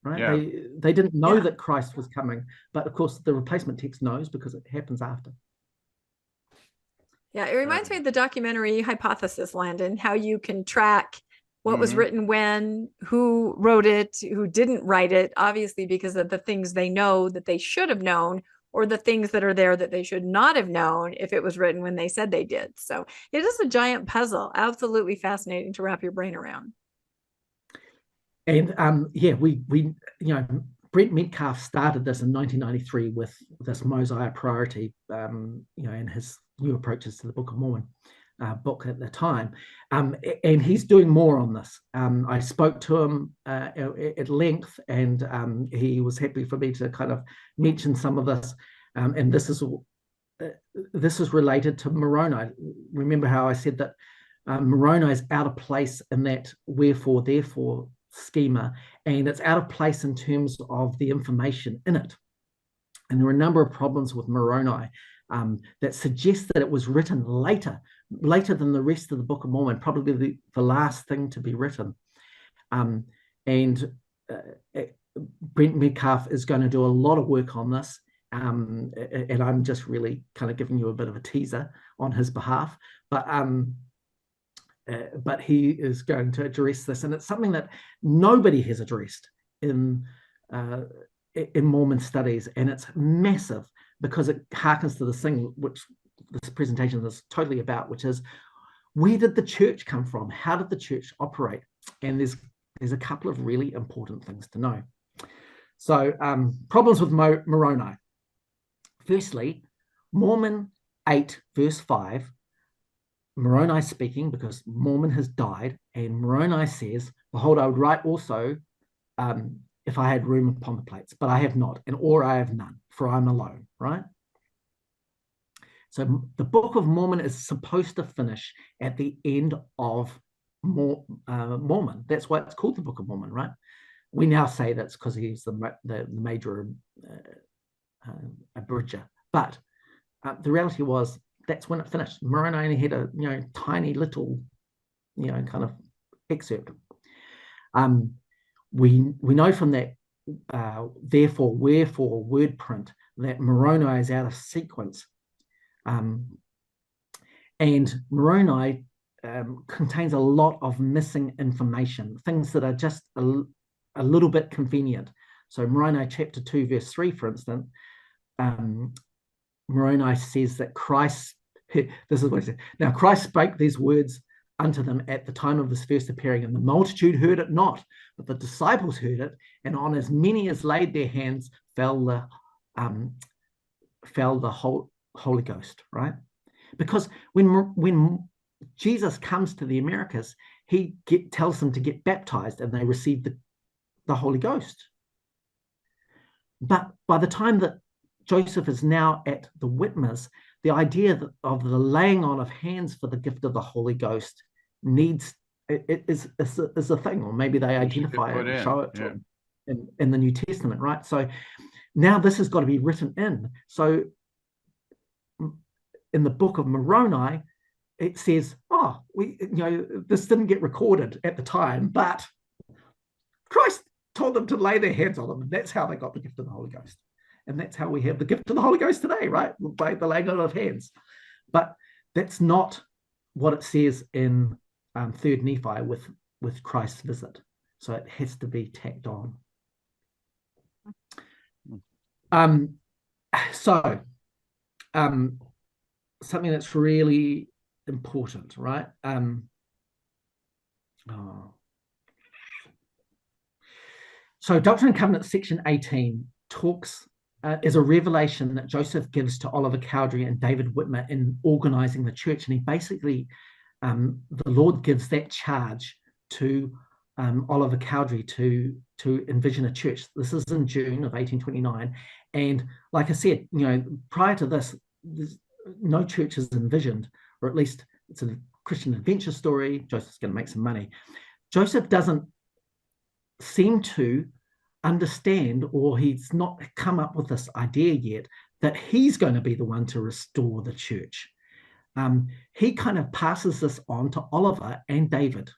right? Yeah. They didn't know that Christ was coming, but of course the replacement text knows because it happens after. Yeah, it reminds me of the documentary Hypothesis, Landon, how you can track what was written when, who wrote it, who didn't write it, obviously because of the things they know that they should have known, or the things that are there that they should not have known if it was written when they said they did. So it is a giant puzzle. Absolutely fascinating to wrap your brain around. And we Brent Metcalf started this in 1993 with this Mosiah priority, and his new approaches to the Book of Mormon book at the time, and he's doing more on this. I spoke to him at length, and he was happy for me to kind of mention some of this, and this is related to Moroni. Remember how I said that Moroni is out of place in that wherefore therefore schema, and it's out of place in terms of the information in it. And there are a number of problems with Moroni that suggest that it was written later than the rest of the Book of Mormon, probably the last thing to be written. Brent Metcalf is going to do a lot of work on this, and I'm just really kind of giving you a bit of a teaser on his behalf. But he is going to address this, and it's something that nobody has addressed in Mormon studies, and it's massive because it harkens to this thing which this presentation is totally about, which is, where did the church come from? How did the church operate? And there's a couple of really important things to know. So problems with Moroni. Firstly, Mormon 8 verse 5, Moroni speaking, because Mormon has died, and Moroni says, behold, I would write also if I had room upon the plates, but I have not, or I have none, for I'm alone, right? So the Book of Mormon is supposed to finish at the end of Mormon. That's why it's called the Book of Mormon, right? We now say that's because he's the major abridger. But the reality was that's when it finished. Moroni only had a tiny little kind of excerpt. We know from that therefore wherefore word print that Moroni is out of sequence, and Moroni contains a lot of missing information, things that are just a little bit convenient. So Moroni chapter 2 verse 3, for instance, Moroni says that Christ, this is what he said, now Christ spoke these words unto them at the time of his first appearing, and the multitude heard it not, but the disciples heard it, and on as many as laid their hands fell the Holy Ghost, right? Because when Jesus comes to the Americas, he tells them to get baptized, and they receive the Holy Ghost. But by the time that Joseph is now at the Whitmers, the idea of the laying on of hands for the gift of the Holy Ghost is a thing, or maybe they identify it and show it to him in the New Testament, right? So now this has got to be written in. So in the Book of Moroni, it says, this didn't get recorded at the time, but Christ told them to lay their hands on them, and that's how they got the gift of the Holy Ghost. And that's how we have the gift of the Holy Ghost today, right? By the laying on of hands. But that's not what it says in 3rd Nephi with Christ's visit. So it has to be tacked on. Something that's really important, right? So Doctrine and Covenants section 18 talks is a revelation that Joseph gives to Oliver Cowdery and David Whitmer in organizing the church. And he basically, the Lord gives that charge to Oliver Cowdery to envision a church. This is in June of 1829. And like I said, prior to this, no church is envisioned, or at least it's a Christian adventure story. Joseph's going to make some money. Joseph doesn't seem to understand, or he's not come up with this idea yet, that he's going to be the one to restore the church. He kind of passes this on to Oliver and David.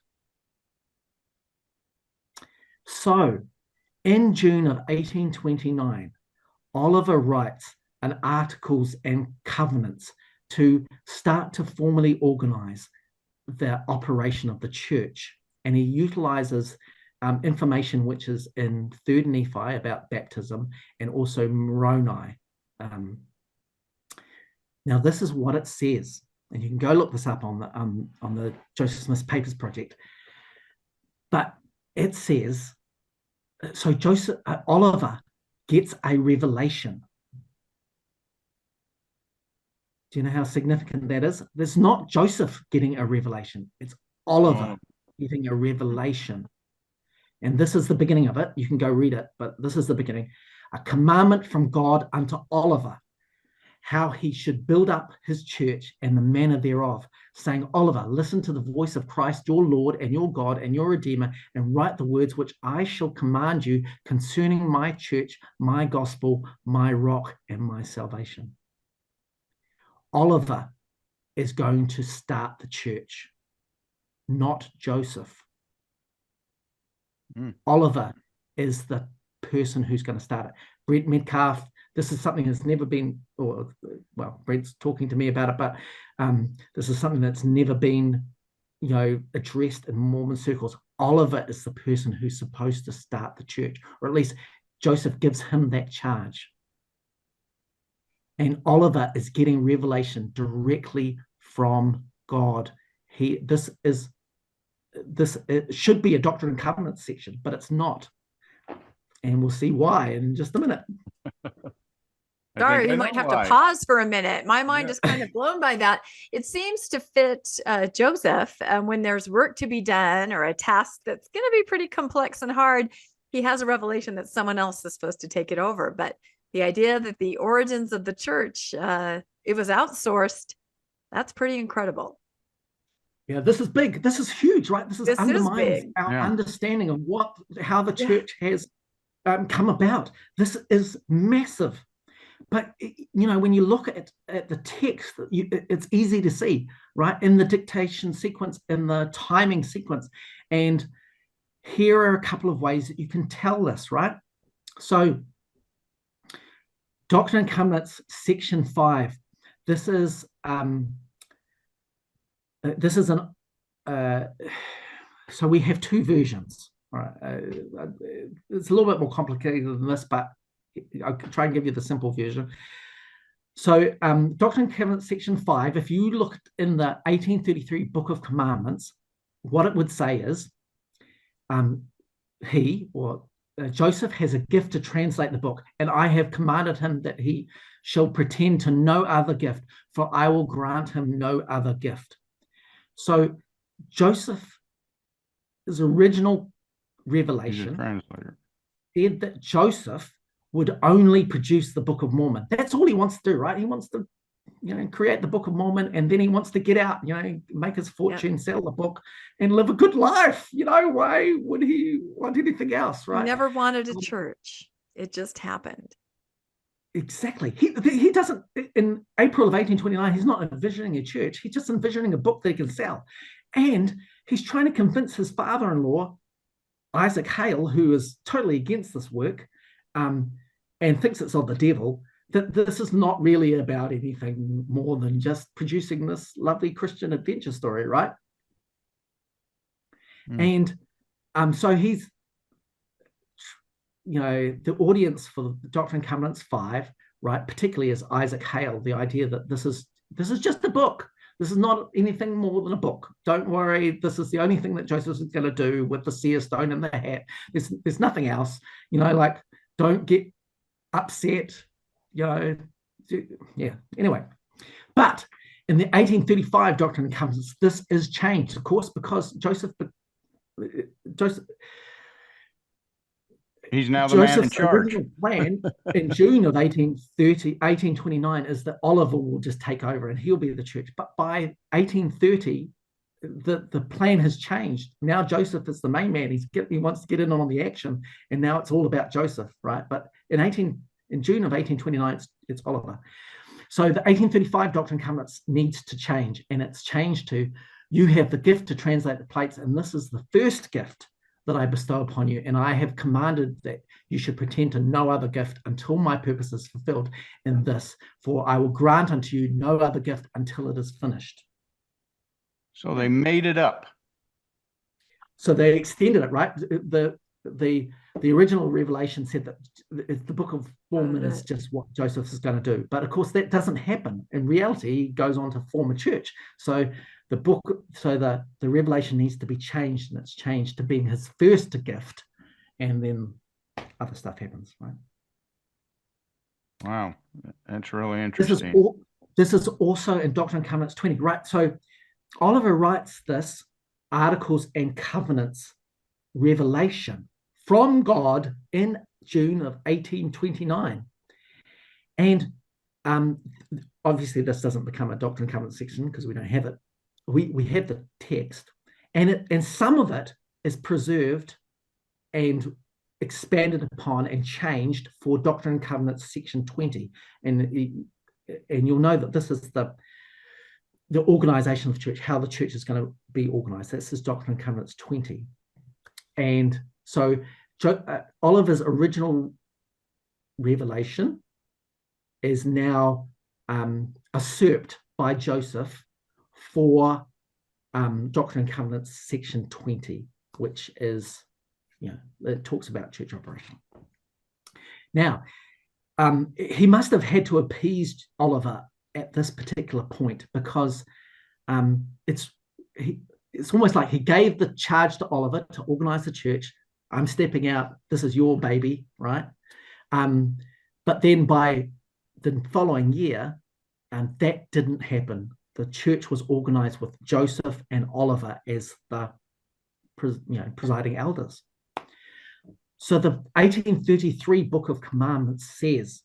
So in June of 1829, Oliver writes an Articles and Covenants to start to formally organize the operation of the church. And he utilizes information which is in 3rd Nephi about baptism, and also Moroni. Now, this is what it says, and you can go look this up on the Joseph Smith Papers Project. But it says, so Oliver gets a revelation. Do you know how significant that is? There's not Joseph getting a revelation. It's Oliver getting a revelation. And this is the beginning of it. You can go read it, but this is the beginning. A commandment from God unto Oliver, how he should build up his church and the manner thereof, saying, Oliver, listen to the voice of Christ your Lord and your God and your Redeemer, and write the words which I shall command you concerning my church, my gospel, my rock, and my salvation. Oliver is going to start the church, not Joseph. Oliver is the person who's going to start it. Brent Metcalf, this is something that's never been, Brent's talking to me about it, but this is something that's never been, addressed in Mormon circles. Oliver is the person who's supposed to start the church, or at least Joseph gives him that charge. And Oliver is getting revelation directly from God. It should be a Doctrine and Covenants section, but it's not. And we'll see why in just a minute. Sorry, you might have to pause for a minute. My mind is kind of blown by that. It seems to fit Joseph when there's work to be done or a task that's going to be pretty complex and hard. He has a revelation that someone else is supposed to take it over. But the idea that the origins of the church, it was outsourced, that's pretty incredible. Yeah, this is big. This is huge, right? This undermines our understanding of how the church has come about. This is massive. But, when you look at the text, it's easy to see, right? In the dictation sequence, in the timing sequence. And here are a couple of ways that you can tell this, right? So, Doctrine and Covenants, section 5. This is so we have two versions. All right, it's a little bit more complicated than this, but I'll try and give you the simple version. So, Doctrine and Covenants, section 5. If you look in the 1833 Book of Commandments, what it would say is, Joseph has a gift to translate the book, and I have commanded him that he shall pretend to no other gift, for I will grant him no other gift. So Joseph's original revelation said that Joseph would only produce the Book of Mormon. That's all he wants to do, right? He wants to, create the Book of Mormon, and then he wants to get out, make his fortune, sell the book, and live a good life. Why would he want anything else, right? He never wanted a church. It just happened. Exactly. He doesn't, in April of 1829, he's not envisioning a church. He's just envisioning a book that he can sell. And he's trying to convince his father-in-law, Isaac Hale, who is totally against this work, and thinks it's of the devil, that this is not really about anything more than just producing this lovely Christian adventure story, right? And so he's, the audience for Doctrine and Covenants 5, right, particularly is Isaac Hale, the idea that this is just a book. This is not anything more than a book. Don't worry, this is the only thing that Joseph is going to do with the seer stone and the hat. There's nothing else, don't get upset, Anyway, but in the 1835 Doctrine and Covenants, this is changed, of course, because Joseph he's now the man in charge. Plan in June of 1829 is that Oliver will just take over and he'll be the church. But by 1830, the plan has changed. Now Joseph is the main man. He wants to get in on the action, and now it's all about Joseph, right? But in June of 1829, it's Oliver. So the 1835 Doctrine and Covenants needs to change, and it's changed to, you have the gift to translate the plates, and this is the first gift that I bestow upon you, and I have commanded that you should pretend to no other gift until my purpose is fulfilled in this, for I will grant unto you no other gift until it is finished. So they made it up. So they extended it, right? The original revelation said that the Book of Mormon is just what Joseph is going to do. But of course, that doesn't happen. In reality, he goes on to form a church. So the revelation needs to be changed, and it's changed to being his first gift, and then other stuff happens, right? Wow, that's really interesting. This is also in Doctrine and Covenants 20, right? So Oliver writes this Articles and Covenants revelation from God in June of 1829. And obviously this doesn't become a Doctrine and Covenants section because we don't have it. We have the text, and some of it is preserved and expanded upon and changed for Doctrine and Covenants section 20. And you'll know that this is the organization of the church, how the church is going to be organized. This is Doctrine and Covenants 20. And so Oliver's original revelation is now usurped by Joseph for Doctrine and Covenants section 20, which is, it talks about church operation. Now, he must have had to appease Oliver at this particular point, because it's almost like he gave the charge to Oliver to organize the church. I'm stepping out. This is your baby, right? But then by the following year, that didn't happen. The church was organized with Joseph and Oliver as the presiding elders. So the 1833 Book of Commandments says,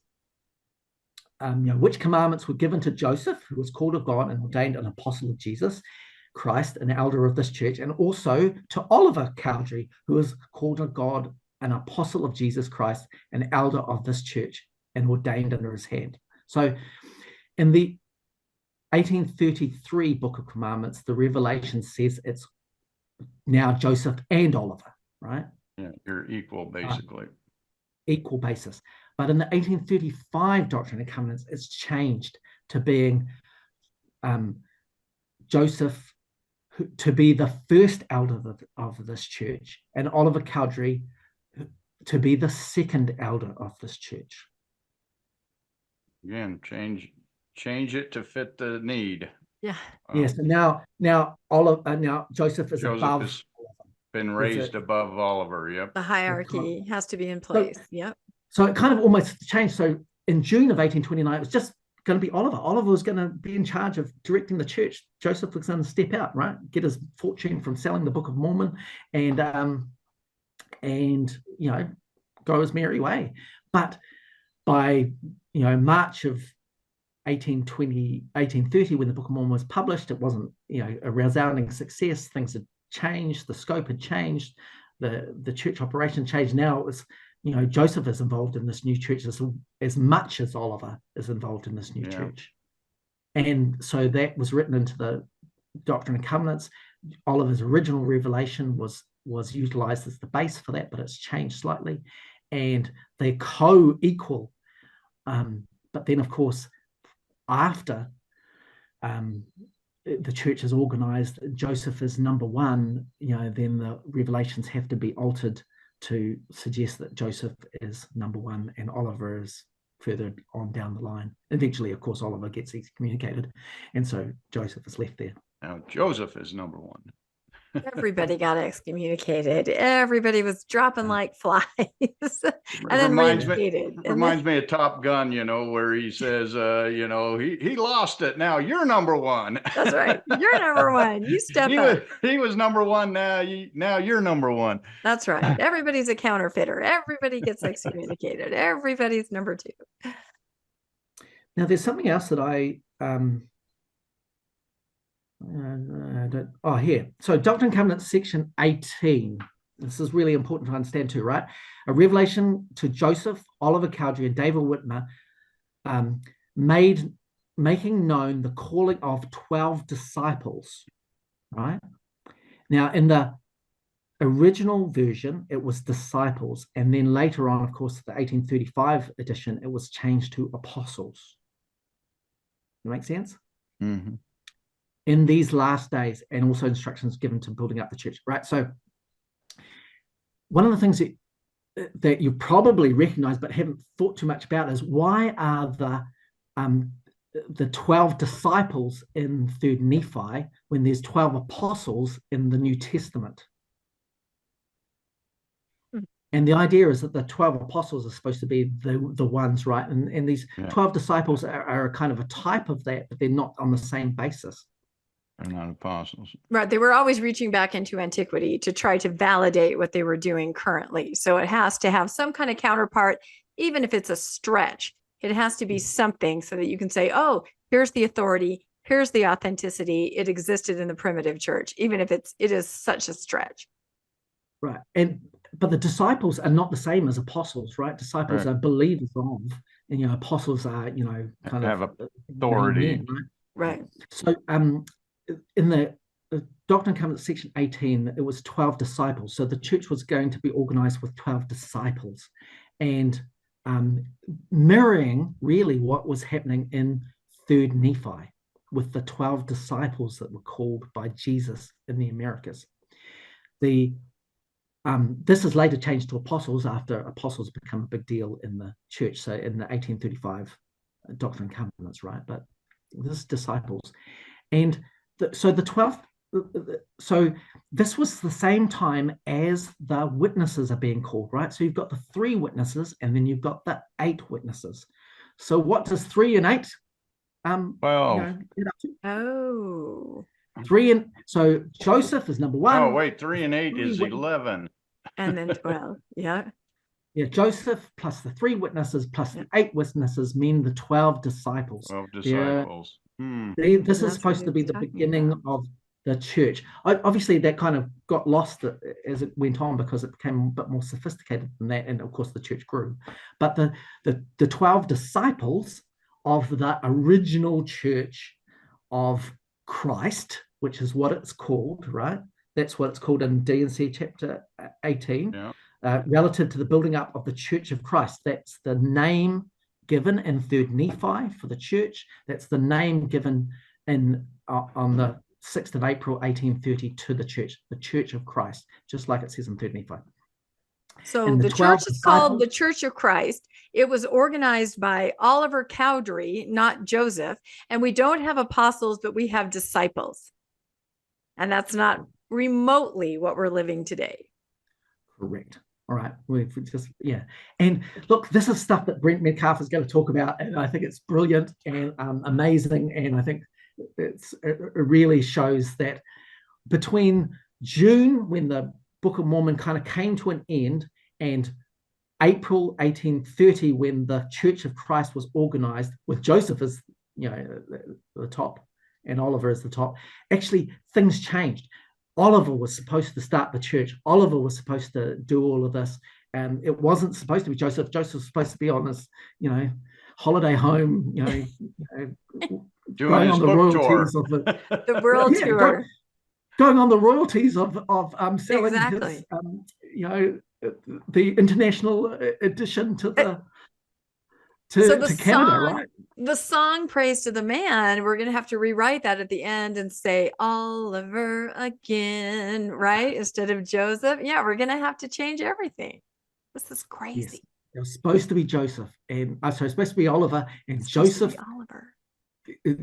which commandments were given to Joseph, who was called of God and ordained an apostle of Jesus, Christ, an elder of this church, and also to Oliver Cowdery, who is called a God, an apostle of Jesus Christ, an elder of this church, and ordained under his hand. So in the 1833 Book of Commandments, the Revelation says it's now Joseph and Oliver, right? Yeah, you're equal, basically. Equal basis. But in the 1835 Doctrine and Covenants, it's changed to being Joseph to be the first elder of this church, and Oliver Cowdery to be the second elder of this church. Again, change it to fit the need. Yeah. Yes. And now Joseph is above. Has been raised above Oliver. Yep. The hierarchy has to be in place. Yep. So it kind of almost changed. So in June of 1829, it was just going to be Oliver. Oliver was going to be in charge of directing the church. Joseph was going to step out, right? Get his fortune from selling the Book of Mormon, and go his merry way. But by March of 1830, when the Book of Mormon was published, it wasn't a resounding success. Things had changed. The scope had changed. The church operation changed. Now it was Joseph is involved in this new church as much as Oliver is involved in this new church. And so that was written into the Doctrine and Covenants. Oliver's original revelation was utilized as the base for that, but it's changed slightly. And they're co-equal. But then, of course, after the church is organized, Joseph is number one, then the revelations have to be altered to suggest that Joseph is number one and Oliver is further on down the line. Eventually, of course, Oliver gets excommunicated, and so Joseph is left there. Now Joseph is number one. Everybody got excommunicated. Everybody was dropping like flies. And then reminds me of Top Gun, where he says, he lost it. Now you're number one. That's right. You're number one. You step up. He was number one. Now you're number one. That's right. Everybody's a counterfeiter. Everybody gets excommunicated. Everybody's number two. Now there's something else that here. So Doctrine and Covenants, section 18. This is really important to understand too, right? A revelation to Joseph, Oliver Cowdery, and David Whitmer, making known the calling of 12 disciples, right? Now, in the original version, it was disciples. And then later on, of course, the 1835 edition, it was changed to apostles. That make sense? Mm-hmm. In these last days, and also instructions given to building up the church, right? So one of the things that you probably recognize but haven't thought too much about is why are the 12 disciples in 3rd Nephi when there's 12 apostles in the New Testament? And the idea is that the 12 apostles are supposed to be the ones, right? And these 12 disciples are kind of a type of that, but they're not on the same basis. They're not apostles. Right. They were always reaching back into antiquity to try to validate what they were doing currently. So it has to have some kind of counterpart, even if it's a stretch. It has to be something so that you can say, oh, here's the authority, here's the authenticity. It existed in the primitive church, even if it is such a stretch. Right. But the disciples are not the same as apostles, right? Disciples are believers of, and apostles are, kind have of authority. Men, right? So in the Doctrine and Covenants section 18, it was 12 disciples. So the church was going to be organized with 12 disciples, and mirroring really what was happening in 3rd Nephi with the 12 disciples that were called by Jesus in the Americas. This is later changed to apostles after apostles become a big deal in the church. So in the 1835 Doctrine and Covenants, right? But this is disciples. And so the 12, so this was the same time as the witnesses are being called, right? So you've got the 3 witnesses and then you've got the 8 witnesses. So what does 3 and 8 get up to? Oh. 3 and so Joseph is number 1. Oh, wait, 3 and 8 is 11. And then 12. Yeah. Yeah, Joseph plus the 3 witnesses plus the 8 witnesses mean the 12 disciples. 12 disciples. This is supposed to be the beginning of the church. Obviously, that kind of got lost as it went on because it became a bit more sophisticated than that, and of course the church grew. But the 12 disciples of the original church of Christ, which is what it's called, right? That's what it's called in D&C chapter 18, relative to the building up of the church of Christ. That's the name given in 3rd Nephi for the church. That's the name given on the 6th of April, 1830 to the Church of Christ, just like it says in 3rd Nephi. So the church is called the Church of Christ. It was organized by Oliver Cowdery, not Joseph. And we don't have apostles, but we have disciples. And that's not remotely what we're living today. Correct. All right. We've just, yeah. And look, this is stuff that Brent Metcalf is going to talk about. And I think it's brilliant and amazing. And I think it really shows that between June, when the Book of Mormon kind of came to an end, and April 1830, when the Church of Christ was organized, with Joseph as the top and Oliver as the top, actually things changed. Oliver was supposed to start the church. Oliver was supposed to do all of this, and it wasn't supposed to be Joseph. Joseph was supposed to be on this, holiday home, doing his book tour of the world tour. Going on the royalties of selling exactly. his, the international edition to Canada, song, right? The song "Praise to the Man," we're going to have to rewrite that at the end and say Oliver again, right? Instead of Joseph. Yeah, we're going to have to change everything. This is crazy. Yes. It was supposed to be Joseph, and so it's supposed to be Oliver, and Joseph. Oliver.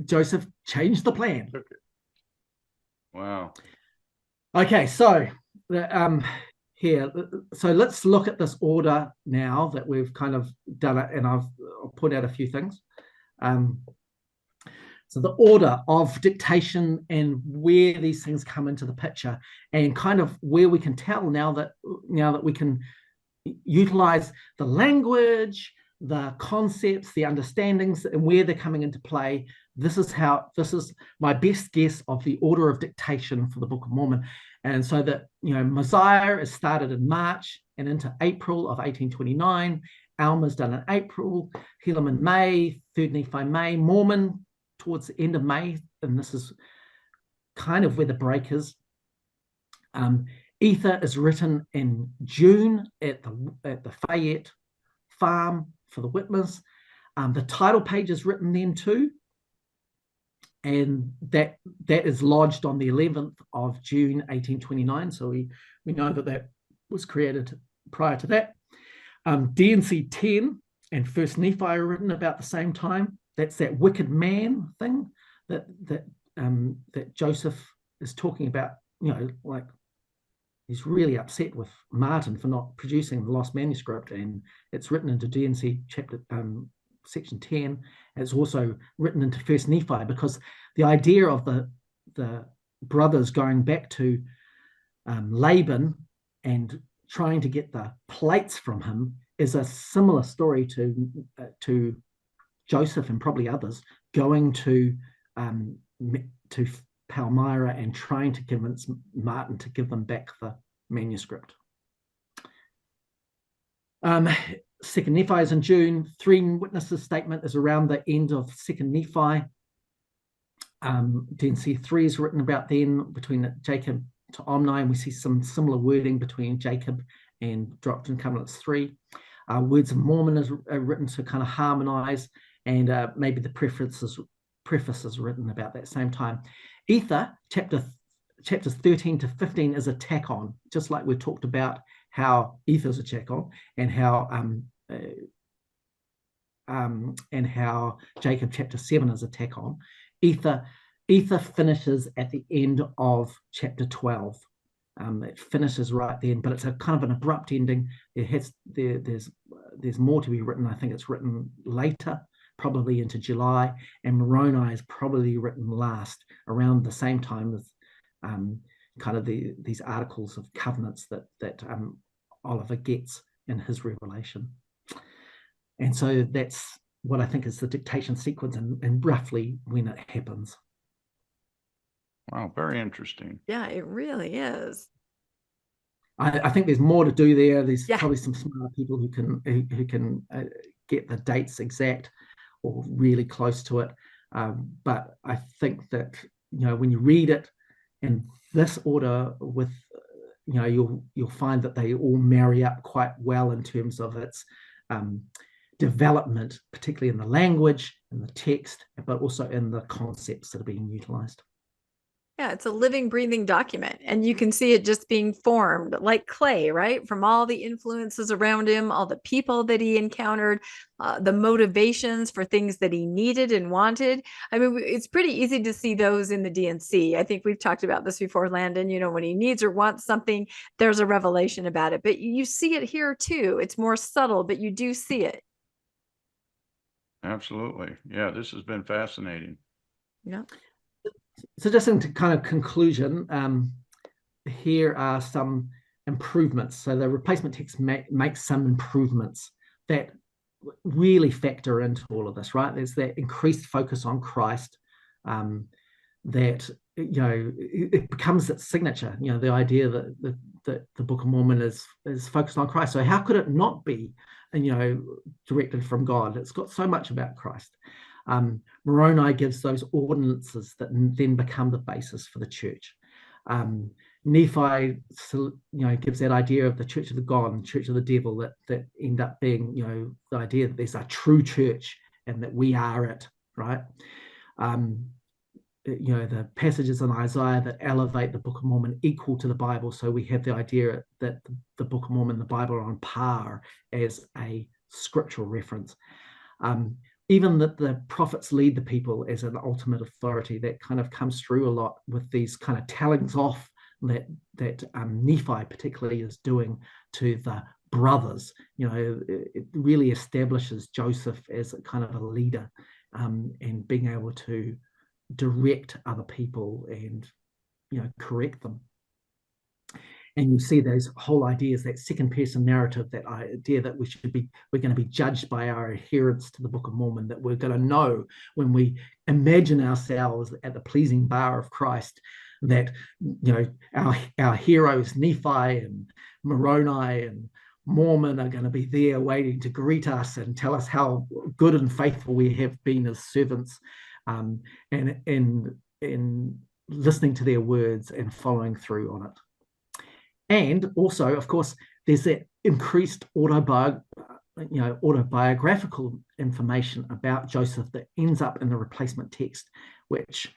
Joseph changed the plan. Okay. Wow. Okay, so here, so let's look at this order now that we've kind of done it, and I'll point out a few things. So the order of dictation and where these things come into the picture, and kind of where we can tell now that we can utilize the language, the concepts, the understandings, and where they're coming into play. This is my best guess of the order of dictation for the Book of Mormon. And so that, Mosiah is started in March and into April of 1829. Alma's done in April, Helaman May, 3rd Nephi May, Mormon towards the end of May, and this is kind of where the break is. Ether is written in June at the Fayette farm for the Whitmers. The title page is written then too, and that is lodged on the 11th of June 1829. So we know that was created prior to that. D&C 10 and 1st Nephi are written about the same time. That's that wicked man thing that Joseph is talking about. Like he's really upset with Martin for not producing the lost manuscript, and it's written into D&C chapter section 10. It's also written into 1st Nephi, because the idea of the brothers going back to Laban and trying to get the plates from him is a similar story to Joseph and probably others going to Palmyra and trying to convince Martin to give them back the manuscript. 2nd Nephi is in June. 3 witnesses statement is around the end of 2nd Nephi. D&C 3 is written about then between Jacob to Omni, and we see some similar wording between Jacob and Doctrine and Covenants 3. Words of Mormon is written to kind of harmonize, and maybe the preface is written about that same time. Ether, chapters 13 to 15 is a tack on, just like we talked about how Ether is a tack on, and how Jacob chapter 7 is a tack on. Ether finishes at the end of chapter 12. It finishes right then, but it's a kind of an abrupt ending. There's more to be written. I think it's written later, probably into July, and Moroni is probably written last, around the same time as kind of these articles of covenants that Oliver gets in his revelation. And so that's what I think is the dictation sequence and roughly when it happens. Wow, very interesting. Yeah, it really is. I think there's more to do there. There's Yeah. probably some smart people who can get the dates exact or really close to it. But I think that, when you read it in this order with, you'll find that they all marry up quite well in terms of its development, particularly in the language and the text, but also in the concepts that are being utilized. Yeah, it's a living, breathing document, and you can see it just being formed like clay, right? From all the influences around him, all the people that he encountered, the motivations for things that he needed and wanted. I mean, it's pretty easy to see those in the D&C. I think we've talked about this before, Landon. When he needs or wants something, there's a revelation about it. But you see it here too. It's more subtle, but you do see it. Absolutely. Yeah, this has been fascinating. Yeah. So just into kind of conclusion, here are some improvements. So the replacement text makes some improvements that really factor into all of this, right? There's that increased focus on Christ, that it becomes its signature. The idea that the Book of Mormon is focused on Christ. So how could it not be, directed from God? It's got so much about Christ. Moroni gives those ordinances that then become the basis for the church. Nephi, gives that idea of the church of the God and church of the devil that end up being, the idea that there's a true church and that we are it, right? The passages in Isaiah that elevate the Book of Mormon equal to the Bible. So we have the idea that the Book of Mormon and the Bible are on par as a scriptural reference. Even that the prophets lead the people as an ultimate authority, that kind of comes through a lot with these kind of tellings off that Nephi particularly is doing to the brothers. It really establishes Joseph as a kind of a leader, and being able to direct other people and correct them. And you see those whole ideas, that second person narrative, that idea that we're going to be judged by our adherence to the Book of Mormon, that we're going to know when we imagine ourselves at the pleasing bar of Christ, that our heroes Nephi and Moroni and Mormon are going to be there waiting to greet us and tell us how good and faithful we have been as servants, and listening to their words and following through on it. And also, of course, there's that increased autobiographical information about Joseph that ends up in the replacement text, which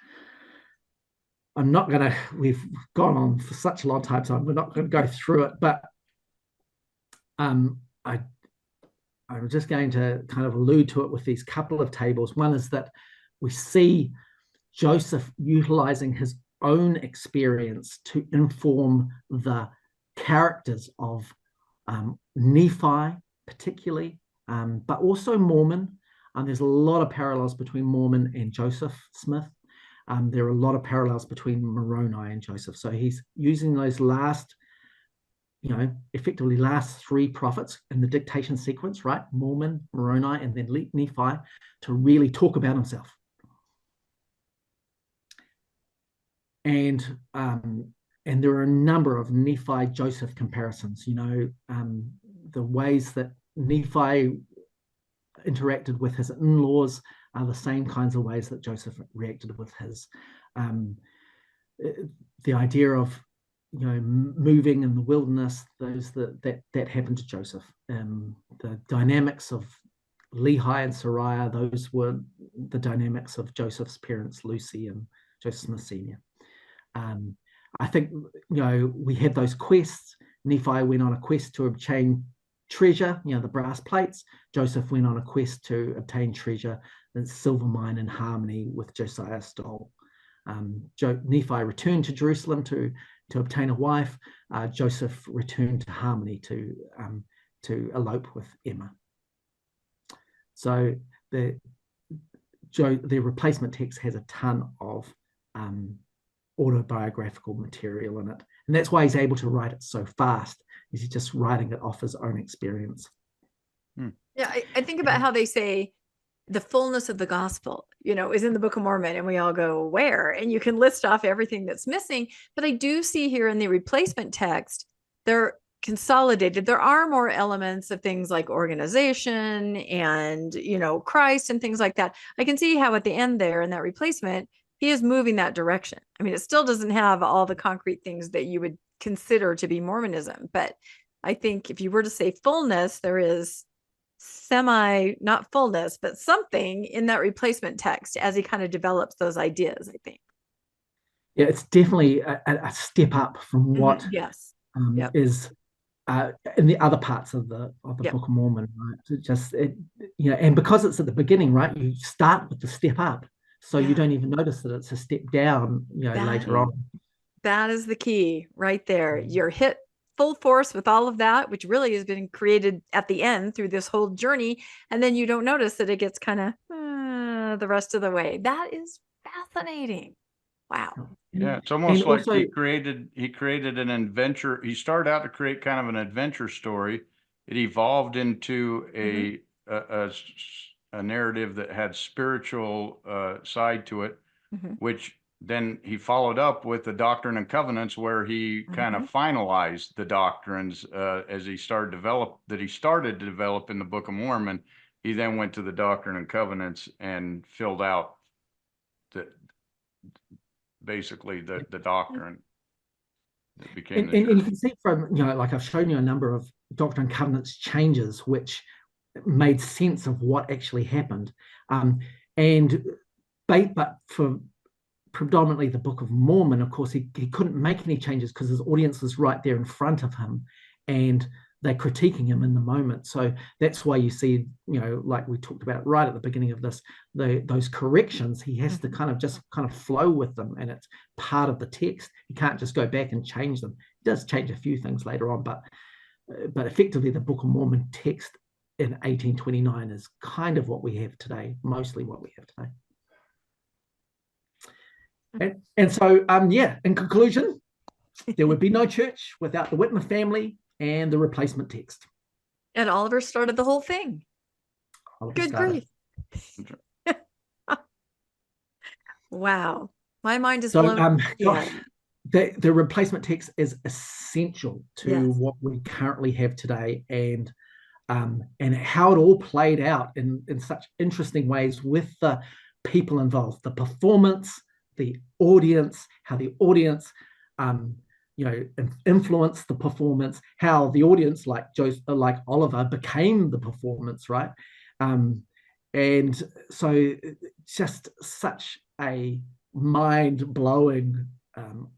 we've gone on for such a long time, so we're not going to go through it, but I'm just going to kind of allude to it with these couple of tables. One is that we see Joseph utilizing his own experience to inform the characters of Nephi particularly, but also Mormon. There's a lot of parallels between Mormon and Joseph Smith. There are a lot of parallels between Moroni and Joseph. So he's using those effectively last three prophets in the dictation sequence, right? Mormon, Moroni, and then Nephi, to really talk about himself. And there are a number of Nephi-Joseph comparisons. The ways that Nephi interacted with his in-laws are the same kinds of ways that Joseph reacted with his. The idea of moving in the wilderness, that happened to Joseph. The dynamics of Lehi and Sariah, those were the dynamics of Joseph's parents, Lucy and Joseph Smith Sr. I think, we had those quests. Nephi went on a quest to obtain treasure, the brass plates. Joseph went on a quest to obtain treasure, the silver mine in Harmony, with Josiah stole. Nephi returned to Jerusalem to obtain a wife. Joseph returned to Harmony to elope with Emma. So the replacement text has a ton of autobiographical material in it, and that's why he's able to write it so fast. He's just writing it off his own experience. Yeah, I think about how they say the fullness of the gospel, is in the Book of Mormon, and we all go, where? And you can list off everything that's missing. But I do see here in the replacement text, they're consolidated. There are more elements of things like organization and, Christ and things like that. I can see how at the end there in that replacement, he is moving that direction. I mean, it still doesn't have all the concrete things that you would consider to be Mormonism. But I think if you were to say fullness, there is not fullness, but something in that replacement text as he kind of develops those ideas, I think. Yeah, it's definitely a step up from what yes is in the other parts of the Book of Mormon, right? And because it's at the beginning, right, you start with the step up, so you don't even notice that it's a step down, later on. That is the key right there. You're hit full force with all of that, which really has been created at the end through this whole journey. And then you don't notice that it gets kind of the rest of the way. That is fascinating. Wow. Yeah, it's almost like he created an adventure. He started out to create kind of an adventure story. It evolved into a narrative that had spiritual side to it, which then he followed up with the Doctrine and Covenants, where he kind of finalized the doctrines as he started to develop in the Book of Mormon. He then went to the Doctrine and Covenants and filled out basically the doctrine that became and you can see from, like I've shown you a number of Doctrine and Covenants changes, which made sense of what actually happened. But for predominantly the Book of Mormon, of course, he couldn't make any changes because his audience was right there in front of him, and they're critiquing him in the moment. So that's why you see, like we talked about right at the beginning of this, those corrections, he has to kind of flow with them, and it's part of the text. He can't just go back and change them. He does change a few things later on, but effectively the Book of Mormon text in 1829 is kind of what we have today, mostly what we have today. And so, in conclusion, there would be no church without the Whitmer family and the replacement text. And Oliver started the whole thing. Good grief. Wow. My mind is blown. The replacement text is essential to what we currently have today, and how it all played out in such interesting ways with the people involved, the performance, the audience, how the audience influenced the performance, how the audience, like Oliver, became the performance, right? And so just such a mind-blowing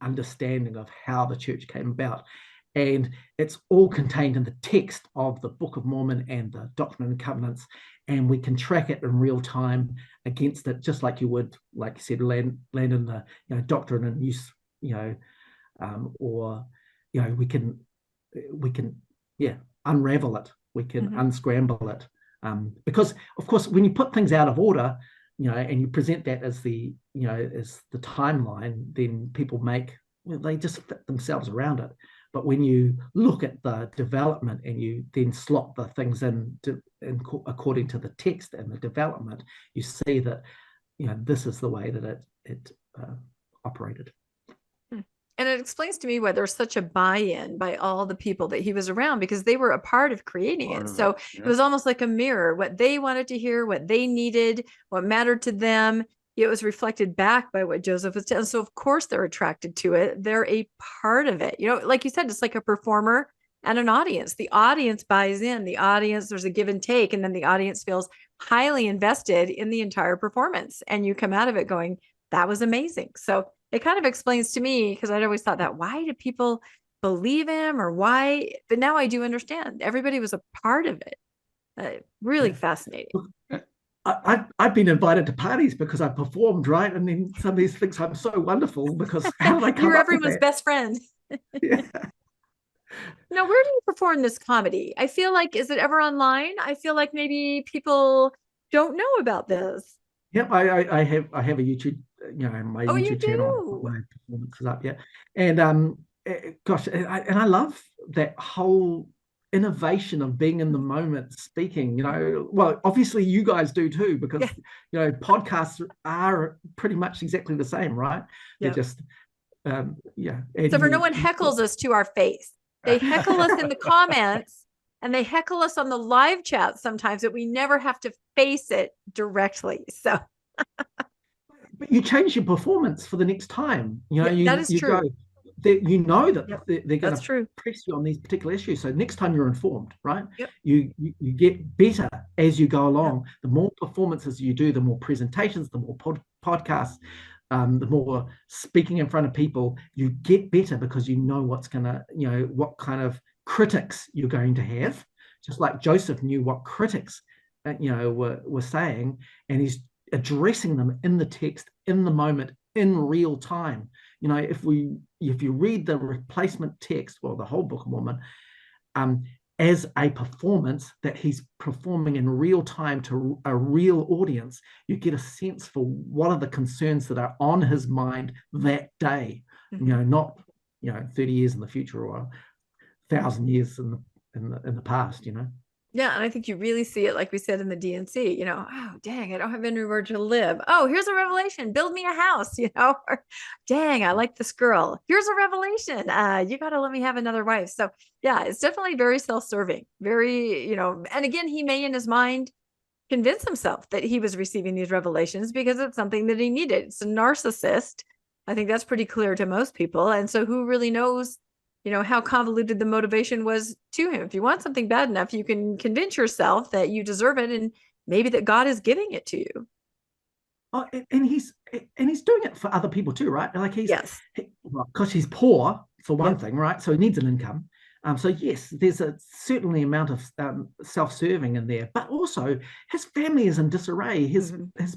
understanding of how the church came about. And it's all contained in the text of the Book of Mormon and the Doctrine and Covenants, and we can track it in real time against it, just like you would, like you said, Landon, the doctrine and use, or we can unravel it, we can unscramble it, because of course when you put things out of order, and you present that as the timeline, then people they just fit themselves around it. But when you look at the development and you then slot the things in according to the text and the development, you see that this is the way that it operated. And it explains to me why there's such a buy-in by all the people that he was around, because they were a part of creating it. So it was almost like a mirror. What they wanted to hear, what they needed, what mattered to them, it was reflected back by what Joseph was telling. So of course they're attracted to it. They're a part of it. Like you said, it's like a performer and an audience. The audience buys in. There's a give and take, and then the audience feels highly invested in the entire performance. And you come out of it going, that was amazing. So it kind of explains to me, because I'd always thought that, why do people believe him, or why? But now I do understand. Everybody was a part of it. Really fascinating. I've been invited to parties because I performed, right? And then somebody thinks I'm so wonderful because how did I come You're up everyone's with that? best friend. Yeah. Now, where do you perform this comedy? I feel like, is it ever online? I feel like maybe people don't know about this. Yep, I have a YouTube, my YouTube channel, my performances up, yeah. And gosh, and I love that whole innovation of being in the moment speaking. Well, obviously you guys do too, because podcasts are pretty much exactly the same, right? They're just so for no one heckles us to our face. They heckle us in the comments, and they heckle us on the live chat sometimes, but we never have to face it directly. So but you change your performance for the next time. that is true. They're going to press you on these particular issues. So next time you're informed, right? Yep. You get better as you go along. Yep. The more performances you do, the more presentations, the more podcasts, the more speaking in front of people, you get better because you know what kind of critics you're going to have. Just like Joseph knew what critics, were saying, and he's addressing them in the text, in the moment, in real time. If you read the replacement text, well, the whole Book of Mormon, as a performance that he's performing in real time to a real audience, you get a sense for what are the concerns that are on his mind that day. Not 30 years in the future or 1,000 years in the past. Yeah, and I think you really see it, like we said in the DNC, oh, dang, I don't have anywhere to live. Oh, here's a revelation. Build me a house, or dang, I like this girl. Here's a revelation. You got to let me have another wife. So yeah, it's definitely very self-serving, very, and again, he may in his mind convince himself that he was receiving these revelations because it's something that he needed. It's a narcissist. I think that's pretty clear to most people. And so who really knows how convoluted the motivation was to him. If you want something bad enough, you can convince yourself that you deserve it and maybe that God is giving it to you. Oh, and he's doing it for other people too, right? Like because he's poor for one thing, right? So he needs an income. So yes, there's a certainly amount of self-serving in there, but also his family is in disarray. His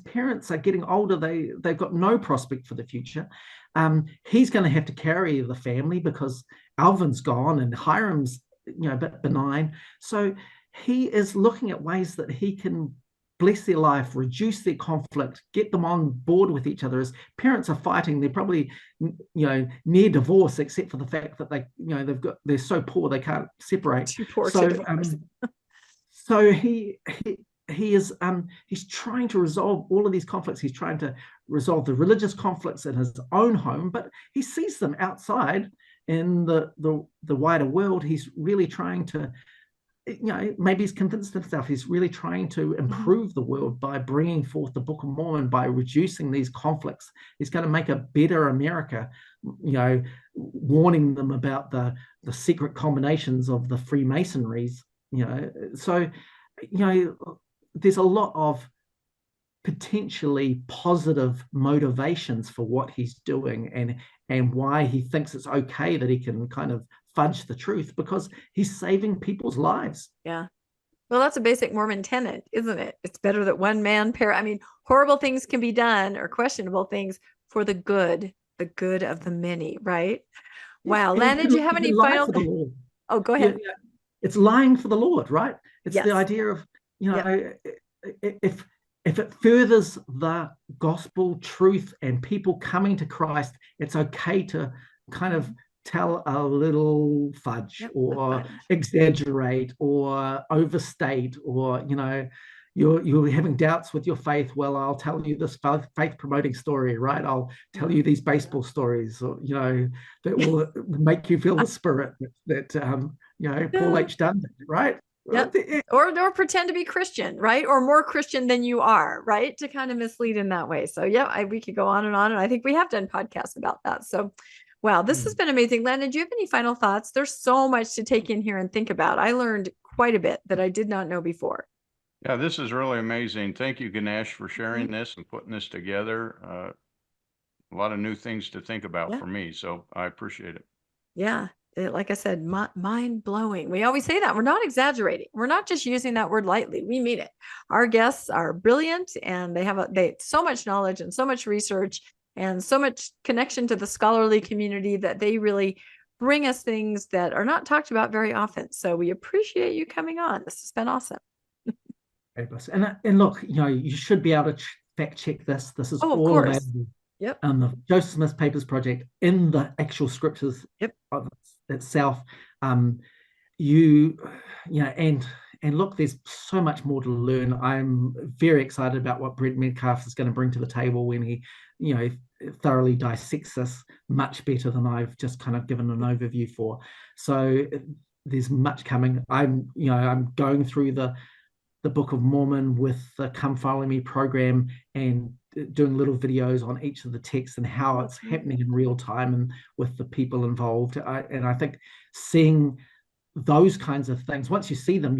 parents are getting older. They've got no prospect for the future. He's going to have to carry the family because Alvin's gone and Hiram's a bit benign. So he is looking at ways that he can bless their life, reduce their conflict, get them on board with each other. His parents are fighting. They're probably, near divorce, except for the fact that they're so poor they can't separate. Too poor to divorce. So he's trying to resolve all of these conflicts. He's trying to resolve the religious conflicts in his own home, but he sees them outside in the wider world. He's really trying to, maybe he's convinced himself he's really trying to improve the world by bringing forth the Book of Mormon, by reducing these conflicts. He's going to make a better America, warning them about the secret combinations of the Freemasonries, So, there's a lot of potentially positive motivations for what he's doing and why he thinks it's okay that he can kind of fudge the truth, because he's saving people's lives. Yeah. Well, that's a basic Mormon tenet, isn't it? It's better that one man horrible things can be done, or questionable things, for the good of the many, right? Wow. Landon, do you have any final? Oh, go ahead. Yeah. It's lying for the Lord, right? It's the idea of, if it furthers the gospel truth and people coming to Christ, it's okay to kind of tell a little fudge or exaggerate or overstate, or you're having doubts with your faith. Well, I'll tell you this faith promoting story, right? I'll tell you these baseball stories, or that will make you feel the spirit that Paul H. Dunn did, right? Yep. Or pretend to be Christian, right? Or more Christian than you are, right? To kind of mislead in that way. So we could go on, and I think we have done podcasts about that. So wow, this has been amazing. Landon, do you have any final thoughts? There's so much to take in here and think about. I learned quite a bit that I did not know before. Yeah, this is really amazing. Thank you, Ganesh, for sharing this and putting this together. A lot of new things to think about for me. So I appreciate it. Yeah. Like I said, mind blowing. We always say that. We're not exaggerating. We're not just using that word lightly. We mean it. Our guests are brilliant, and they have so much knowledge and so much research and so much connection to the scholarly community that they really bring us things that are not talked about very often. So we appreciate you coming on. This has been awesome. And look, you should be able to fact check this. This is all available. Yep. The Joseph Smith Papers Project in the actual scriptures of itself. and look, there's so much more to learn. I'm very excited about what Brent Metcalf is going to bring to the table when he, thoroughly dissects this much better than I've just kind of given an overview for. So there's much coming. I'm going through the Book of Mormon with the Come Follow Me program and doing little videos on each of the texts and how it's happening in real time and with the people involved. And I think seeing those kinds of things, once you see them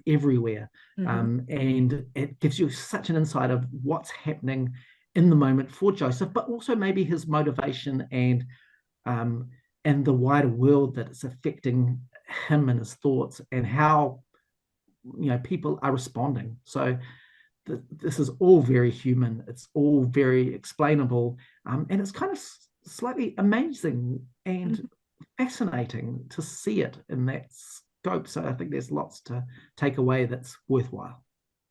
everywhere. And it gives you such an insight of what's happening in the moment for Joseph, but also maybe his motivation and the wider world that it's affecting him and his thoughts and how people are responding. So this is all very human. It's all very explainable, and it's kind of slightly amazing and fascinating to see it in that scope. So I think there's lots to take away that's worthwhile.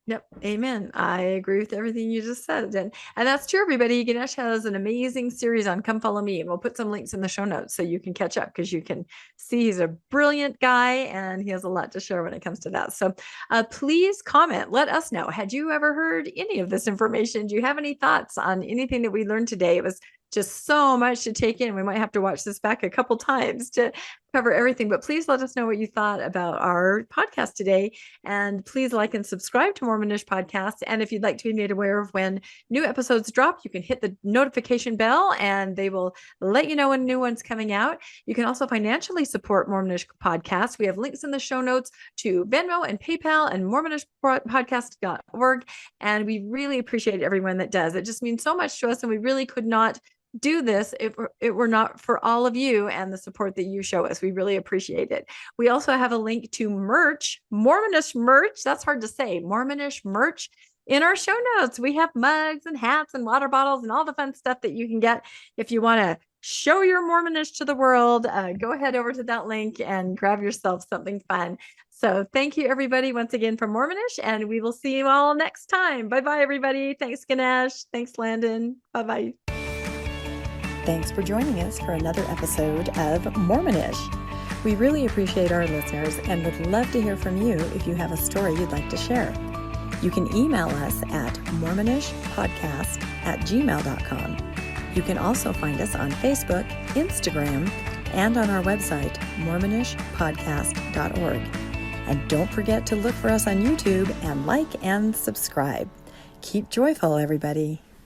Yep. Amen. I agree with everything you just said. And that's true, everybody. Ganesh has an amazing series on Come Follow Me, and we'll put some links in the show notes so you can catch up, because you can see he's a brilliant guy and he has a lot to share when it comes to that. So please comment. Let us know. Had you ever heard any of this information? Do you have any thoughts on anything that we learned today? It was just so much to take in. We might have to watch this back a couple times to cover everything, but please let us know what you thought about our podcast today. And please like and subscribe to Mormonish Podcast. And if you'd like to be made aware of when new episodes drop, you can hit the notification bell and they will let you know when new one's coming out. You can also financially support Mormonish Podcast. We have links in the show notes to Venmo and PayPal and mormonishpodcast.org. And we really appreciate everyone that does. It just means so much to us, and we really could not do this if it were not for all of you and the support that you show us. We really appreciate it. We also have a link to merch, Mormonish merch. That's hard to say. Mormonish merch in our show notes. We have mugs and hats and water bottles and all the fun stuff that you can get if you want to show your Mormonish to the world. Go ahead over to that link and grab yourself something fun. So thank you, everybody, once again from Mormonish, and we will see you all next time. Bye-bye, everybody. Thanks, Ganesh. Thanks, Landon. Bye-bye. Thanks for joining us for another episode of Mormonish. We really appreciate our listeners and would love to hear from you if you have a story you'd like to share. You can email us at mormonishpodcast@gmail.com. You can also find us on Facebook, Instagram, and on our website, mormonishpodcast.org. And don't forget to look for us on YouTube and like and subscribe. Keep joyful, everybody.